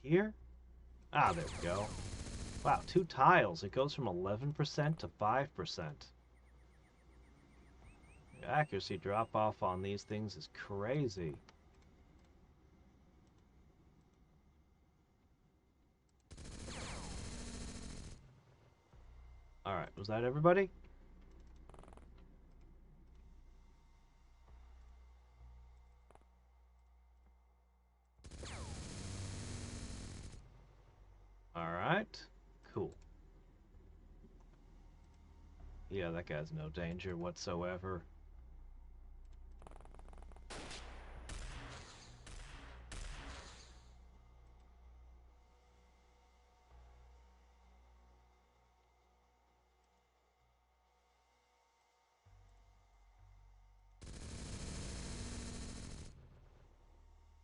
Here? Ah, there we go. Wow, 2 tiles. It goes from 11% to 5%. The accuracy drop-off on these things is crazy. Alright, was that everybody? Alright, cool. Yeah, that guy's no danger whatsoever.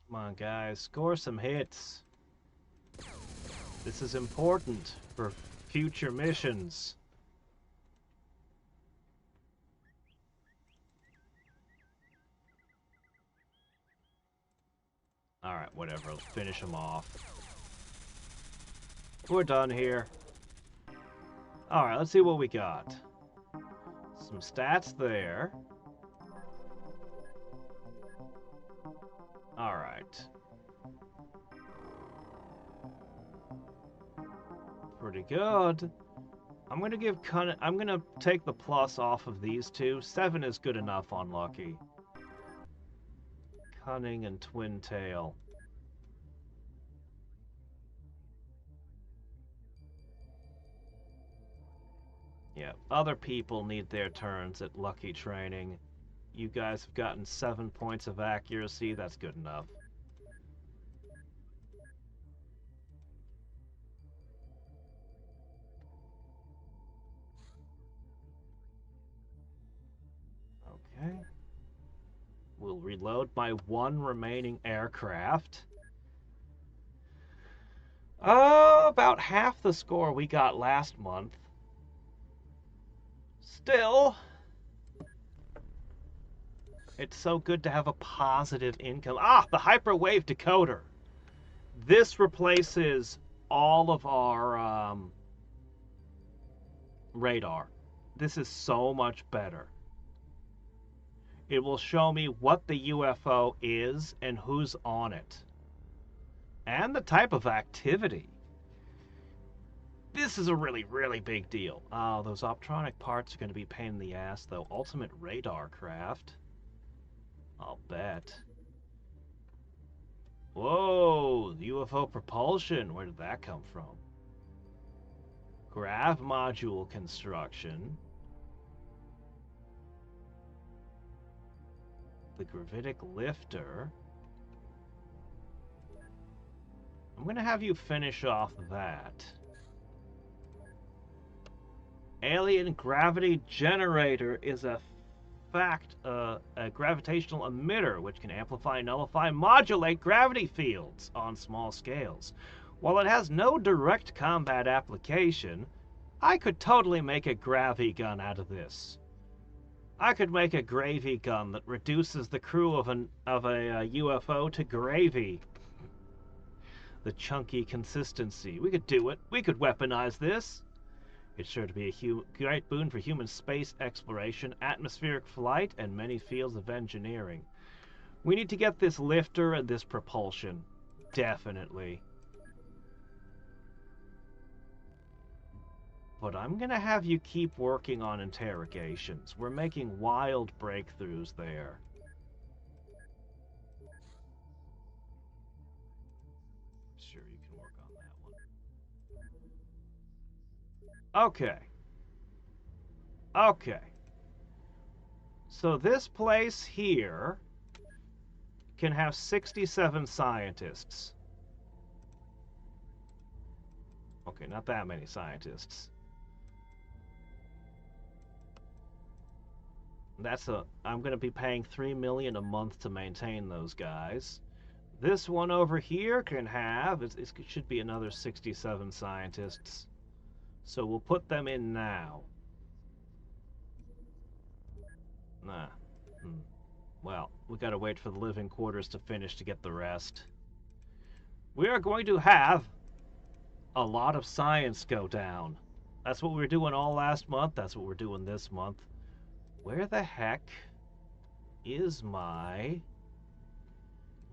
Come on, guys, score some hits. This is important for future missions. Alright, whatever. Let's finish them off. We're done here. Alright, let's see what we got. Some stats there. Alright. Pretty good. I'm gonna take the plus off of these two. 7 is good enough on Lucky. Cunning and Twin Tail. Yeah, other people need their turns at Lucky training. You guys have gotten 7 points of accuracy. That's good enough. Okay. We'll reload my 1 remaining aircraft. About half the score we got last month. Still, it's so good to have a positive income. Ah, the hyperwave decoder. This replaces all of our radar. This is so much better. It will show me what the UFO is and who's on it. And the type of activity. This is a really, really big deal. Oh, those optronic parts are going to be a pain in the ass, though. Ultimate radar craft. I'll bet. Whoa, UFO propulsion. Where did that come from? Grav module construction. The gravitic lifter. I'm going to have you finish off that. Alien gravity generator is a gravitational emitter which can amplify, nullify, modulate gravity fields on small scales. While it has no direct combat application, I could totally make a gravy gun out of this. I could make a gravy gun that reduces the crew of a UFO to gravy. The chunky consistency. We could do it. We could weaponize this. It's sure to be a great boon for human space exploration, atmospheric flight, and many fields of engineering. We need to get this lifter and this propulsion. Definitely. But I'm going to have you keep working on interrogations. We're making wild breakthroughs there. Sure, you can work on that one. Okay. Okay. So this place here can have 67 scientists. Okay, not that many scientists. I'm going to be paying $3 million a month to maintain those guys. This one over here can have, it should be another 67 scientists. So we'll put them in now. Well, we gotta wait for the living quarters to finish to get the rest. We are going to have a lot of science go down. That's what we were doing all last month. That's what we're doing this month. Where the heck is my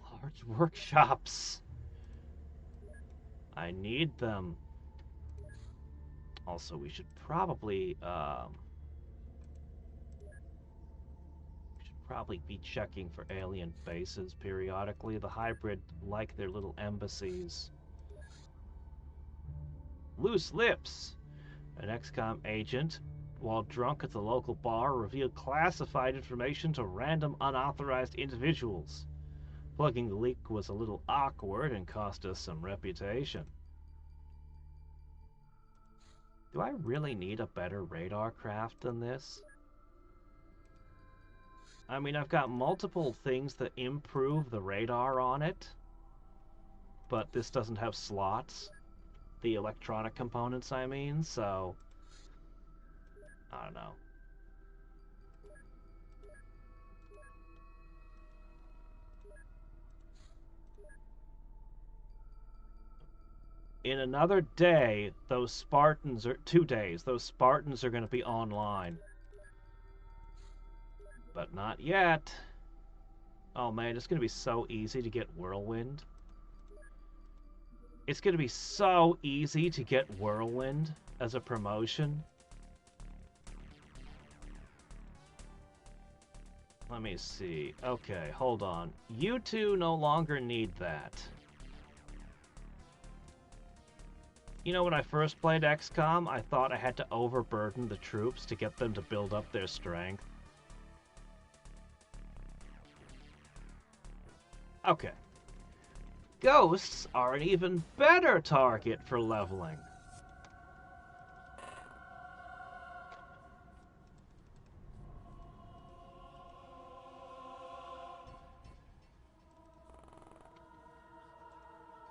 large workshops? I need them. Also, we should probably be checking for alien bases periodically. The hybrid like their little embassies. Loose lips. An Xcom agent, while drunk at the local bar, revealed classified information to random unauthorized individuals. Plugging the leak was a little awkward and cost us some reputation. Do I really need a better radar craft than this? I mean, I've got multiple things that improve the radar on it, but this doesn't have slots. The electronic components, I mean, so I don't know. In another day, those Spartans are 2 days. Those Spartans are going to be online. But not yet. Oh man, it's going to be so easy to get Whirlwind. It's going to be so easy to get Whirlwind as a promotion. Let me see. Okay, hold on. You two no longer need that. You know, when I first played XCOM, I thought I had to overburden the troops to get them to build up their strength. Okay. Ghosts are an even better target for leveling.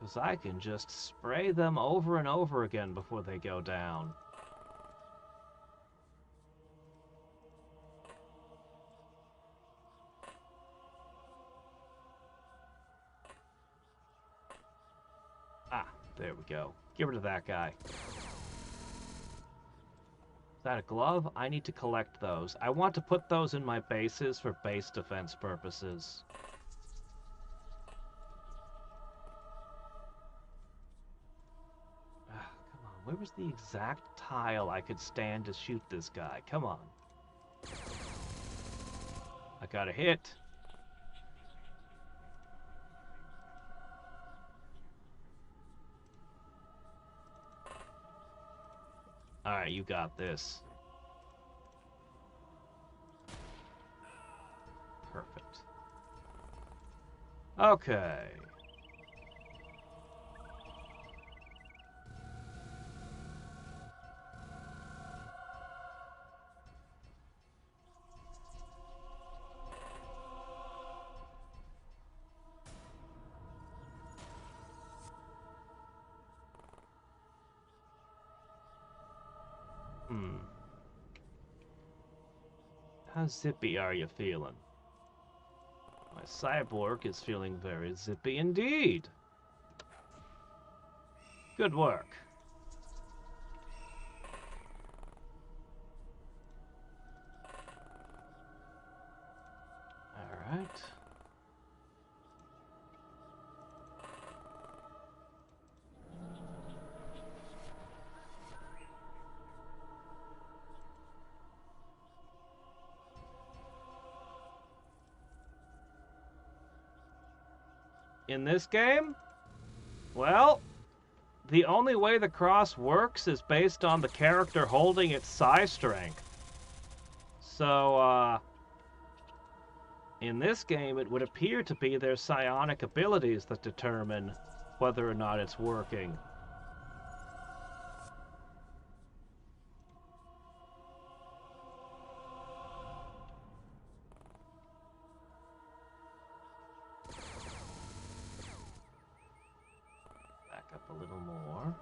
Because I can just spray them over and over again before they go down. There we go. Get rid of that guy. Is that a glove? I need to collect those. I want to put those in my bases for base defense purposes. Come on, where was the exact tile I could stand to shoot this guy? Come on. I got a hit. Alright, you got this. Perfect. Okay. How zippy are you feeling? My cyborg is feeling very zippy indeed. Good work. All right. In this game? Well, the only way the cross works is based on the character holding its psi strength. So, in this game, it would appear to be their psionic abilities that determine whether or not it's working. A little more.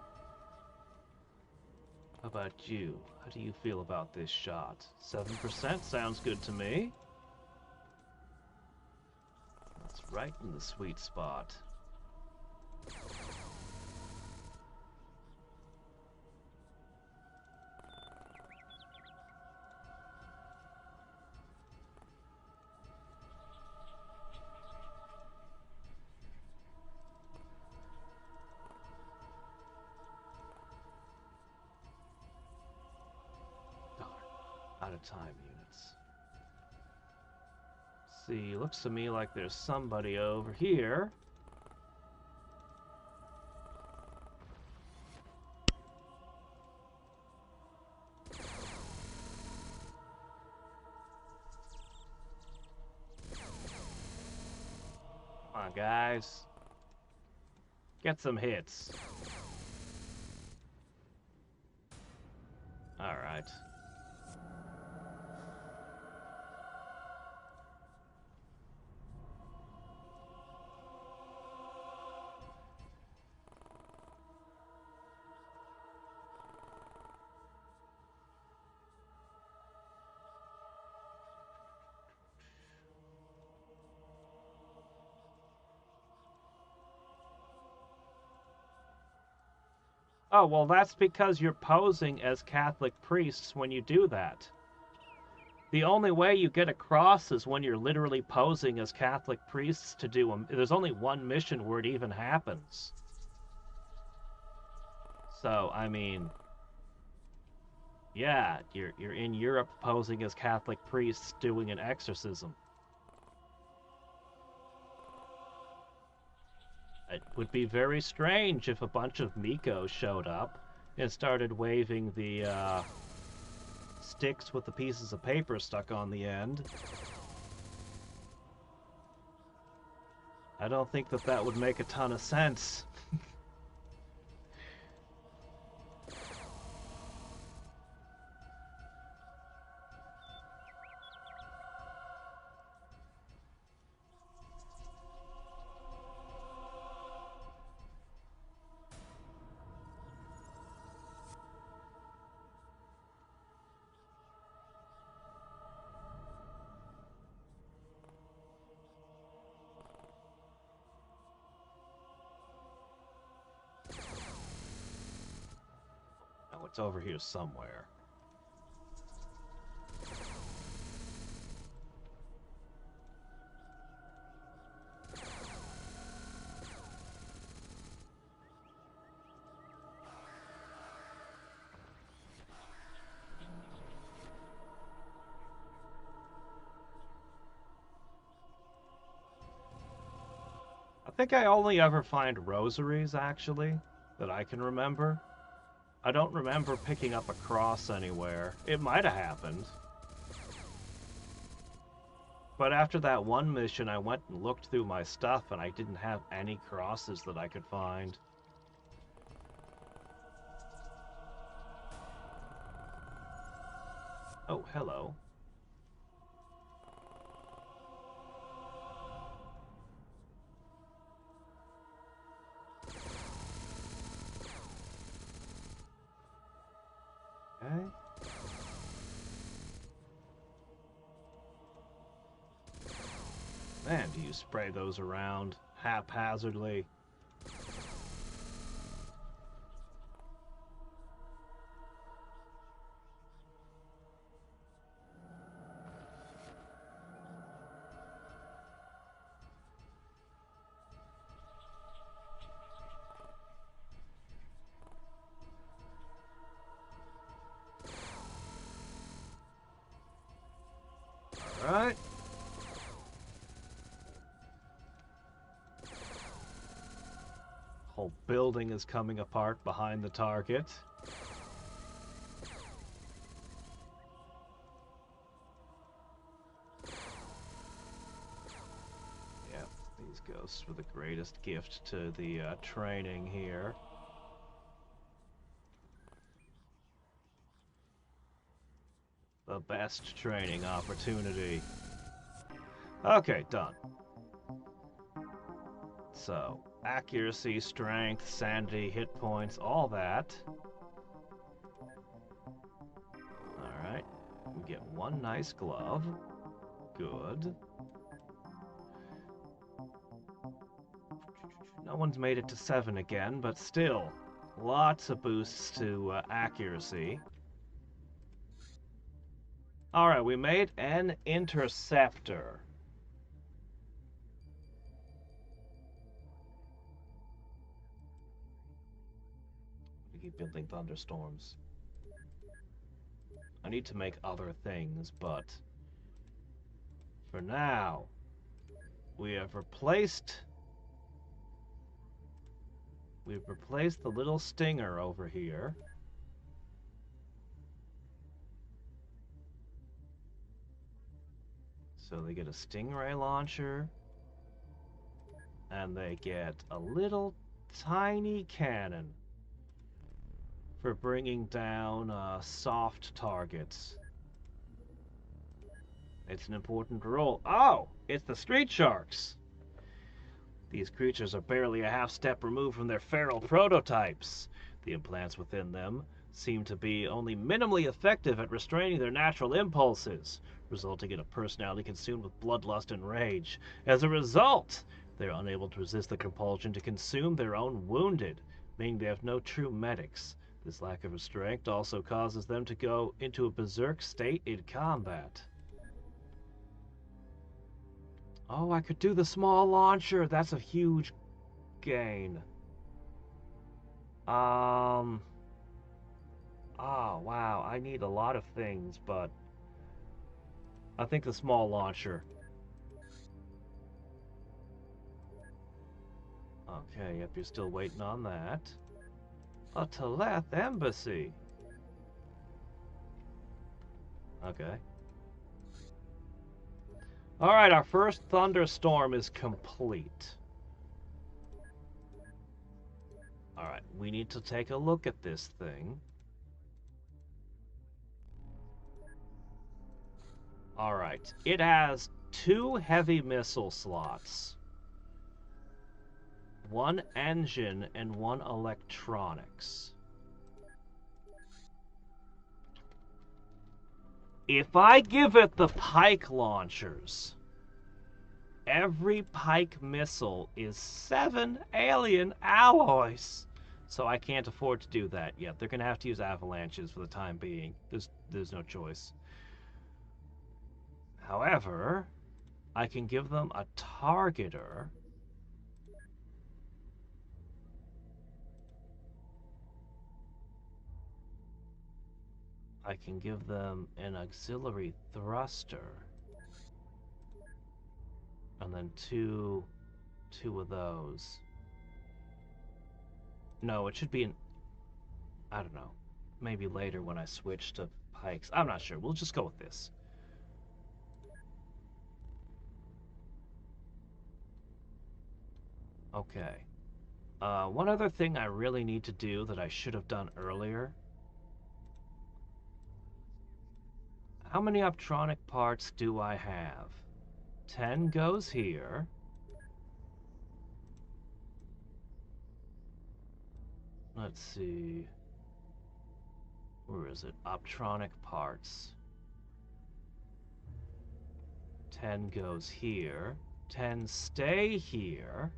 How about you? How do you feel about this shot? 7% sounds good to me. That's right in the sweet spot. Out of time units. See, looks to me like there's somebody over here. Come on, guys. Get some hits. All right. Oh, well, that's because you're posing as Catholic priests when you do that. The only way you get across is when you're literally posing as Catholic priests to do them. There's only one mission where it even happens. So, I mean, yeah, you're in Europe posing as Catholic priests doing an exorcism. It would be very strange if a bunch of Mikos showed up and started waving the sticks with the pieces of paper stuck on the end. I don't think that would make a ton of sense. It's over here somewhere. I think I only ever find rosaries, actually, that I can remember. I don't remember picking up a cross anywhere. It might have happened. But after that one mission, I went and looked through my stuff, and I didn't have any crosses that I could find. Oh, hello. Okay. Man, do you spray those around haphazardly? All right. Whole building is coming apart behind the target. Yep, these ghosts were the greatest gift to the training here. The best training opportunity. Okay, done. So, accuracy, strength, sanity, hit points, all that. Alright. We get one nice glove. Good. No one's made it to 7 again, but still, lots of boosts to accuracy. Alright, we made an interceptor. We keep building thunderstorms. I need to make other things, but for now, we have replaced... We've replaced the little stinger over here. So they get a stingray launcher, and they get a little tiny cannon for bringing down soft targets. It's an important role. Oh, it's the street sharks. These creatures are barely a half step removed from their feral prototypes. The implants within them seem to be only minimally effective at restraining their natural impulses, resulting in a personality consumed with bloodlust and rage. As a result, they are unable to resist the compulsion to consume their own wounded, meaning they have no true medics. This lack of restraint also causes them to go into a berserk state in combat. Oh, I could do the small launcher. That's a huge gain. Oh, wow. I need a lot of things, but I think the small launcher. Okay, yep, you're still waiting on that. A Teleth embassy. Okay. Alright, our first thunderstorm is complete. Alright, we need to take a look at this thing. Alright, it has 2 heavy missile slots, 1 engine, and 1 electronics. If I give it the pike launchers, every pike missile is 7 alien alloys. So I can't afford to do that yet. They're gonna have to use avalanches for the time being. There's no choice. However, I can give them a targeter. I can give them an auxiliary thruster. And then two of those. No, it should be an, I don't know, maybe later when I switch to pikes. I'm not sure. We'll just go with this. Okay. One other thing I really need to do that I should have done earlier. How many optronic parts do I have? 10 goes here. Let's see. Where is it? Optronic parts. 10 goes here. 10 stay here.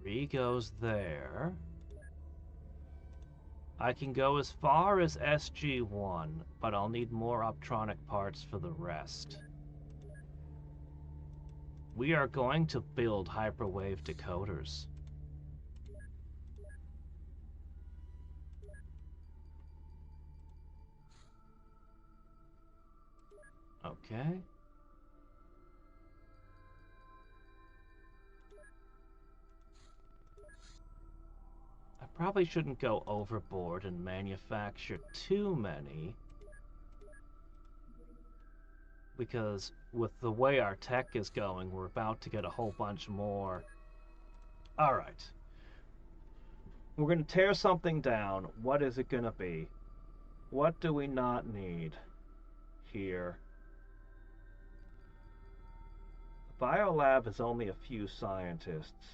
Three goes there. I can go as far as SG1, but I'll need more optronic parts for the rest. We are going to build hyperwave decoders. Okay. I probably shouldn't go overboard and manufacture too many, because with the way our tech is going, we're about to get a whole bunch more. Alright. We're going to tear something down. What is it going to be? What do we not need here? The biolab is only a few scientists.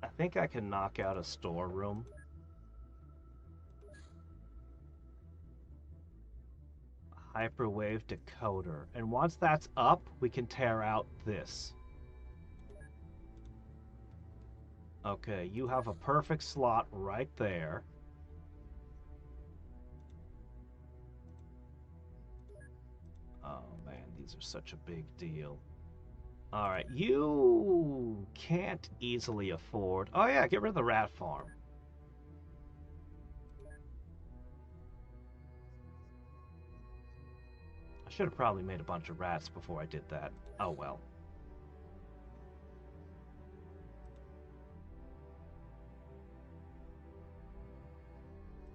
I think I can knock out a storeroom. Hyperwave decoder. And once that's up, we can tear out this. Okay, you have a perfect slot right there. Oh man, these are such a big deal. Alright, you can't easily afford... Oh yeah, get rid of the rat farm. I should have probably made a bunch of rats before I did that. Oh well.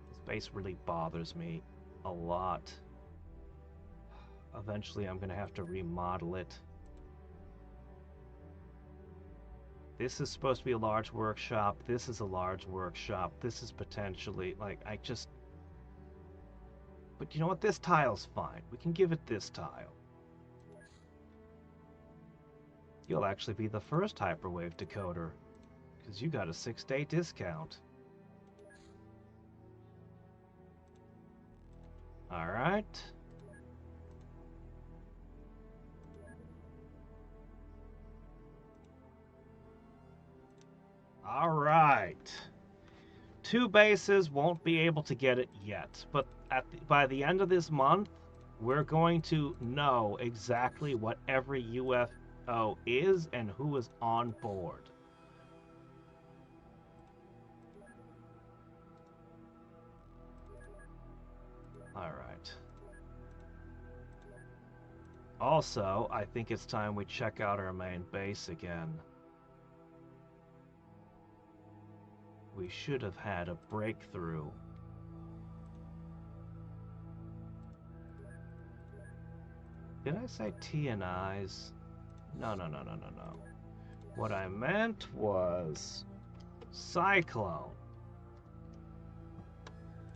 This base really bothers me a lot. Eventually I'm going to have to remodel it. This is supposed to be a large workshop. This is a large workshop. This is potentially, like, I just... But you know what? This tile's fine. We can give it this tile. You'll actually be the first hyperwave decoder, because you got a 6-day discount. Alright. Alright. 2 bases won't be able to get it yet, but by the end of this month, we're going to know exactly what every UFO is and who is on board. Alright. Also, I think it's time we check out our main base again. We should have had a breakthrough. Did I say TNIs? No. What I meant was Cyclone.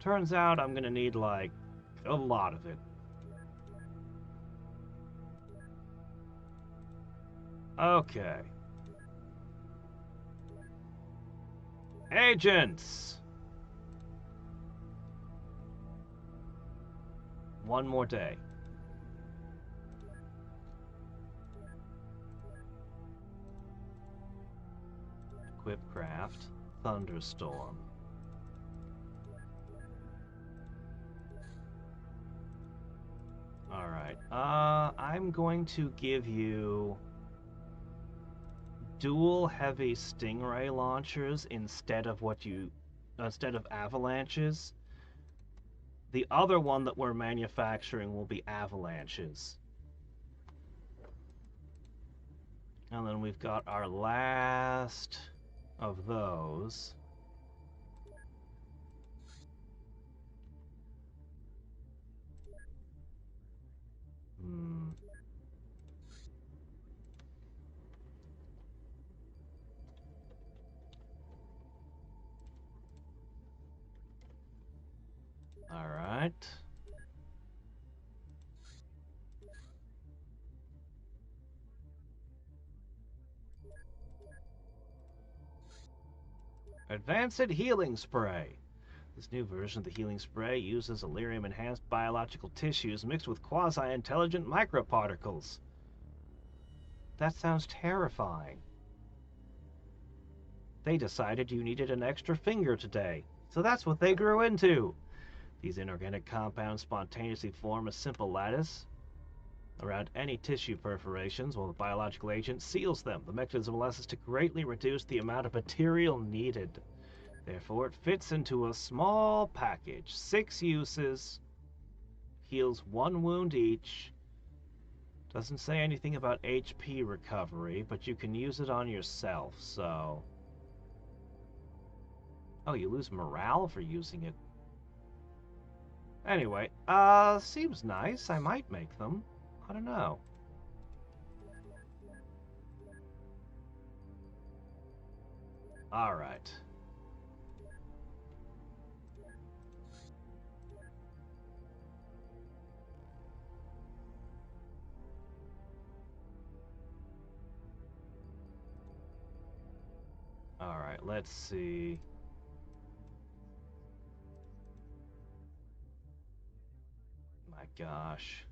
Turns out I'm gonna need, like, a lot of it. Okay. Agents! One more day. Equip craft. Thunderstorm. Alright. I'm going to give you dual heavy stingray launchers instead of avalanches. The other one that we're manufacturing will be avalanches. And then we've got our last of those. All right. Advanced Healing Spray. This new version of the healing spray uses Elerium-enhanced biological tissues mixed with quasi-intelligent microparticles. That sounds terrifying. They decided you needed an extra finger today, so that's what they grew into. These inorganic compounds spontaneously form a simple lattice around any tissue perforations while the biological agent seals them. The mechanism allows us to greatly reduce the amount of material needed. Therefore, it fits into a small package. 6 uses, heals 1 wound each. Doesn't say anything about HP recovery, but you can use it on yourself, so... Oh, you lose morale for using it. Anyway, seems nice. I might make them. I don't know. Alright. Alright, let's see. My gosh.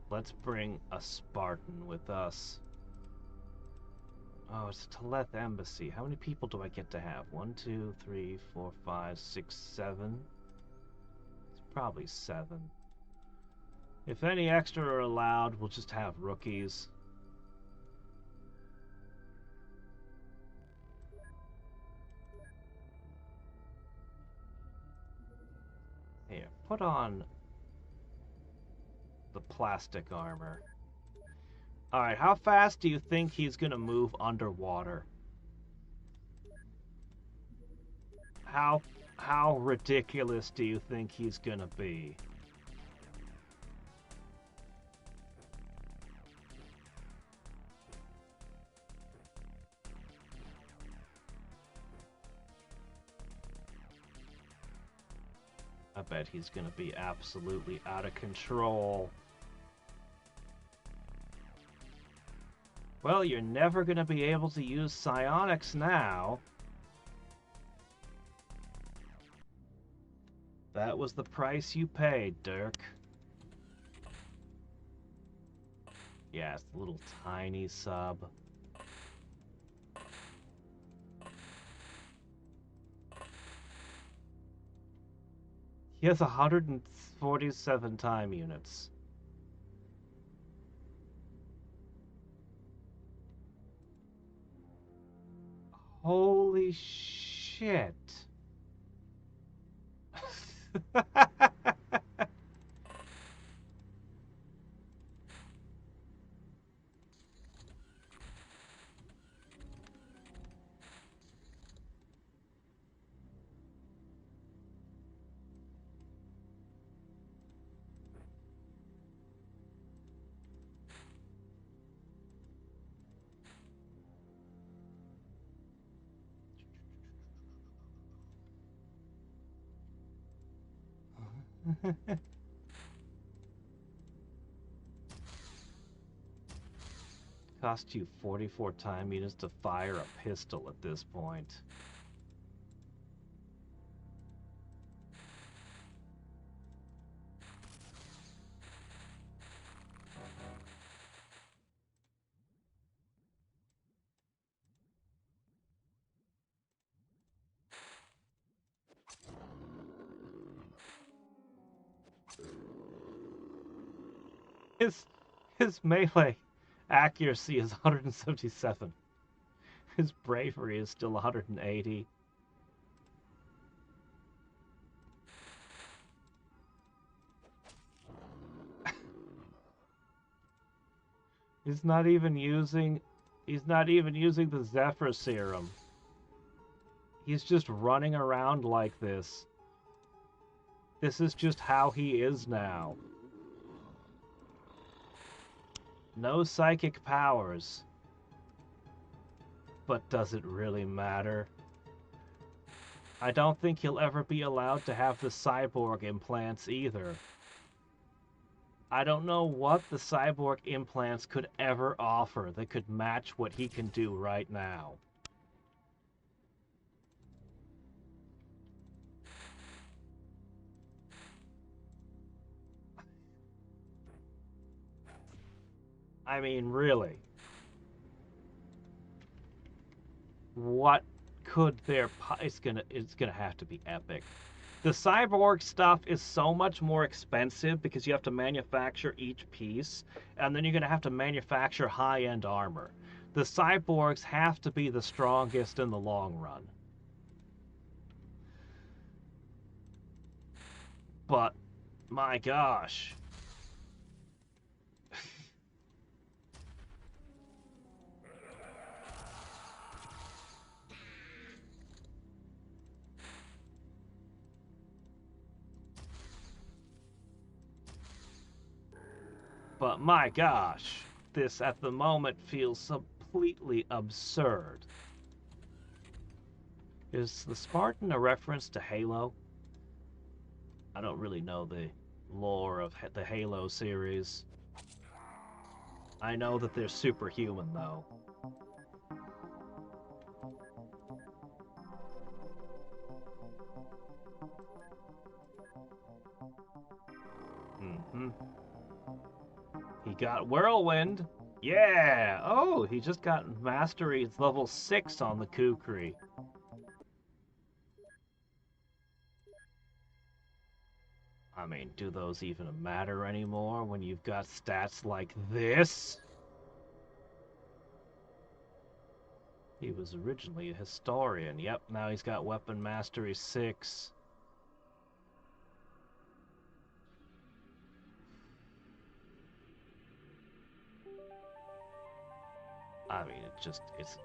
Let's bring a Spartan with us. Oh, it's a Teleth embassy. How many people do I get to have? 1, 2, 3, 4, 5, 6, 7. It's probably 7. If any extra are allowed, we'll just have rookies. Here, put on the plastic armor. Alright, how fast do you think he's gonna move underwater? How ridiculous do you think he's gonna be? I bet he's gonna be absolutely out of control. Well, you're never gonna be able to use psionics now. That was the price you paid, Dirk. Yeah, it's a little tiny sub. He has 147 time units. Holy shit. Cost you 44 time units to fire a pistol at this point. His his melee accuracy is 177. His bravery is still 180. He's not even using the Zephyr serum. He's just running around like this. This is just how he is now. No psychic powers. But does it really matter? I don't think he'll ever be allowed to have the cyborg implants either. I don't know what the cyborg implants could ever offer that could match what he can do right now. I mean, really. What could there... It's gonna have to be epic. The cyborg stuff is so much more expensive because you have to manufacture each piece, and then you're going to have to manufacture high-end armor. The cyborgs have to be the strongest in the long run. But, my gosh. But my gosh, this at the moment feels completely absurd. Is the Spartan a reference to Halo? I don't really know the lore of the Halo series. I know that they're superhuman, though. Mm-hmm. He got Whirlwind. Yeah! Oh, he just got Mastery. It's level 6 on the Kukri. I mean, do those even matter anymore when you've got stats like this? He was originally a historian. Yep, now he's got Weapon Mastery 6. I mean,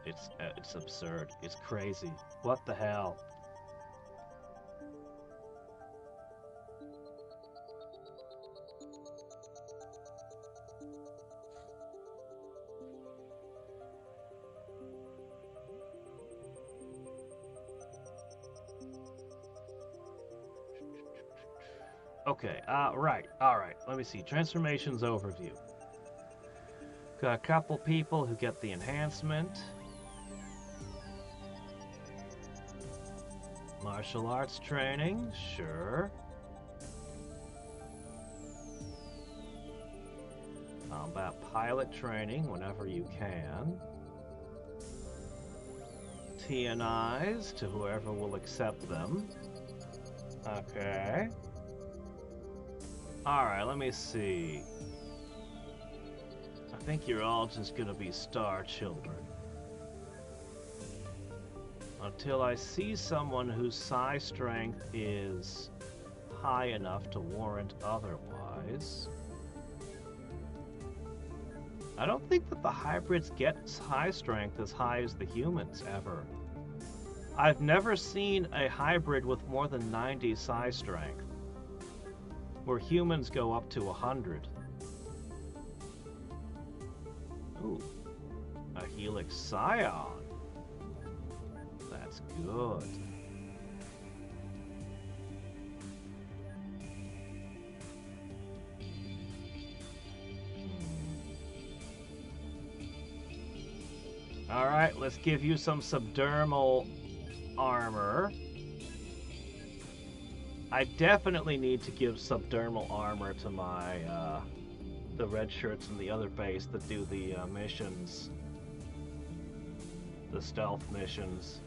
it's absurd. It's crazy. What the hell? Okay, right, alright, let me see. Transformations overview. Got a couple people who get the enhancement. Martial arts training, sure. Combat pilot training whenever you can. TNIs to whoever will accept them. Okay. Alright, let me see. I think you're all just gonna be star children. Until I see someone whose psi strength is high enough to warrant otherwise. I don't think that the hybrids get psi strength as high as the humans, ever. I've never seen a hybrid with more than 90 psi strength, where humans go up to 100. Ooh, a Helix Scion. That's good. Alright, let's give you some subdermal armor. I definitely need to give subdermal armor to my, the red shirts in the other base that do the missions. The stealth missions.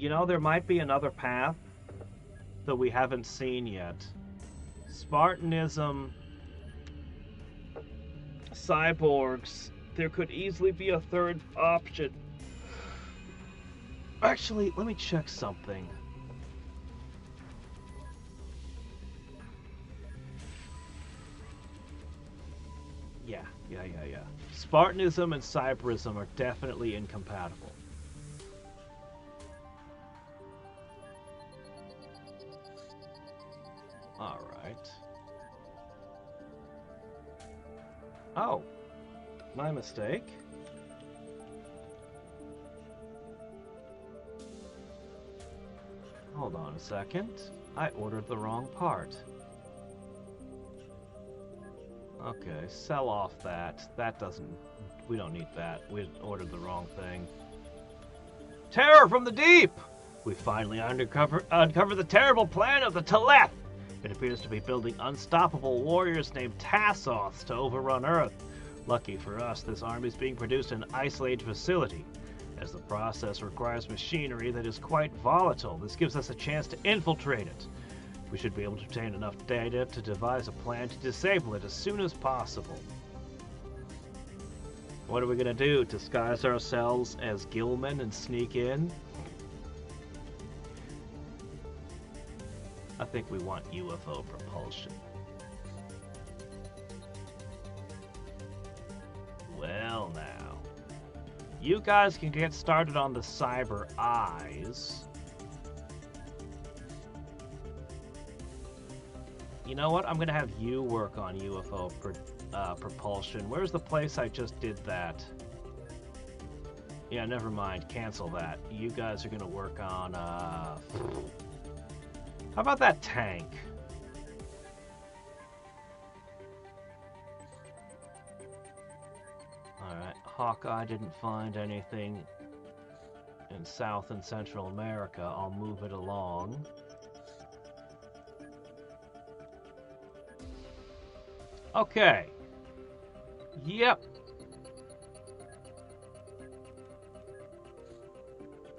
You know, there might be another path that we haven't seen yet. Spartanism, cyborgs, there could easily be a third option. Actually, let me check something. Yeah. Spartanism and cyberism are definitely incompatible. Alright. Oh, my mistake. Hold on a second. I ordered the wrong part. Okay, sell off that. That doesn't... We don't need that. We ordered the wrong thing. Terror from the deep! We finally uncovered the terrible plan of the Teleth. It appears to be building unstoppable warriors named Tassoths to overrun Earth. Lucky for us, this army is being produced in an isolated facility. As the process requires machinery that is quite volatile, this gives us a chance to infiltrate it. We should be able to obtain enough data to devise a plan to disable it as soon as possible. What are we gonna do? Disguise ourselves as Gilman and sneak in? I think we want UFO propulsion. Well now. You guys can get started on the cyber eyes. You know what? I'm gonna have you work on UFO propulsion. Where's the place I just did that? Yeah, never mind. Cancel that. You guys are gonna work on, how about that tank? Alright, Hawkeye didn't find anything in South and Central America. I'll move it along. Okay. Yep.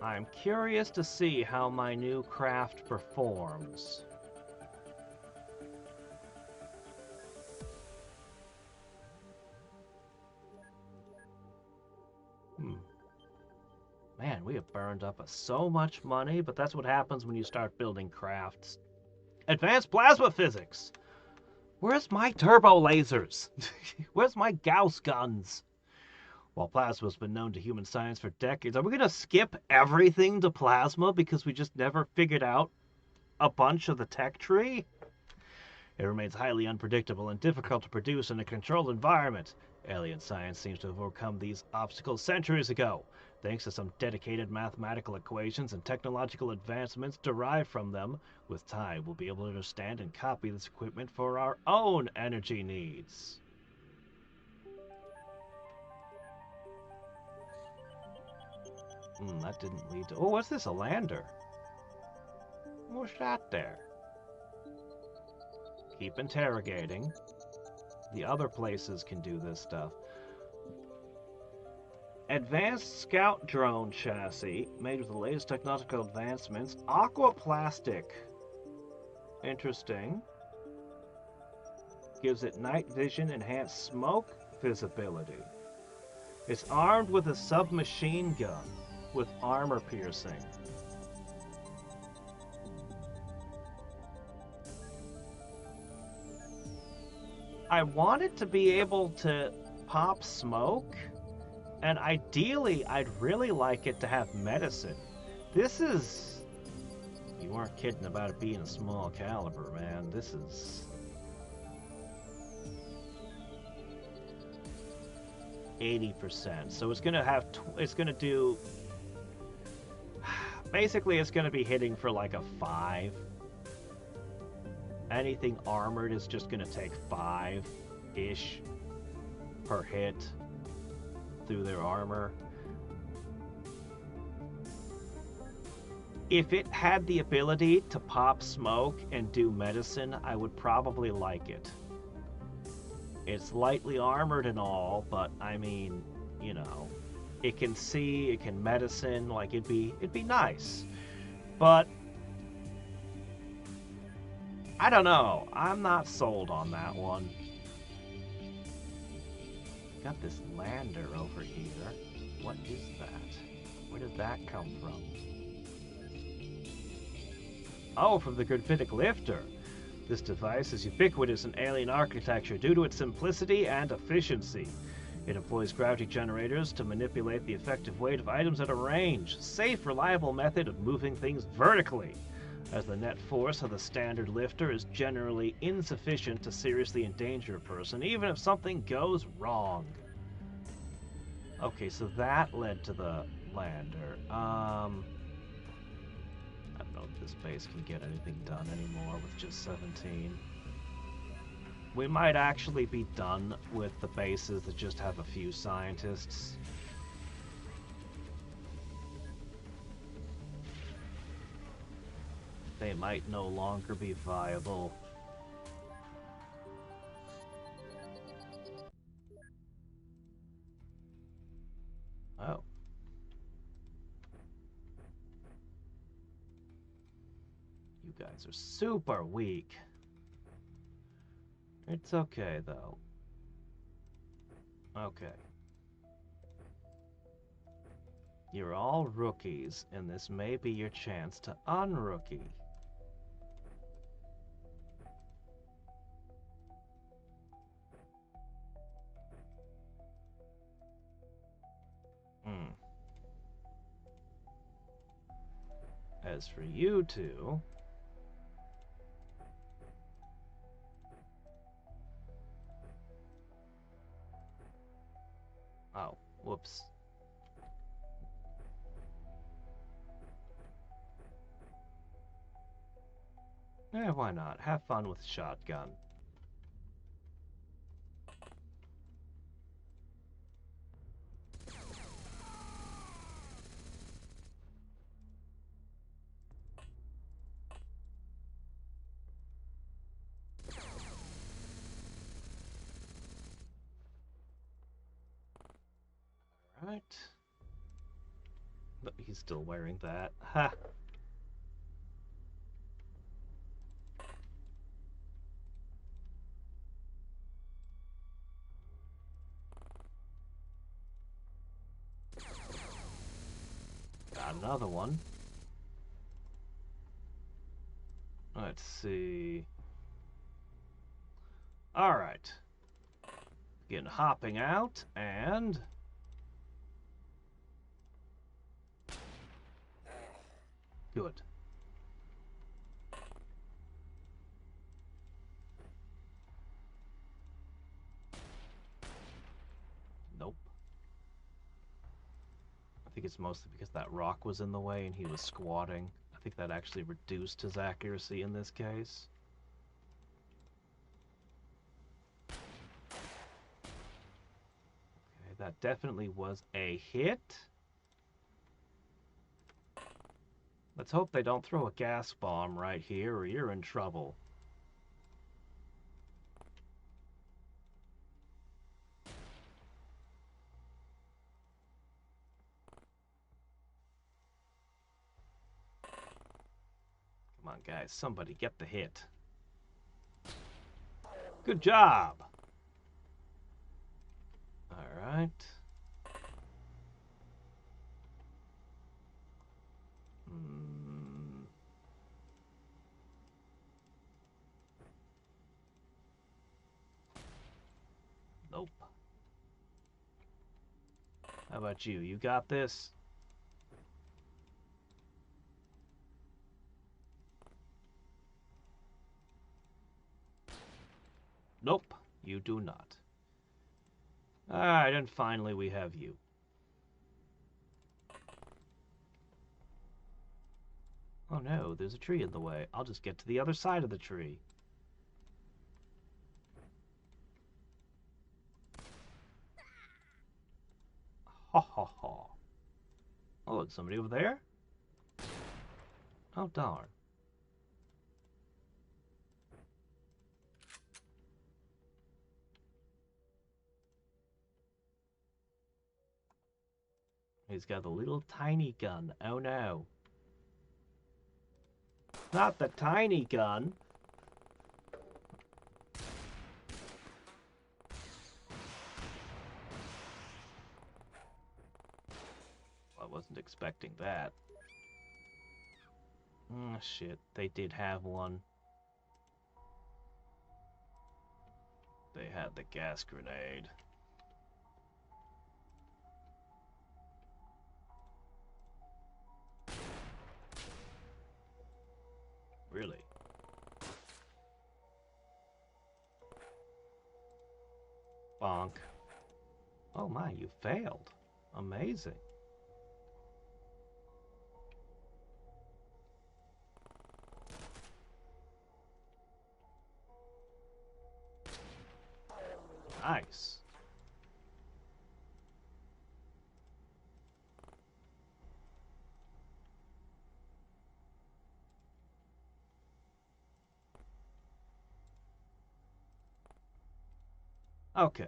I'm curious to see how my new craft performs. Man, we have burned up so much money, but that's what happens when you start building crafts. Advanced plasma physics! Where's my turbo lasers? Where's my Gauss guns? While plasma's been known to human science for decades, are we going to skip everything to plasma because we just never figured out a bunch of the tech tree? It remains highly unpredictable and difficult to produce in a controlled environment. Alien science seems to have overcome these obstacles centuries ago. Thanks to some dedicated mathematical equations and technological advancements derived from them, with time we'll be able to understand and copy this equipment for our own energy needs. That didn't lead to... Oh, what's this? A lander? What's that there? Keep interrogating. The other places can do this stuff. Advanced scout drone chassis made with the latest technological advancements. Aquaplastic. Interesting. Gives it night vision, enhanced smoke visibility. It's armed with a submachine gun with armor piercing. I want it to be able to pop smoke, and ideally I'd really like it to have medicine. This is... You weren't kidding about it being a small caliber, man. This is... 80%. So it's gonna have... It's gonna do... Basically, it's gonna be hitting for like a 5. Anything armored is just gonna take 5-ish per hit through their armor. If it had the ability to pop smoke and do medicine, I would probably like it. It's lightly armored and all, but I mean, you know, it can see, it can medicine, like it'd be nice. But I don't know. I'm not sold on that one. Got this lander over here. What is that? Where did that come from? Oh, from the Graphitic Lifter. This device is ubiquitous in alien architecture due to its simplicity and efficiency. It employs gravity generators to manipulate the effective weight of items at a range. Safe, reliable method of moving things vertically, as the net force of the standard lifter is generally insufficient to seriously endanger a person, even if something goes wrong. Okay, so that led to the lander. I don't know if this base can get anything done anymore with just 17. We might actually be done with the bases that just have a few scientists. They might no longer be viable. Oh. You guys are super weak. It's okay, though. Okay. You're all rookies, and this may be your chance to unrookie. As for you two... Oh, whoops. Why not? Have fun with shotgun. Right. But he's still wearing that. Ha! Got another one. Let's see. Alright. Begin hopping out, and... Good. Nope. I think it's mostly because that rock was in the way and he was squatting. I think that actually reduced his accuracy in this case. Okay, that definitely was a hit. Let's hope they don't throw a gas bomb right here or you're in trouble. Come on, guys. Somebody get the hit. Good job. All right. Nope. How about you? You got this? Nope, you do not. Alright, and finally we have you. Oh no, there's a tree in the way. I'll just get to the other side of the tree. Ha ha ha. Oh, look, somebody over there? Oh, darn. He's got a little tiny gun. Oh no. Not the tiny gun. I wasn't expecting that. Oh, shit. They did have one. They had the gas grenade. Really? Bonk. Oh my, you failed. Amazing. Nice. Okay.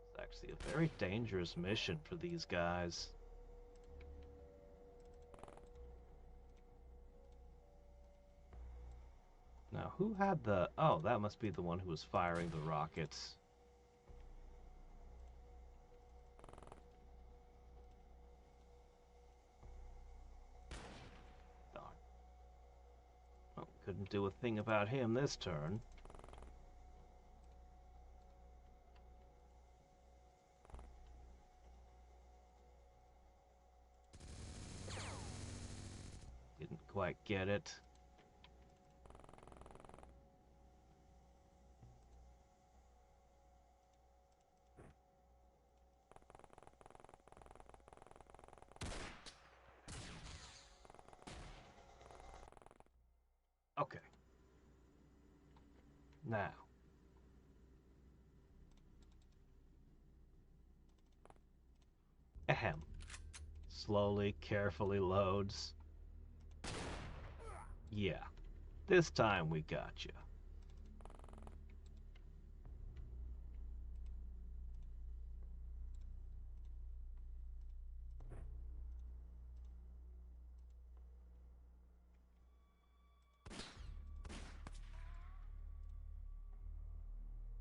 It's actually a very dangerous mission for these guys. Now, who had the... Oh, that must be the one who was firing the rockets. Darn. Oh, couldn't do a thing about him this turn. Didn't quite get it. Okay. Now. Ahem. Slowly, carefully loads. Yeah. This time we got you.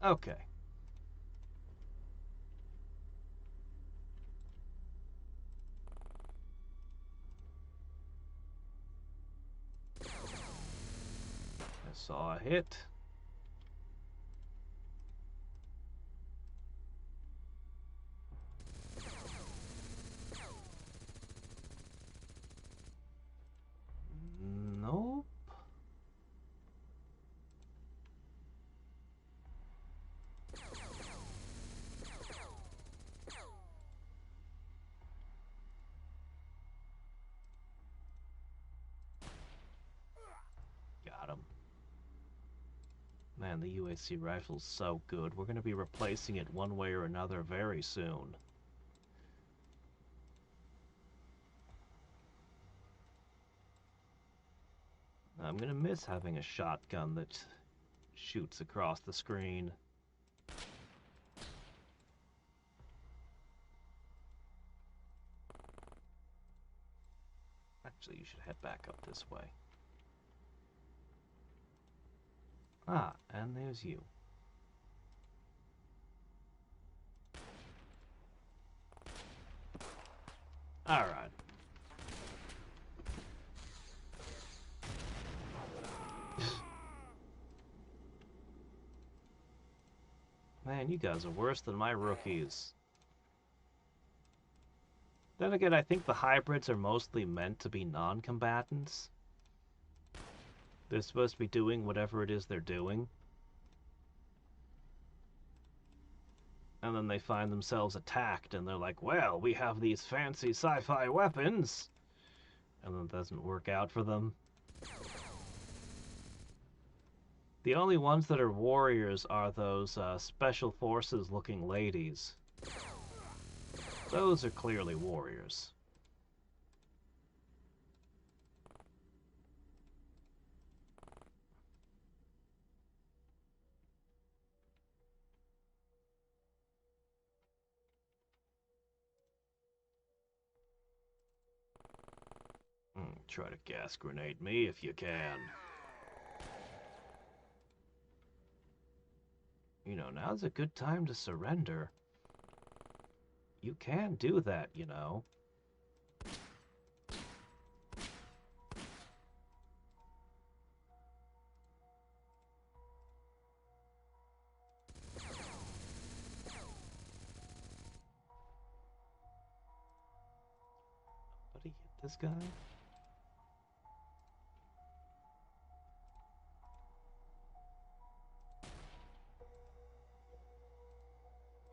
Okay. I saw a hit. Nope. Got him. Man, the UAC rifle's so good. We're going to be replacing it one way or another very soon. I'm going to miss having a shotgun that shoots across the screen. Actually, you should head back up this way. Ah, and there's you. Alright. Man, you guys are worse than my rookies. Then again, I think the hybrids are mostly meant to be non-combatants. They're supposed to be doing whatever it is they're doing. And then they find themselves attacked, and they're like, well, we have these fancy sci-fi weapons! And then it doesn't work out for them. The only ones that are warriors are those special forces looking ladies. Those are clearly warriors. Try to gas grenade me if you can. You know, now's a good time to surrender. You can do that, you know. Buddy, hit this guy?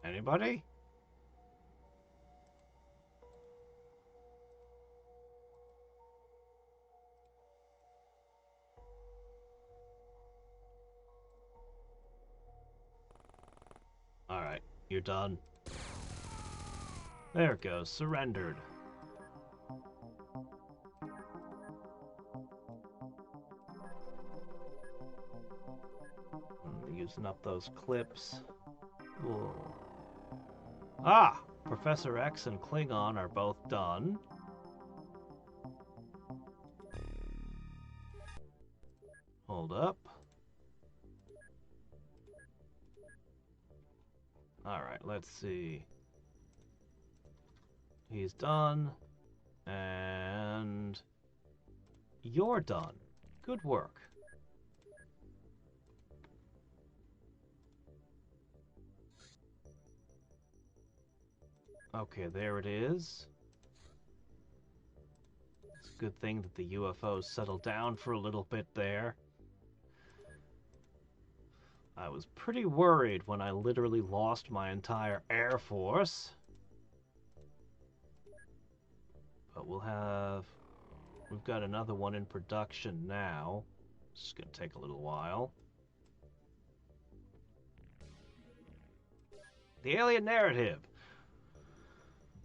Anybody? Alright, you're done. There it goes, surrendered. Using up those clips. Whoa. Ah! Professor X and Klingon are both done. Hold up. Alright, let's see. He's done. And you're done. Good work. Okay, there it is. It's a good thing that the UFOs settled down for a little bit there. I was pretty worried when I literally lost my entire Air Force. But we've got another one in production now. It's just gonna take a little while. The alien narrative.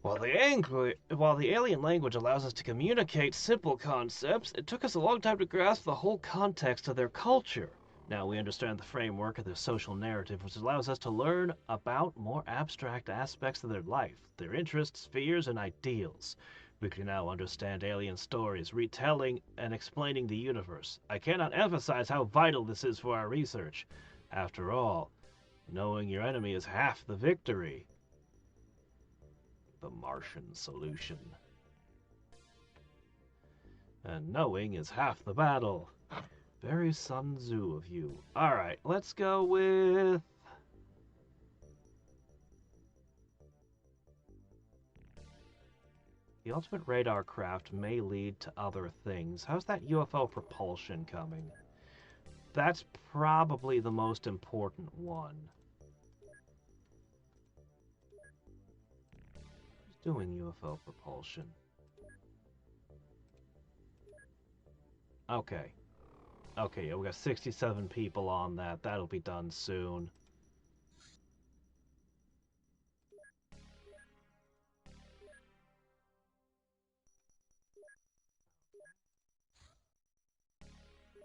While the alien language allows us to communicate simple concepts, it took us a long time to grasp the whole context of their culture. Now we understand the framework of their social narrative, which allows us to learn about more abstract aspects of their life, their interests, fears, and ideals. We can now understand alien stories, retelling and explaining the universe. I cannot emphasize how vital this is for our research. After all, knowing your enemy is half the victory. The Martian solution. And knowing is half the battle. Very Sun Tzu of you. Alright, let's go with... The ultimate radar craft may lead to other things. How's that UFO propulsion coming? That's probably the most important one. Who's doing UFO propulsion? Okay. Okay, yeah, we got 67 people on that. That'll be done soon.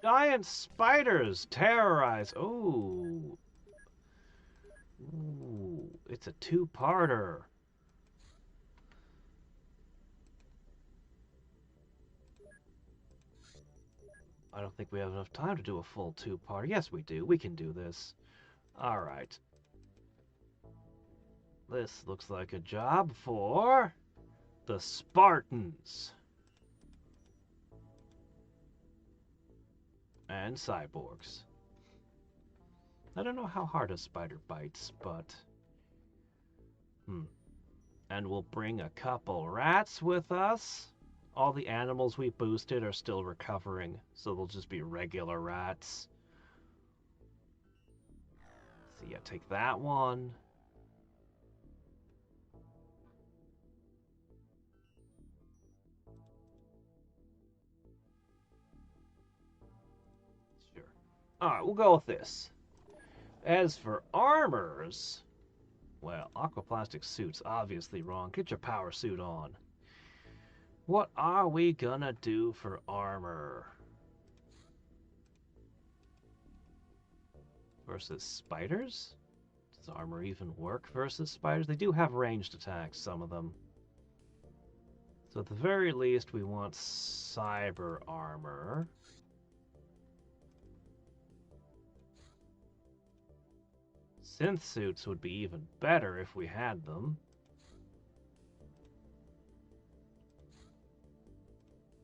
Giant spiders terrorize. Ooh. Ooh, it's a two-parter. I don't think we have enough time to do a full two-part. Yes, we do. We can do this. Alright. This looks like a job for the Spartans. And cyborgs. I don't know how hard a spider bites, but... And we'll bring a couple rats with us. All the animals we boosted are still recovering, so they'll just be regular rats. So yeah, take that one. Sure. Alright, we'll go with this. As for armors, Well, aquaplastic suit's obviously wrong. Get your power suit on. What are we gonna do for armor? Versus spiders? Does armor even work versus spiders? They do have ranged attacks, some of them. So at the very least, we want cyber armor. Synth suits would be even better if we had them.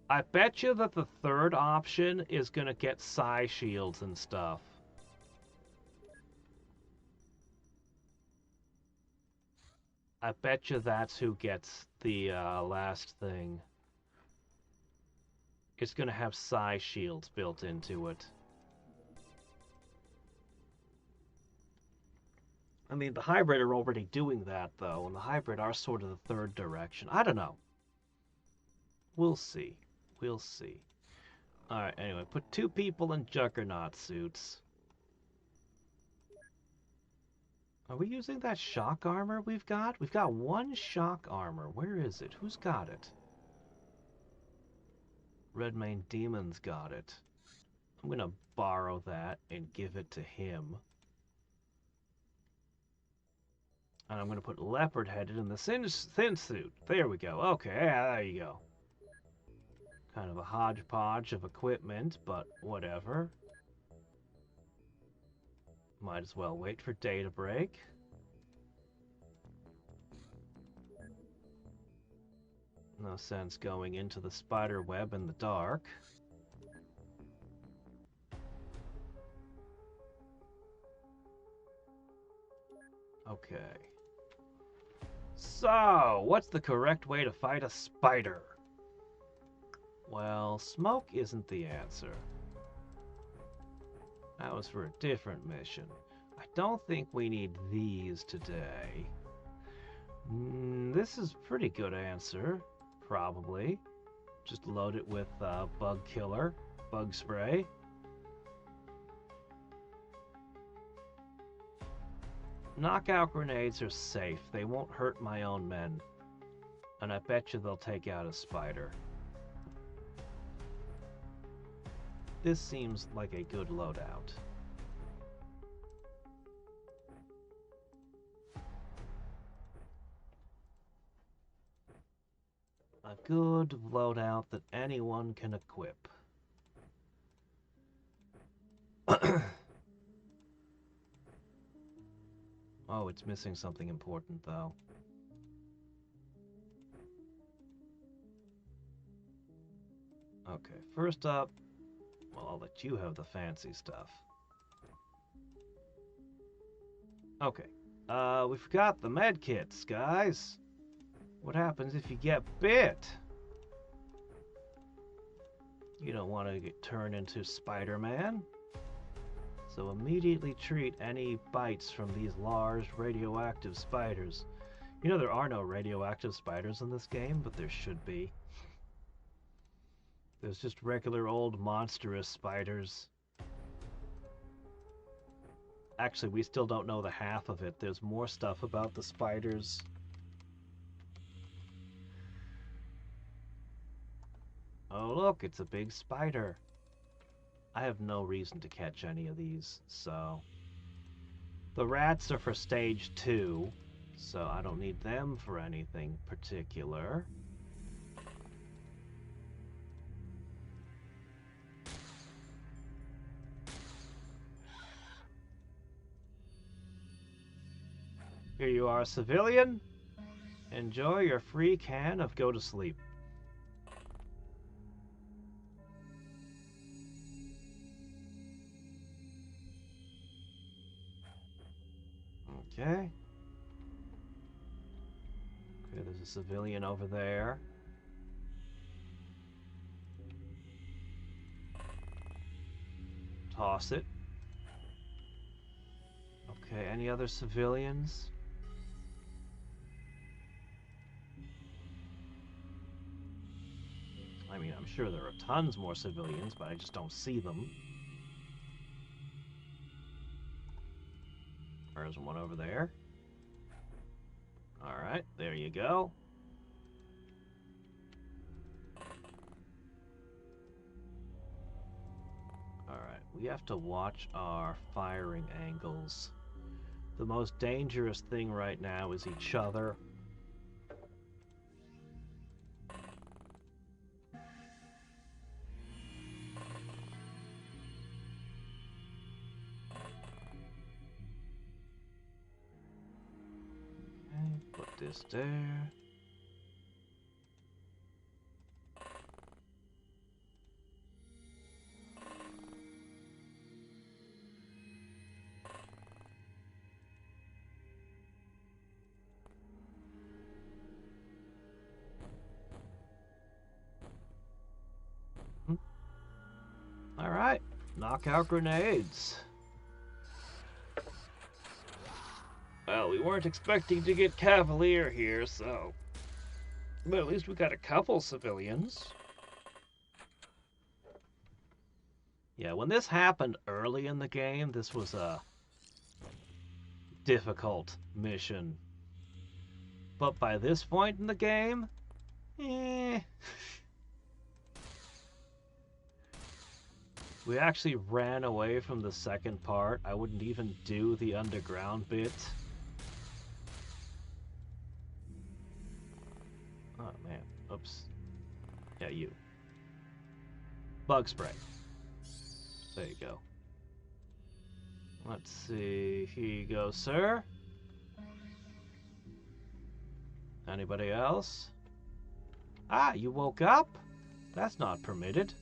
I bet you that the third option is going to get psi shields and stuff. I bet you that's who gets the last thing. It's going to have psi shields built into it. I mean, the hybrid are already doing that, though, and the hybrid are sort of the third direction. I don't know. We'll see. We'll see. Alright, anyway, put 2 people in Juggernaut suits. Are we using that shock armor we've got? We've got 1 shock armor. Where is it? Who's got it? Redmane Demon's got it. I'm gonna borrow that and give it to him. And I'm gonna put Leopard-headed in the thin suit. There we go. Okay, yeah, there you go. Kind of a hodgepodge of equipment, but whatever. Might as well wait for day to break. No sense going into the spider web in the dark. Okay. So, what's the correct way to fight a spider? Well, smoke isn't the answer. That was for a different mission. I don't think we need these today. This is a pretty good answer, probably. Just load it with bug killer, bug spray. Knockout grenades are safe. They won't hurt my own men. And I bet you they'll take out a spider. This seems like a good loadout. A good loadout that anyone can equip. Oh, it's missing something important, though. Okay, first up, well, I'll let you have the fancy stuff. Okay, we forgot the med kits, guys. What happens if you get bit? You don't want to get turned into Spider-Man. So immediately treat any bites from these large radioactive spiders. You know, there are no radioactive spiders in this game, but there should be. There's just regular old monstrous spiders. Actually, we still don't know the half of it. There's more stuff about the spiders. Oh look, it's a big spider. I have no reason to catch any of these, so... The rats are for stage 2, so I don't need them for anything particular. Here you are, civilian. Enjoy your free can of go to sleep. Okay. Okay, there's a civilian over there. Toss it. Okay, any other civilians? I mean, I'm sure there are tons more civilians, but I just don't see them. There's one over there. Alright, there you go. Alright, we have to watch our firing angles. The most dangerous thing right now is each other. Okay, put this there. Alright, knockout grenades. Well, we weren't expecting to get Cavalier here, so... But at least we got a couple civilians. Yeah, when this happened early in the game, this was a difficult mission. But by this point in the game, we actually ran away from the second part. I wouldn't even do the underground bit. Oh man, oops. Yeah, you. Bug spray. There you go. Let's see. Here you go, sir. Anybody else? Ah, you woke up? That's not permitted.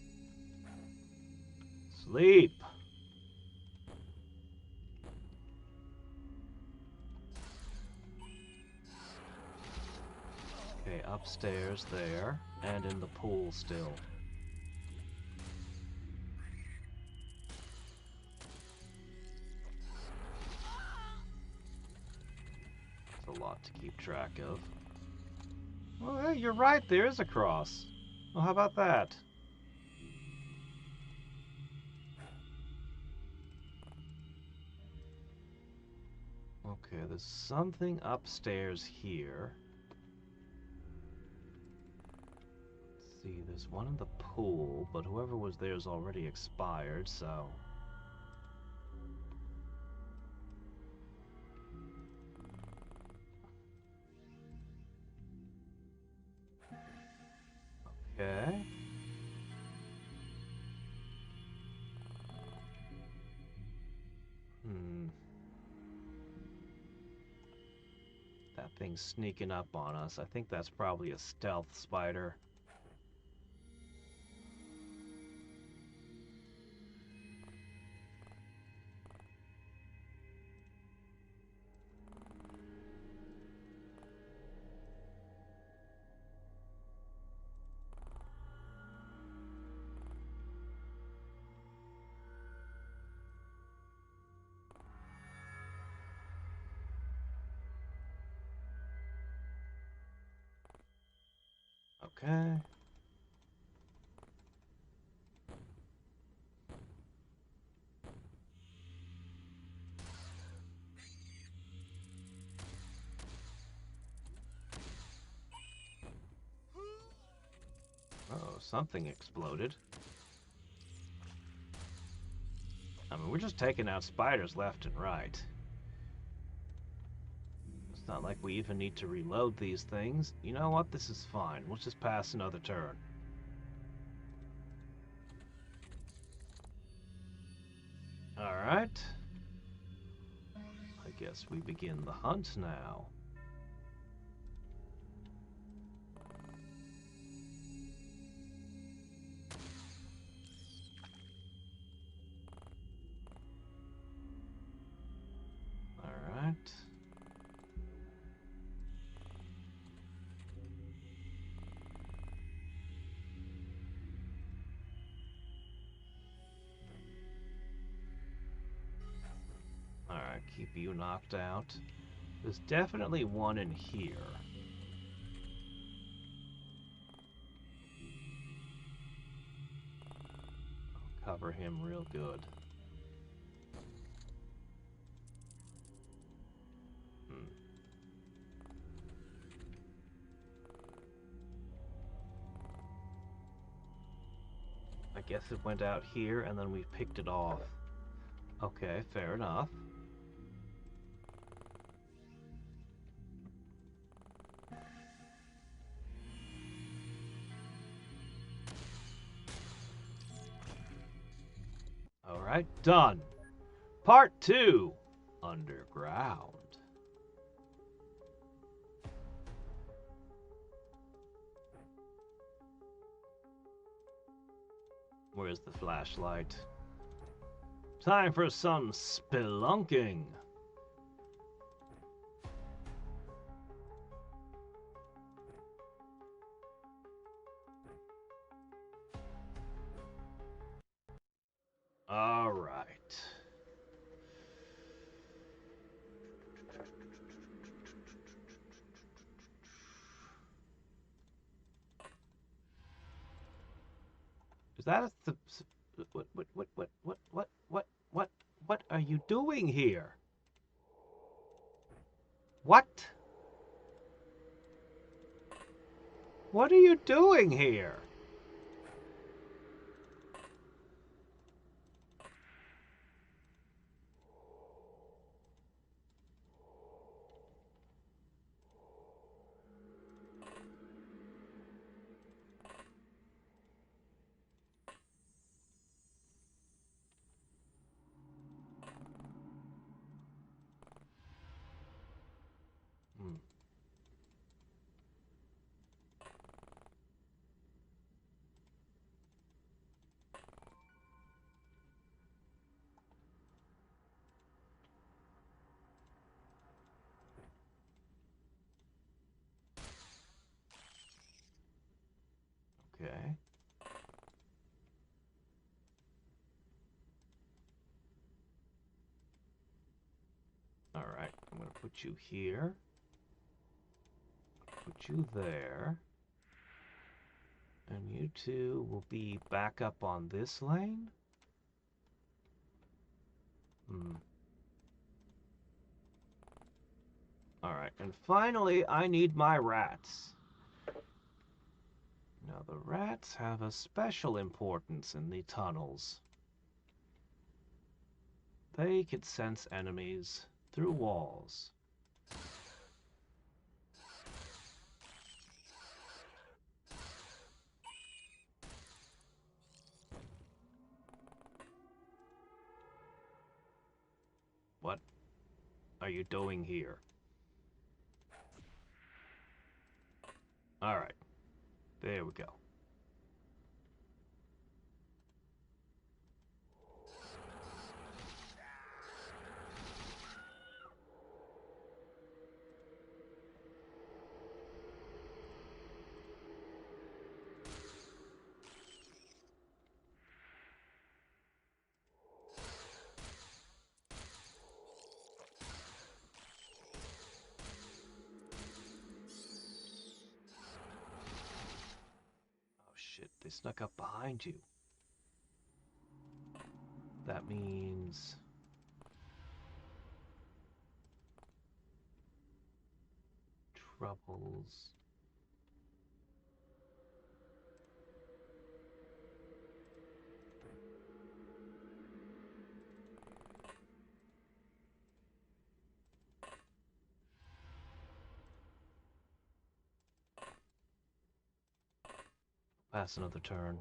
Sleep. Okay, upstairs there, and in the pool still. It's a lot to keep track of. Well, hey, you're right, there is a cross. Well, how about that? Okay, there's something upstairs here. Let's see, there's one in the pool, but whoever was there is already expired, so... Okay. That thing's sneaking up on us. I think that's probably a stealth spider. Okay. Oh, something exploded. I mean, we're just taking out spiders left and right. It's not like we even need to reload these things. You know what? This is fine. We'll just pass another turn. Alright. I guess we begin the hunt now. Alright. Alright, keep you knocked out. There's definitely one in here. I'll cover him real good. I guess it went out here and then we picked it off. Okay, fair enough. Alright, done. Part 2. Underground. Where's the flashlight? Time for some spelunking. All right. Is that a what are you doing here? What? What are you doing here? Okay. All right, I'm going to put you here. Put you there. And you two will be back up on this lane? Alright, and finally, I need my rats. Now, the rats have a special importance in the tunnels. They can sense enemies through walls. What are you doing here? Alright, there we go. They snuck up behind you. That means... troubles. Pass another turn.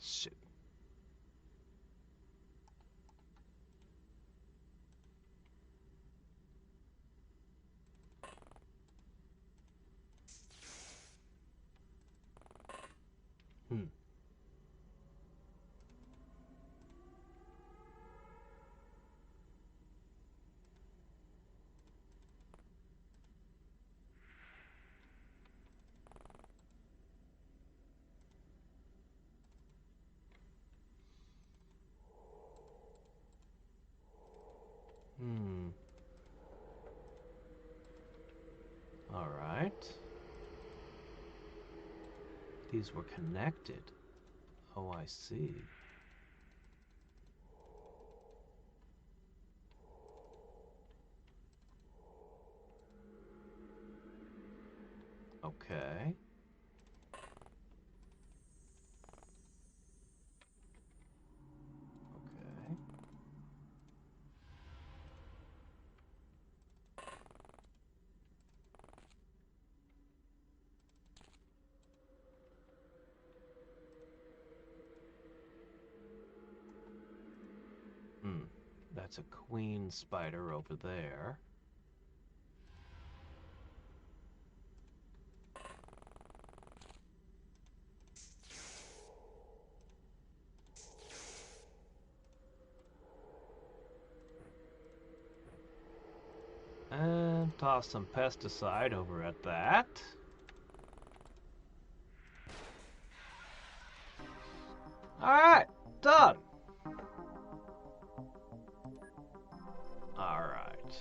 Shit. Hmm. Hmm. All right. These were connected. Oh, I see. Okay. Okay. Hmm. That's a queen spider over there. And toss some pesticide over at that. Alright, done. Alright.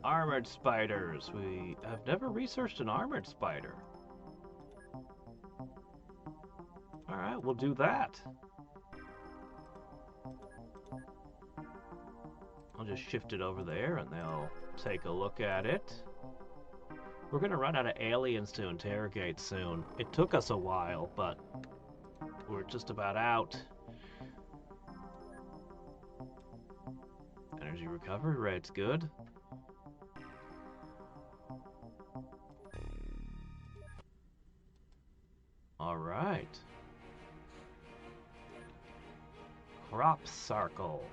Armored spiders. We have never researched an armored spider. Alright, we'll do that. I'll just shift it over there and they'll take a look at it. We're gonna run out of aliens to interrogate soon. It took us a while, but we're just about out. Energy recovery rate's good. Alright. Crop circle.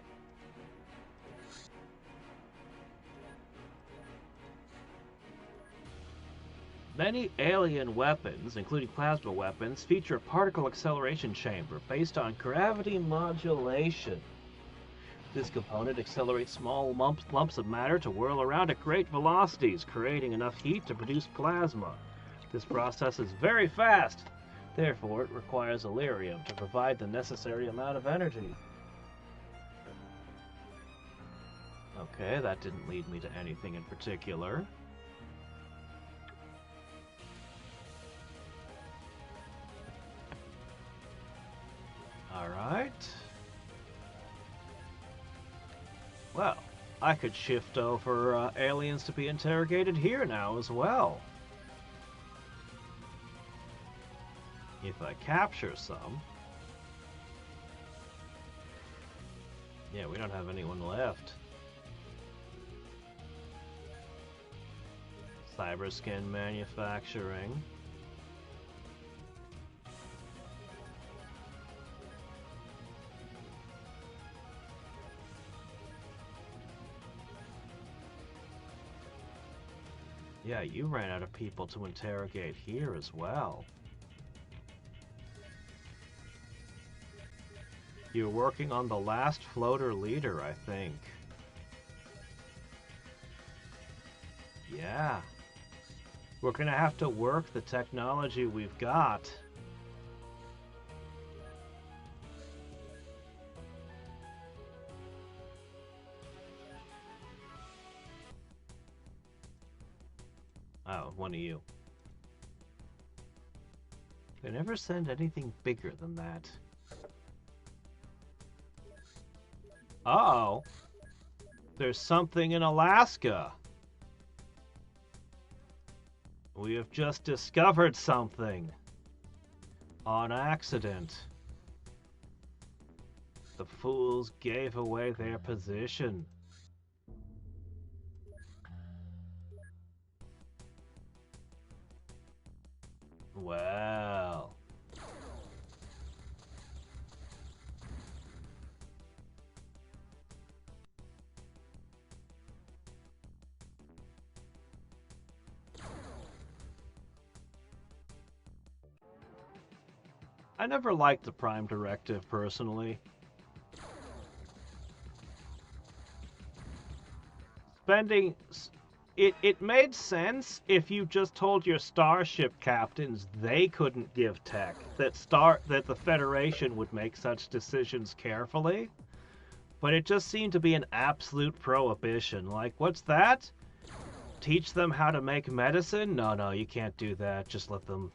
Many alien weapons, including plasma weapons, feature a particle acceleration chamber based on gravity modulation. This component accelerates small lumps of matter to whirl around at great velocities, creating enough heat to produce plasma. This process is very fast, therefore it requires Illyrium to provide the necessary amount of energy. Okay, that didn't lead me to anything in particular. Alright. Well, I could shift over aliens to be interrogated here now as well. If I capture some. Yeah, we don't have anyone left. Cyberskin manufacturing. Yeah, you ran out of people to interrogate here as well. You're working on the last floater leader, I think. Yeah. We're gonna have to work the technology we've got. Oh, one of you. They never send anything bigger than that. Uh-oh. There's something in Alaska. We have just discovered something. On accident. The fools gave away their position. Well. I never liked the Prime Directive, personally. Spending... It made sense if you just told your starship captains they couldn't give tech, that the Federation would make such decisions carefully. But it just seemed to be an absolute prohibition. Like, what's that? Teach them how to make medicine? No, you can't do that. Just let them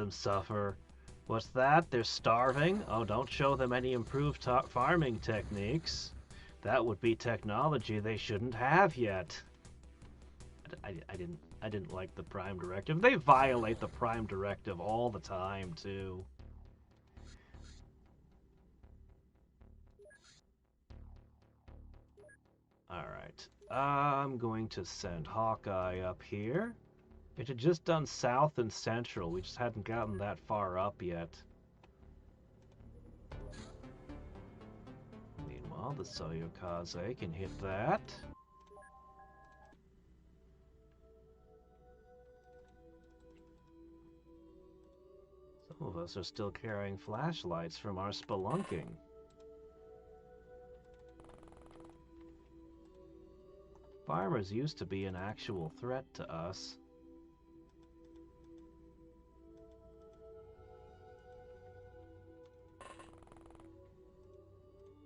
suffer. What's that? They're starving? Oh, don't show them any improved farming techniques. That would be technology they shouldn't have yet. I didn't like the Prime Directive. They violate the Prime Directive all the time, too. Alright. I'm going to send Hawkeye up here. It had just done south and central. We just hadn't gotten that far up yet. Meanwhile, the Soyokaze can hit that. Some of us are still carrying flashlights from our spelunking. Farmers used to be an actual threat to us.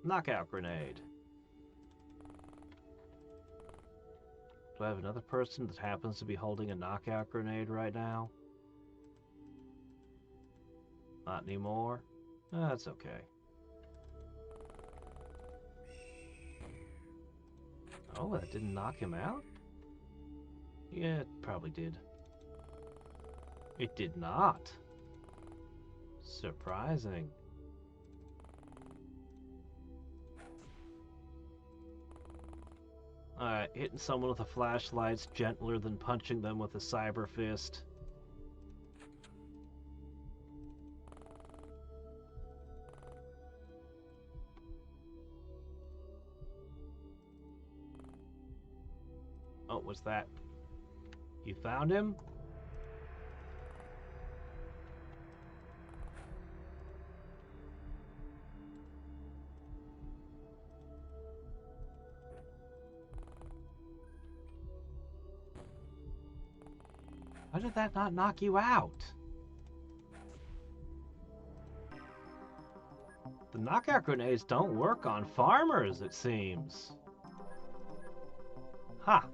Knockout grenade. Do I have another person that happens to be holding a knockout grenade right now? Not anymore? That's okay. Oh, that didn't knock him out? Yeah, it probably did. It did not. Surprising. Alright, hitting someone with a flashlight's gentler than punching them with a cyber fist. Oh, what's that? You found him? How did that not knock you out? The knockout grenades don't work on farmers, it seems. Ha!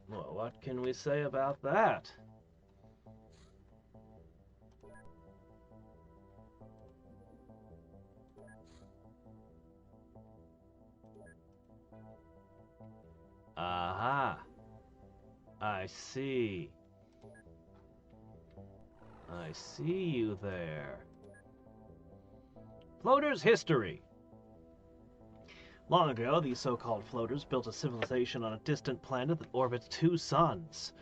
Well, what can we say about that? Aha! I see. I see you there. Floaters history. Long ago, these so-called floaters built a civilization on a distant planet that orbits two suns.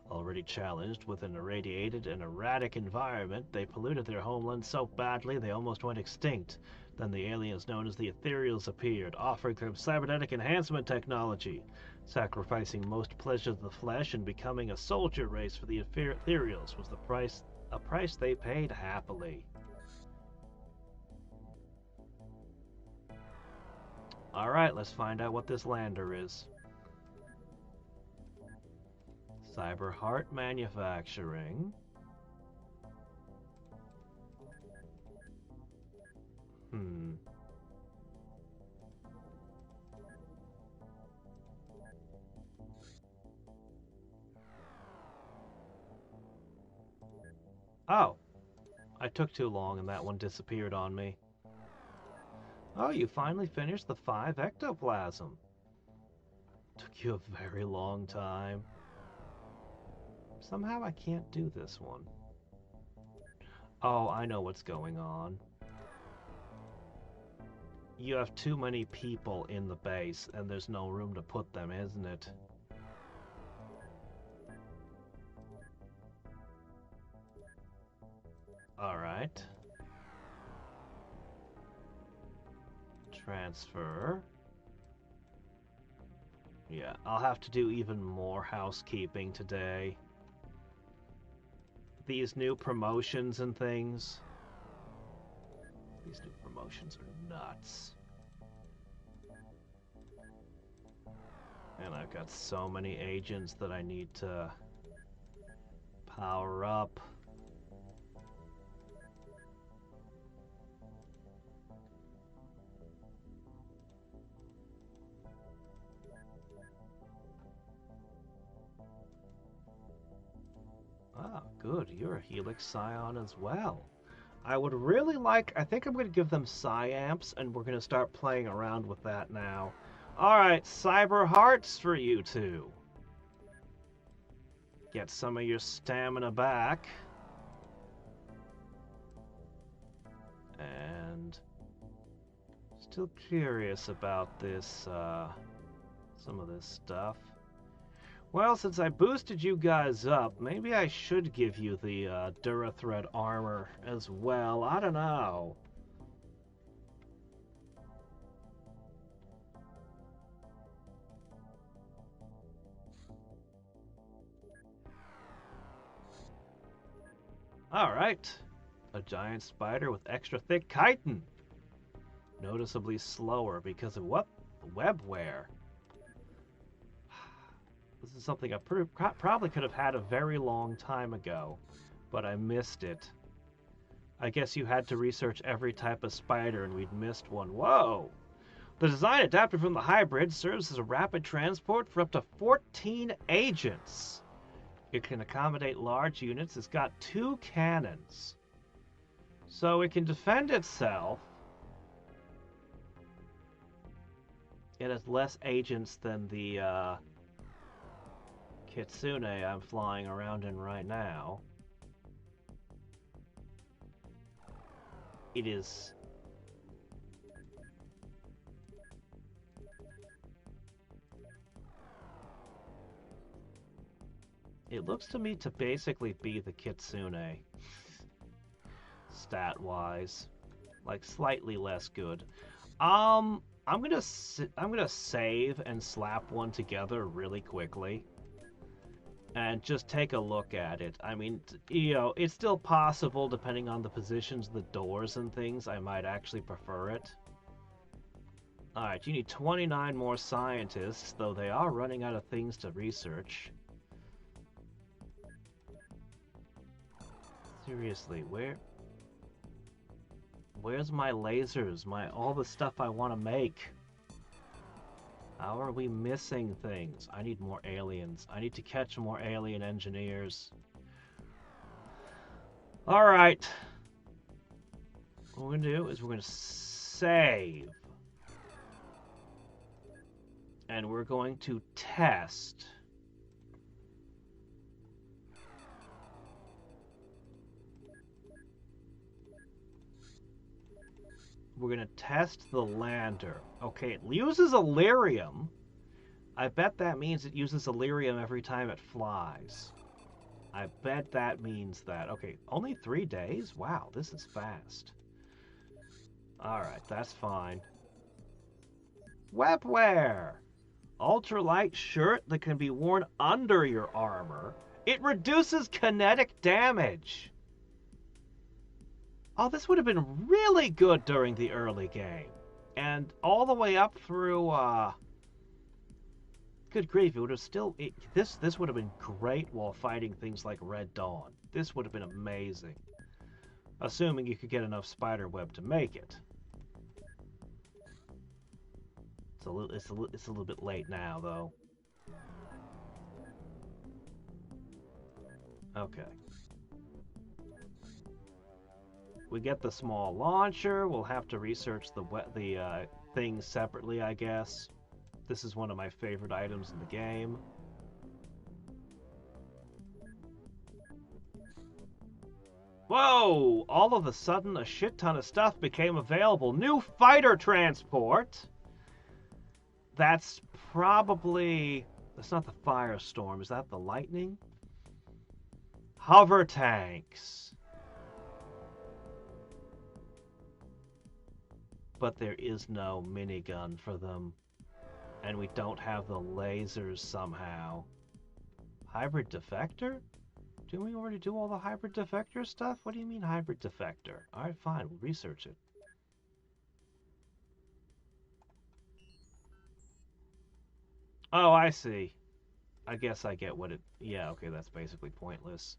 Already challenged with an irradiated and erratic environment, they polluted their homeland so badly they almost went extinct. Then the aliens known as the Ethereals appeared, offering them cybernetic enhancement technology. Sacrificing most pleasure of the flesh and becoming a soldier race for the Ethereals was a price they paid happily. Alright, let's find out what this lander is. Cyber Heart Manufacturing. Oh. I took too long and that one disappeared on me. Oh, you finally finished the 5 ectoplasm. Took you a very long time. Somehow I can't do this one. Oh, I know what's going on. You have too many people in the base, and there's no room to put them, isn't it? Alright. Transfer. Yeah, I'll have to do even more housekeeping today. These new promotions and things. These new promotions are nuts. And I've got so many agents that I need to power up. Ah, good. You're a Helix Scion as well. I would really like... I think I'm going to give them Psyamps, and we're going to start playing around with that now. Alright, Cyber Hearts for you two. Get some of your stamina back. And... still curious about this, some of this stuff. Well, since I boosted you guys up, maybe I should give you the Durathread armor as well. I don't know. Alright. A giant spider with extra thick chitin. Noticeably slower because of what? Webware. This is something I probably could have had a very long time ago, but I missed it. I guess you had to research every type of spider and we'd missed one. Whoa! The design adapted from the hybrid serves as a rapid transport for up to 14 agents. It can accommodate large units. It's got 2 cannons. So it can defend itself. It has less agents than the Kitsune I'm flying around in right now. It is... It looks to me to basically be the Kitsune. Stat-wise. Like, slightly less good. I'm gonna save and slap one together really quickly. And just take a look at it. I mean, you know, it's still possible, depending on the positions of the doors and things, I might actually prefer it. Alright, you need 29 more scientists, though they are running out of things to research. Seriously, where's my lasers, all the stuff I want to make? How are we missing things? I need more aliens. I need to catch more alien engineers. Alright. What we're going to do is we're going to save. And we're going to test. We're going to test the lander. Okay, it uses Illyrium. I bet that means it uses Illyrium every time it flies. I bet that means that. Okay, only 3 days? Wow, this is fast. Alright, that's fine. Webware! Ultralight shirt that can be worn under your armor. It reduces kinetic damage! Oh, this would have been really good during the early game. And all the way up through, good grief, it would have still... This would have been great while fighting things like Red Dawn. This would have been amazing. Assuming you could get enough spiderweb to make it. It's a little bit late now, though. Okay. We get the small launcher. We'll have to research the things separately, I guess. This is one of my favorite items in the game. Whoa! All of a sudden, a shit ton of stuff became available. New fighter transport! That's probably... That's not the Firestorm. Is that the Lightning? Hover tanks. but there is no minigun for them. And we don't have the lasers somehow. Hybrid defector? Didn't we already do all the hybrid defector stuff? What do you mean hybrid defector? Alright, fine, we'll research it. Oh, I see. I guess I get what it... Yeah, okay, that's basically pointless.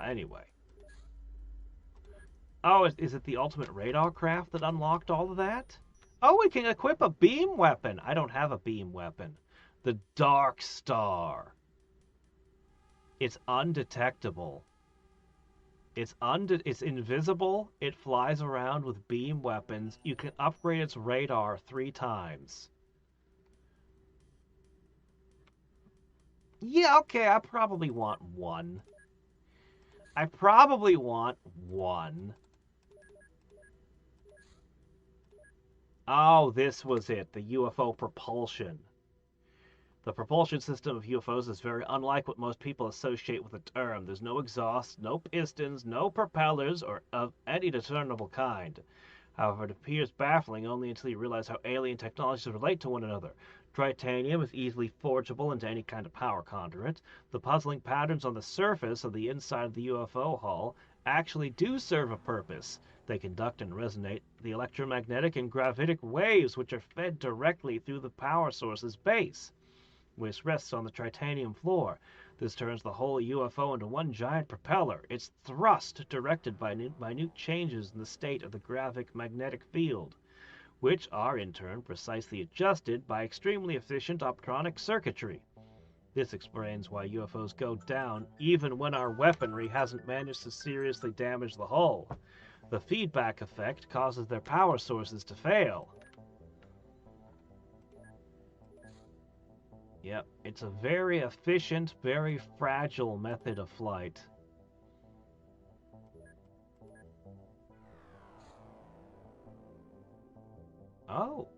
Anyway. Oh, is it the ultimate radar craft that unlocked all of that? Oh, we can equip a beam weapon. I don't have a beam weapon. The Dark Star. It's undetectable. It's invisible. It flies around with beam weapons. You can upgrade its radar 3 times. Yeah, okay, I probably want 1. I probably want 1. Oh, this was it. The UFO propulsion. The propulsion system of UFOs is very unlike what most people associate with the term. There's no exhaust, no pistons, no propellers, or of any discernible kind. However, it appears baffling only until you realize how alien technologies relate to one another. Titanium is easily forgeable into any kind of power conduit. The puzzling patterns on the surface of the inside of the UFO hull actually do serve a purpose. They conduct and resonate the electromagnetic and gravitic waves which are fed directly through the power source's base, which rests on the titanium floor. This turns the whole UFO into one giant propeller, its thrust directed by minute changes in the state of the gravic-magnetic field, which are in turn precisely adjusted by extremely efficient optronic circuitry. This explains why UFOs go down even when our weaponry hasn't managed to seriously damage the hull. The feedback effect causes their power sources to fail. Yep, it's a very efficient, very fragile method of flight. Oh.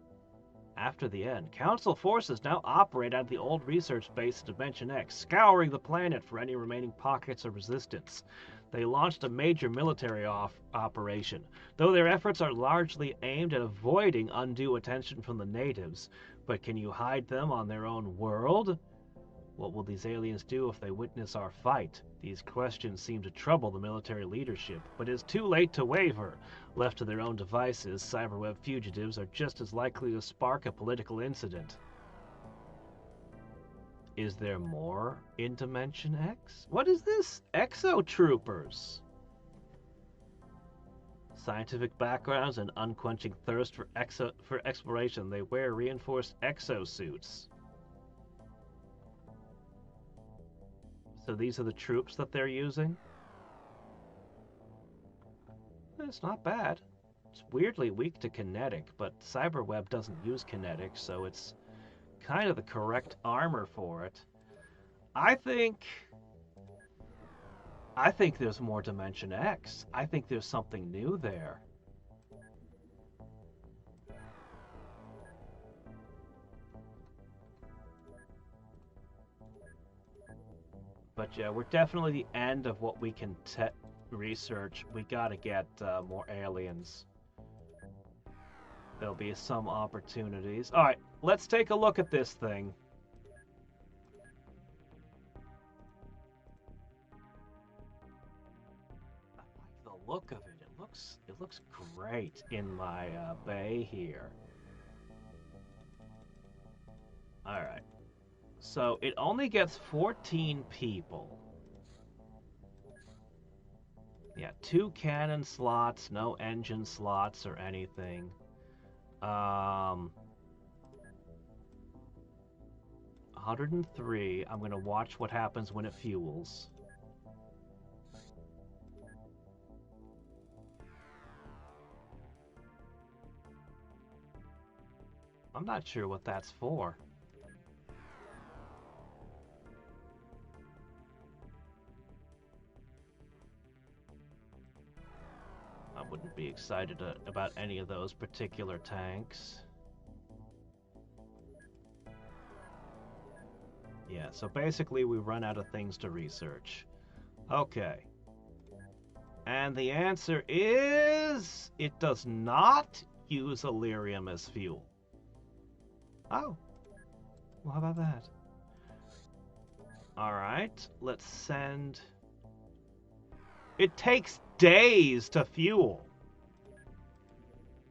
After the end, Council forces now operate at the old research base at Dimension X, scouring the planet for any remaining pockets of resistance. They launched a major military operation, though their efforts are largely aimed at avoiding undue attention from the natives. But can you hide them on their own world? What will these aliens do if they witness our fight? These questions seem to trouble the military leadership, but it's too late to waver. Left to their own devices, cyberweb fugitives are just as likely to spark a political incident. Is there more in Dimension X? What is this? Exotroopers. Scientific backgrounds and unquenching thirst for exploration. They wear reinforced exosuits. So these are the troops that they're using? It's not bad. It's weirdly weak to kinetic, but Cyberweb doesn't use kinetic, so it's kind of the correct armor for it. I think there's more Dimension X. I think there's something new there. But yeah, we're definitely the end of what we can research. We gotta get more aliens. There'll be some opportunities. Alright, let's take a look at this thing. I like the look of it. It looks great in my bay here. Alright. So it only gets 14 people. Yeah, 2 cannon slots, no engine slots or anything. 103. I'm gonna watch what happens when it fuels. I'm not sure what that's for. I wouldn't be excited about any of those particular tanks. Yeah, so basically we run out of things to research. Okay. And the answer is it does not use Illyrium as fuel. Oh. Well, how about that? Alright, let's send... It takes days to fuel.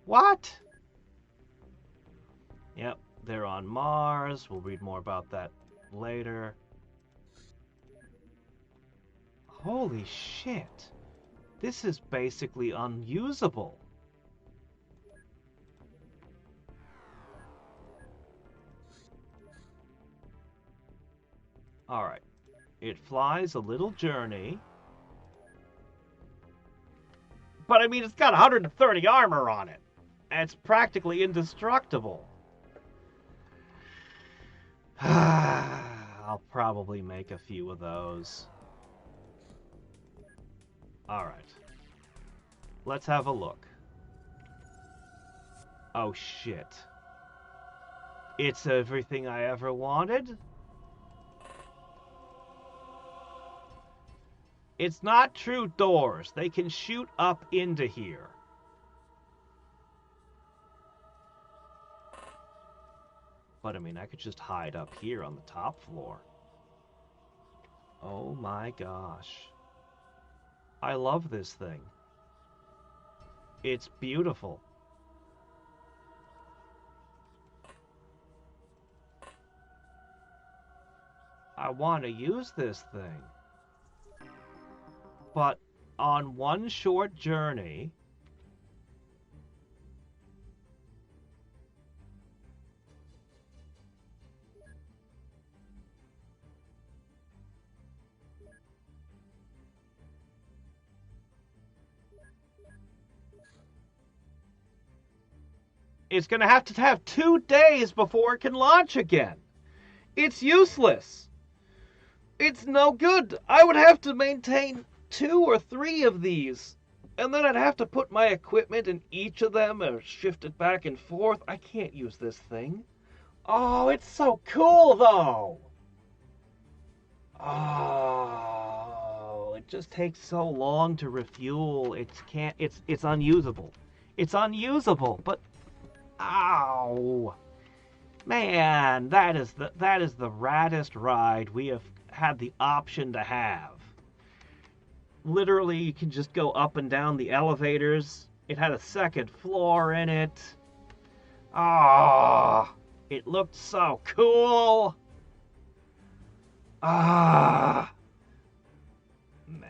What? Yep, they're on Mars. We'll read more about that later. Holy shit. This is basically unusable. Alright. It flies a little journey. But I mean, it's got 130 armor on it. And it's practically indestructible. I'll probably make a few of those. Alright. Let's have a look. Oh shit. It's everything I ever wanted? It's not true doors. They can shoot up into here. But I mean, I could just hide up here on the top floor. Oh my gosh. I love this thing. It's beautiful. I want to use this thing. But on one short journey, it's going to have 2 days before it can launch again. It's useless. It's no good. I would have to maintain 2 or 3 of these. And then I'd have to put my equipment in each of them or shift it back and forth. I can't use this thing. Oh, it's so cool, though. Oh, it just takes so long to refuel. It's unusable. It's unusable, but ow. Man, that is the raddest ride we have had the option to have. Literally, you can just go up and down the elevators. It had a second floor in it. Ah, it looked so cool. Ah, man.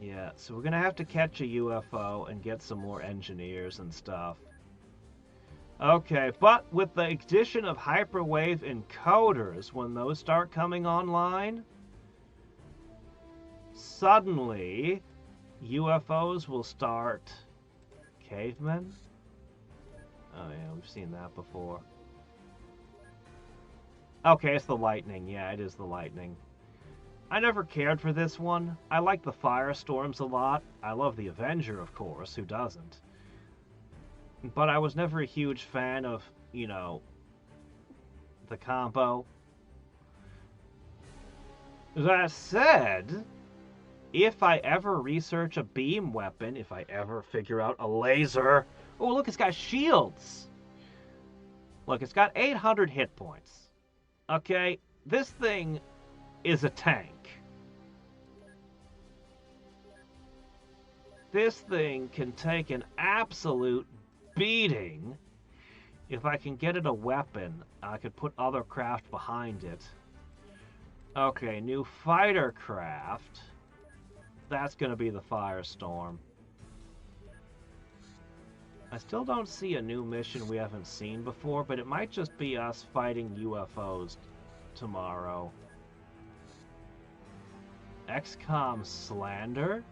Yeah, so we're gonna have to catch a UFO and get some more engineers and stuff. Okay, but with the addition of hyperwave encoders, when those start coming online, suddenly UFOs will start. Cavemen? Oh yeah, we've seen that before. Okay, it's the lightning. Yeah, it is the lightning. I never cared for this one. I like the firestorms a lot. I love the Avenger, of course. Who doesn't? But I was never a huge fan of, you know, the combo. That said, if I ever research a beam weapon, if I ever figure out a laser... Oh, look, it's got shields! Look, it's got 800 hit points. Okay, this thing is a tank. This thing can take an absolute beating. If I can get it a weapon, I could put other craft behind it. Okay, new fighter craft. That's going to be the Firestorm. I still don't see a new mission we haven't seen before, but it might just be us fighting UFOs tomorrow. Xcom Slander?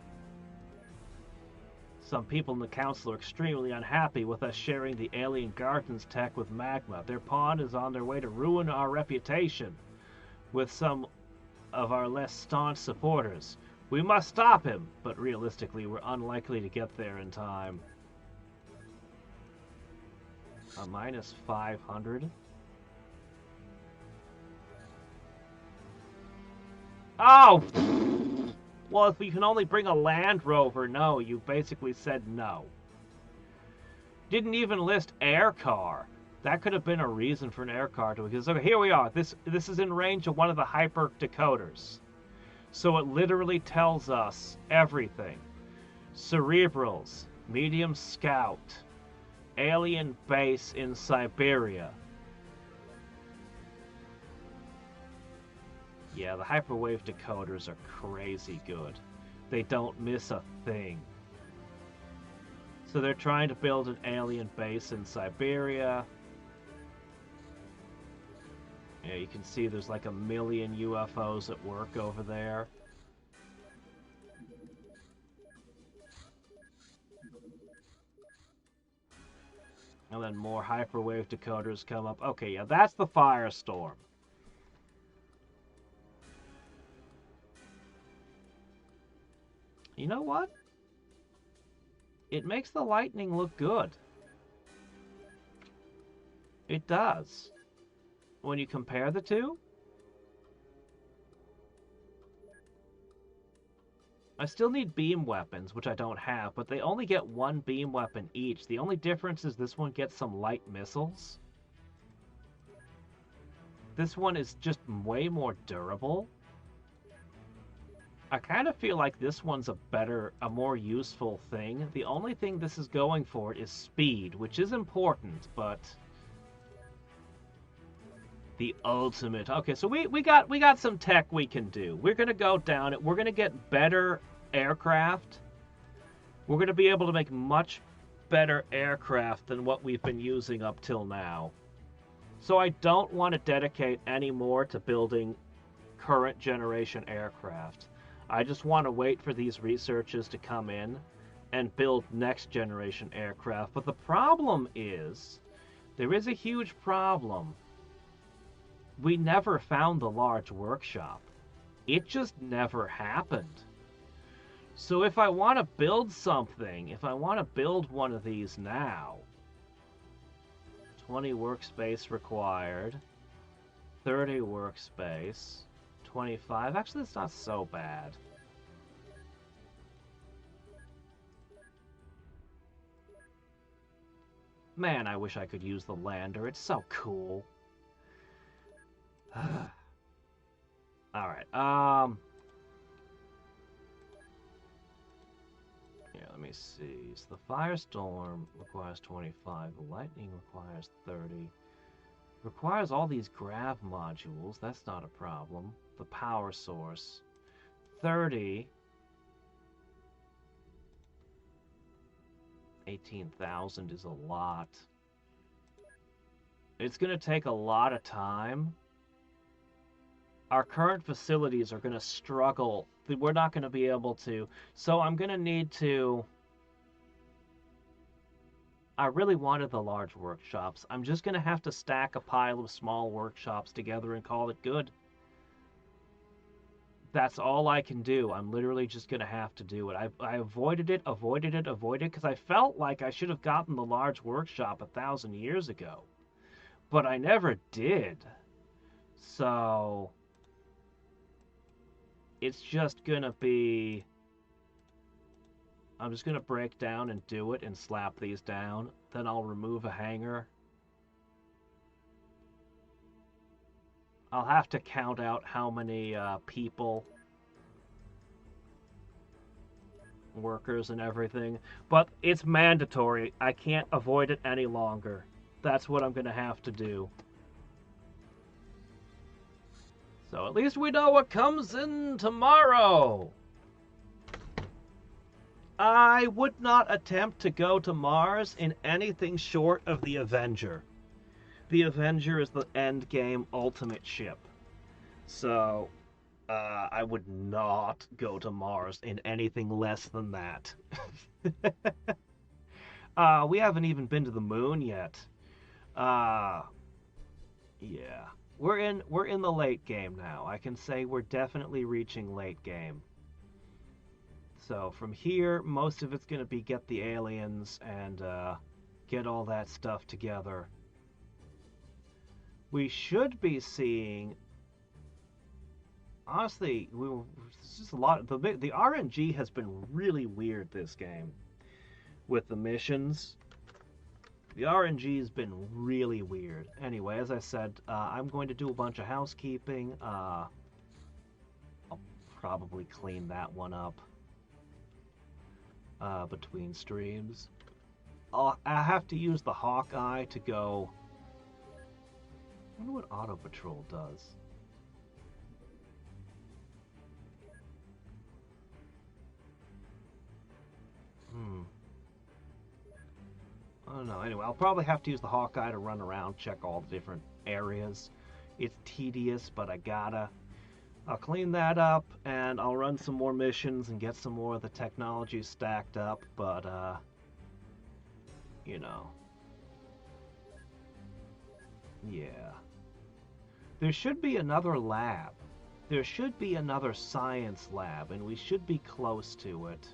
Some people in the council are extremely unhappy with us sharing the alien gardens tech with Magma. Their pawn is on their way to ruin our reputation with some of our less staunch supporters. We must stop him, but realistically, we're unlikely to get there in time. A minus 500. Oh! Well, if you can only bring a Land Rover, no, you basically said no. Didn't even list air car. That could have been a reason for an air car to because okay, here we are. This is in range of one of the hyper decoders. So it literally tells us everything. Cerebrals, medium scout, alien base in Siberia. Yeah, the hyperwave decoders are crazy good. They don't miss a thing. So they're trying to build an alien base in Siberia. Yeah, you can see there's like 1 million UFOs at work over there. And then more hyperwave decoders come up. Okay, yeah, that's the firestorm. You know what? It makes the lightning look good. It does. When you compare the two. I still need beam weapons, which I don't have, but they only get 1 beam weapon each. The only difference is this one gets some light missiles. This one is just way more durable. I kind of feel like this one's a more useful thing. The only thing this is going for is speed, which is important, but the ultimate. Okay, so we got some tech we can do. We're gonna go down it. We're gonna get better aircraft. We're gonna be able to make much better aircraft than what we've been using up till now. So I don't want to dedicate any more to building current generation aircraft. I just want to wait for these researchers to come in and build next generation aircraft. But the problem is, there is a huge problem. We never found the large workshop. It just never happened. So if I want to build something, if I want to build one of these now, 20 workspace required, 30 workspace, 25. Actually, that's not so bad. Man, I wish I could use the lander. It's so cool. Alright, yeah, let me see. So the firestorm requires 25. The lightning requires 30. Requires all these grav modules. That's not a problem. The power source. 30. 18,000 is a lot. It's going to take a lot of time. Our current facilities are going to struggle. We're not going to be able to. So I'm going to need to... I really wanted the large workshops. I'm just going to have to stack a pile of small workshops together and call it good. That's all I can do. I'm literally just going to have to do it. I avoided it, because I felt like I should have gotten the large workshop 1,000 years ago. But I never did. So... it's just going to be... I'm just going to break down and do it and slap these down. Then I'll remove a hangar. I'll have to count out how many people, workers and everything. But it's mandatory. I can't avoid it any longer. That's what I'm going to have to do. So at least we know what comes in tomorrow. I would not attempt to go to Mars in anything short of the Avenger. The Avenger is the endgame ultimate ship. So, I would not go to Mars in anything less than that. We haven't even been to the moon yet. Yeah. We're in the late game now. I can say we're definitely reaching late game. So from here, most of it's going to be get the aliens and get all that stuff together. We should be seeing honestly, it's just a lot. The RNG has been really weird this game with the missions. The RNG has been really weird. Anyway, as I said, I'm going to do a bunch of housekeeping. I'll probably clean that one up between streams. I have to use the Hawkeye to go. I wonder what Auto Patrol does. I don't know. Anyway, I'll probably have to use the Hawkeye to run around, check all the different areas. It's tedious, but I gotta. I'll clean that up, and I'll run some more missions and get some more of the technology stacked up, but, you know. Yeah. There should be another lab. There should be another science lab, and we should be close to it.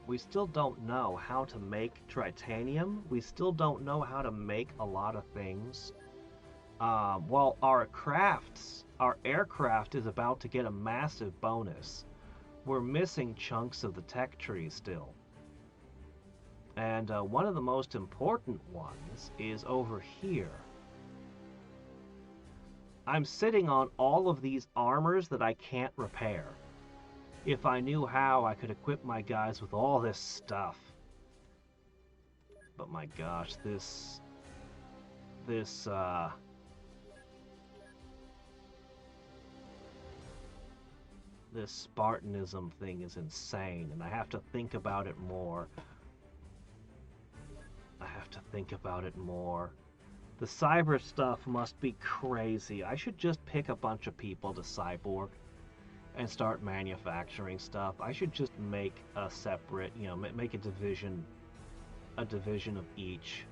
We still don't know how to make tritanium. We still don't know how to make a lot of things. Well, our aircraft is about to get a massive bonus. We're missing chunks of the tech tree still. And one of the most important ones is over here. I'm sitting on all of these armors that I can't repair. If I knew how, I could equip my guys with all this stuff. But my gosh, this Spartanism thing is insane, and I have to think about it more. The cyber stuff must be crazy. I should just pick a bunch of people to cyborg and start manufacturing stuff. I should just make a separate, make a division of each.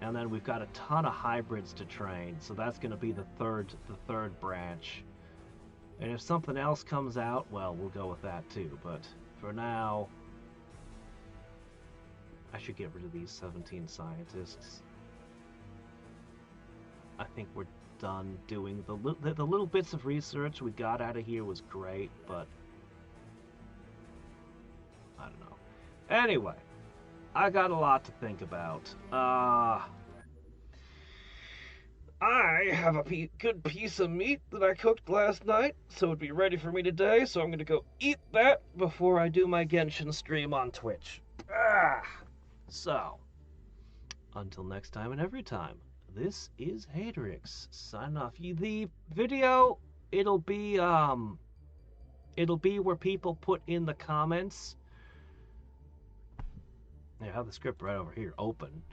And then we've got a ton of hybrids to train, so that's going to be the third branch. And if something else comes out, well, we'll go with that too. But for now, I should get rid of these 17 scientists. I think we're done doing the little bits of research we got out of here was great, but I don't know. Anyway, I got a lot to think about. I have a good piece of meat that I cooked last night, so it'd be ready for me today, so I'm gonna go eat that before I do my Genshin stream on Twitch. So, until next time and every time, this is Hadriex signing off. The video, it'll be where people put in the comments. I have the script right over here open.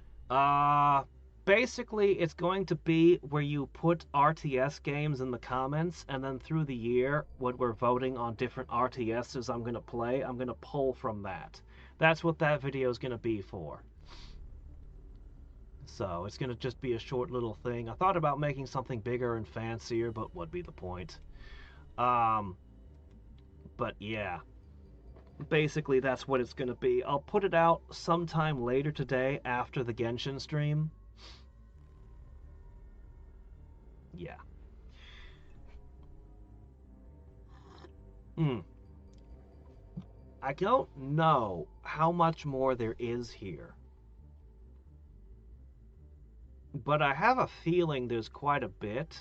Basically, it's going to be where you put RTS games in the comments, and then through the year, when we're voting on different RTSs I'm going to play, I'm going to pull from that. That's what that video is going to be for. So, it's going to just be a short little thing. I thought about making something bigger and fancier, but what'd be the point? But yeah. Basically, that's what it's going to be. I'll put it out sometime later today after the Genshin stream. Yeah. I don't know how much more there is here, but I have a feeling there's quite a bit.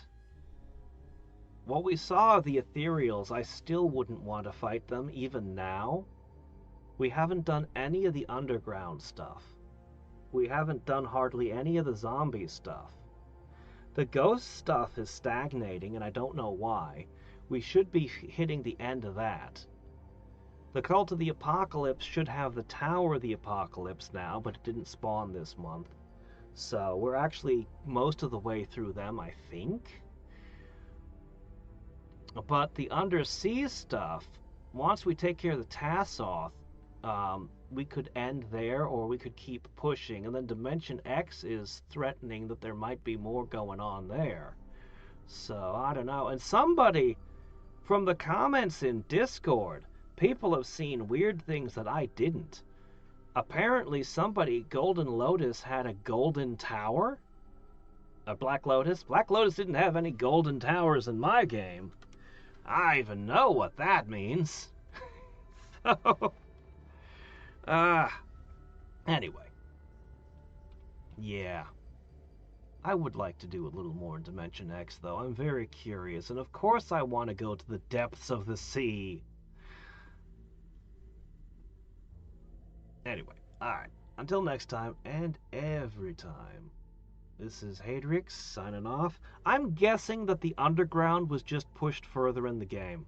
What we saw of the ethereals, I still wouldn't want to fight them, even now. We haven't done any of the underground stuff. We haven't done hardly any of the zombie stuff. The ghost stuff is stagnating, and I don't know why. We should be hitting the end of that. The Cult of the Apocalypse should have the Tower of the Apocalypse now, but it didn't spawn this month. So we're actually most of the way through them, I think. But the undersea stuff, once we take care of the Tassoth, we could end there, or we could keep pushing. And then Dimension X is threatening that there might be more going on there. So, I don't know. And somebody from the comments in Discord people have seen weird things that I didn't. Apparently somebody, Golden Lotus, had a golden tower? A Black Lotus? Black Lotus didn't have any golden towers in my game. I even know what that means. So, anyway. Yeah. I would like to do a little more in Dimension X, though. I'm very curious, and of course I want to go to the depths of the sea. Anyway, alright. Until next time, and every time. This is Hadriex signing off. I'm guessing that the underground was just pushed further in the game.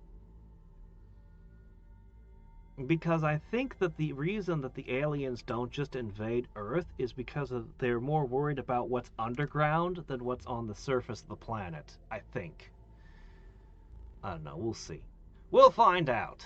Because I think that the reason that the aliens don't just invade Earth is because they're more worried about what's underground than what's on the surface of the planet, I think. I don't know, we'll see. We'll find out.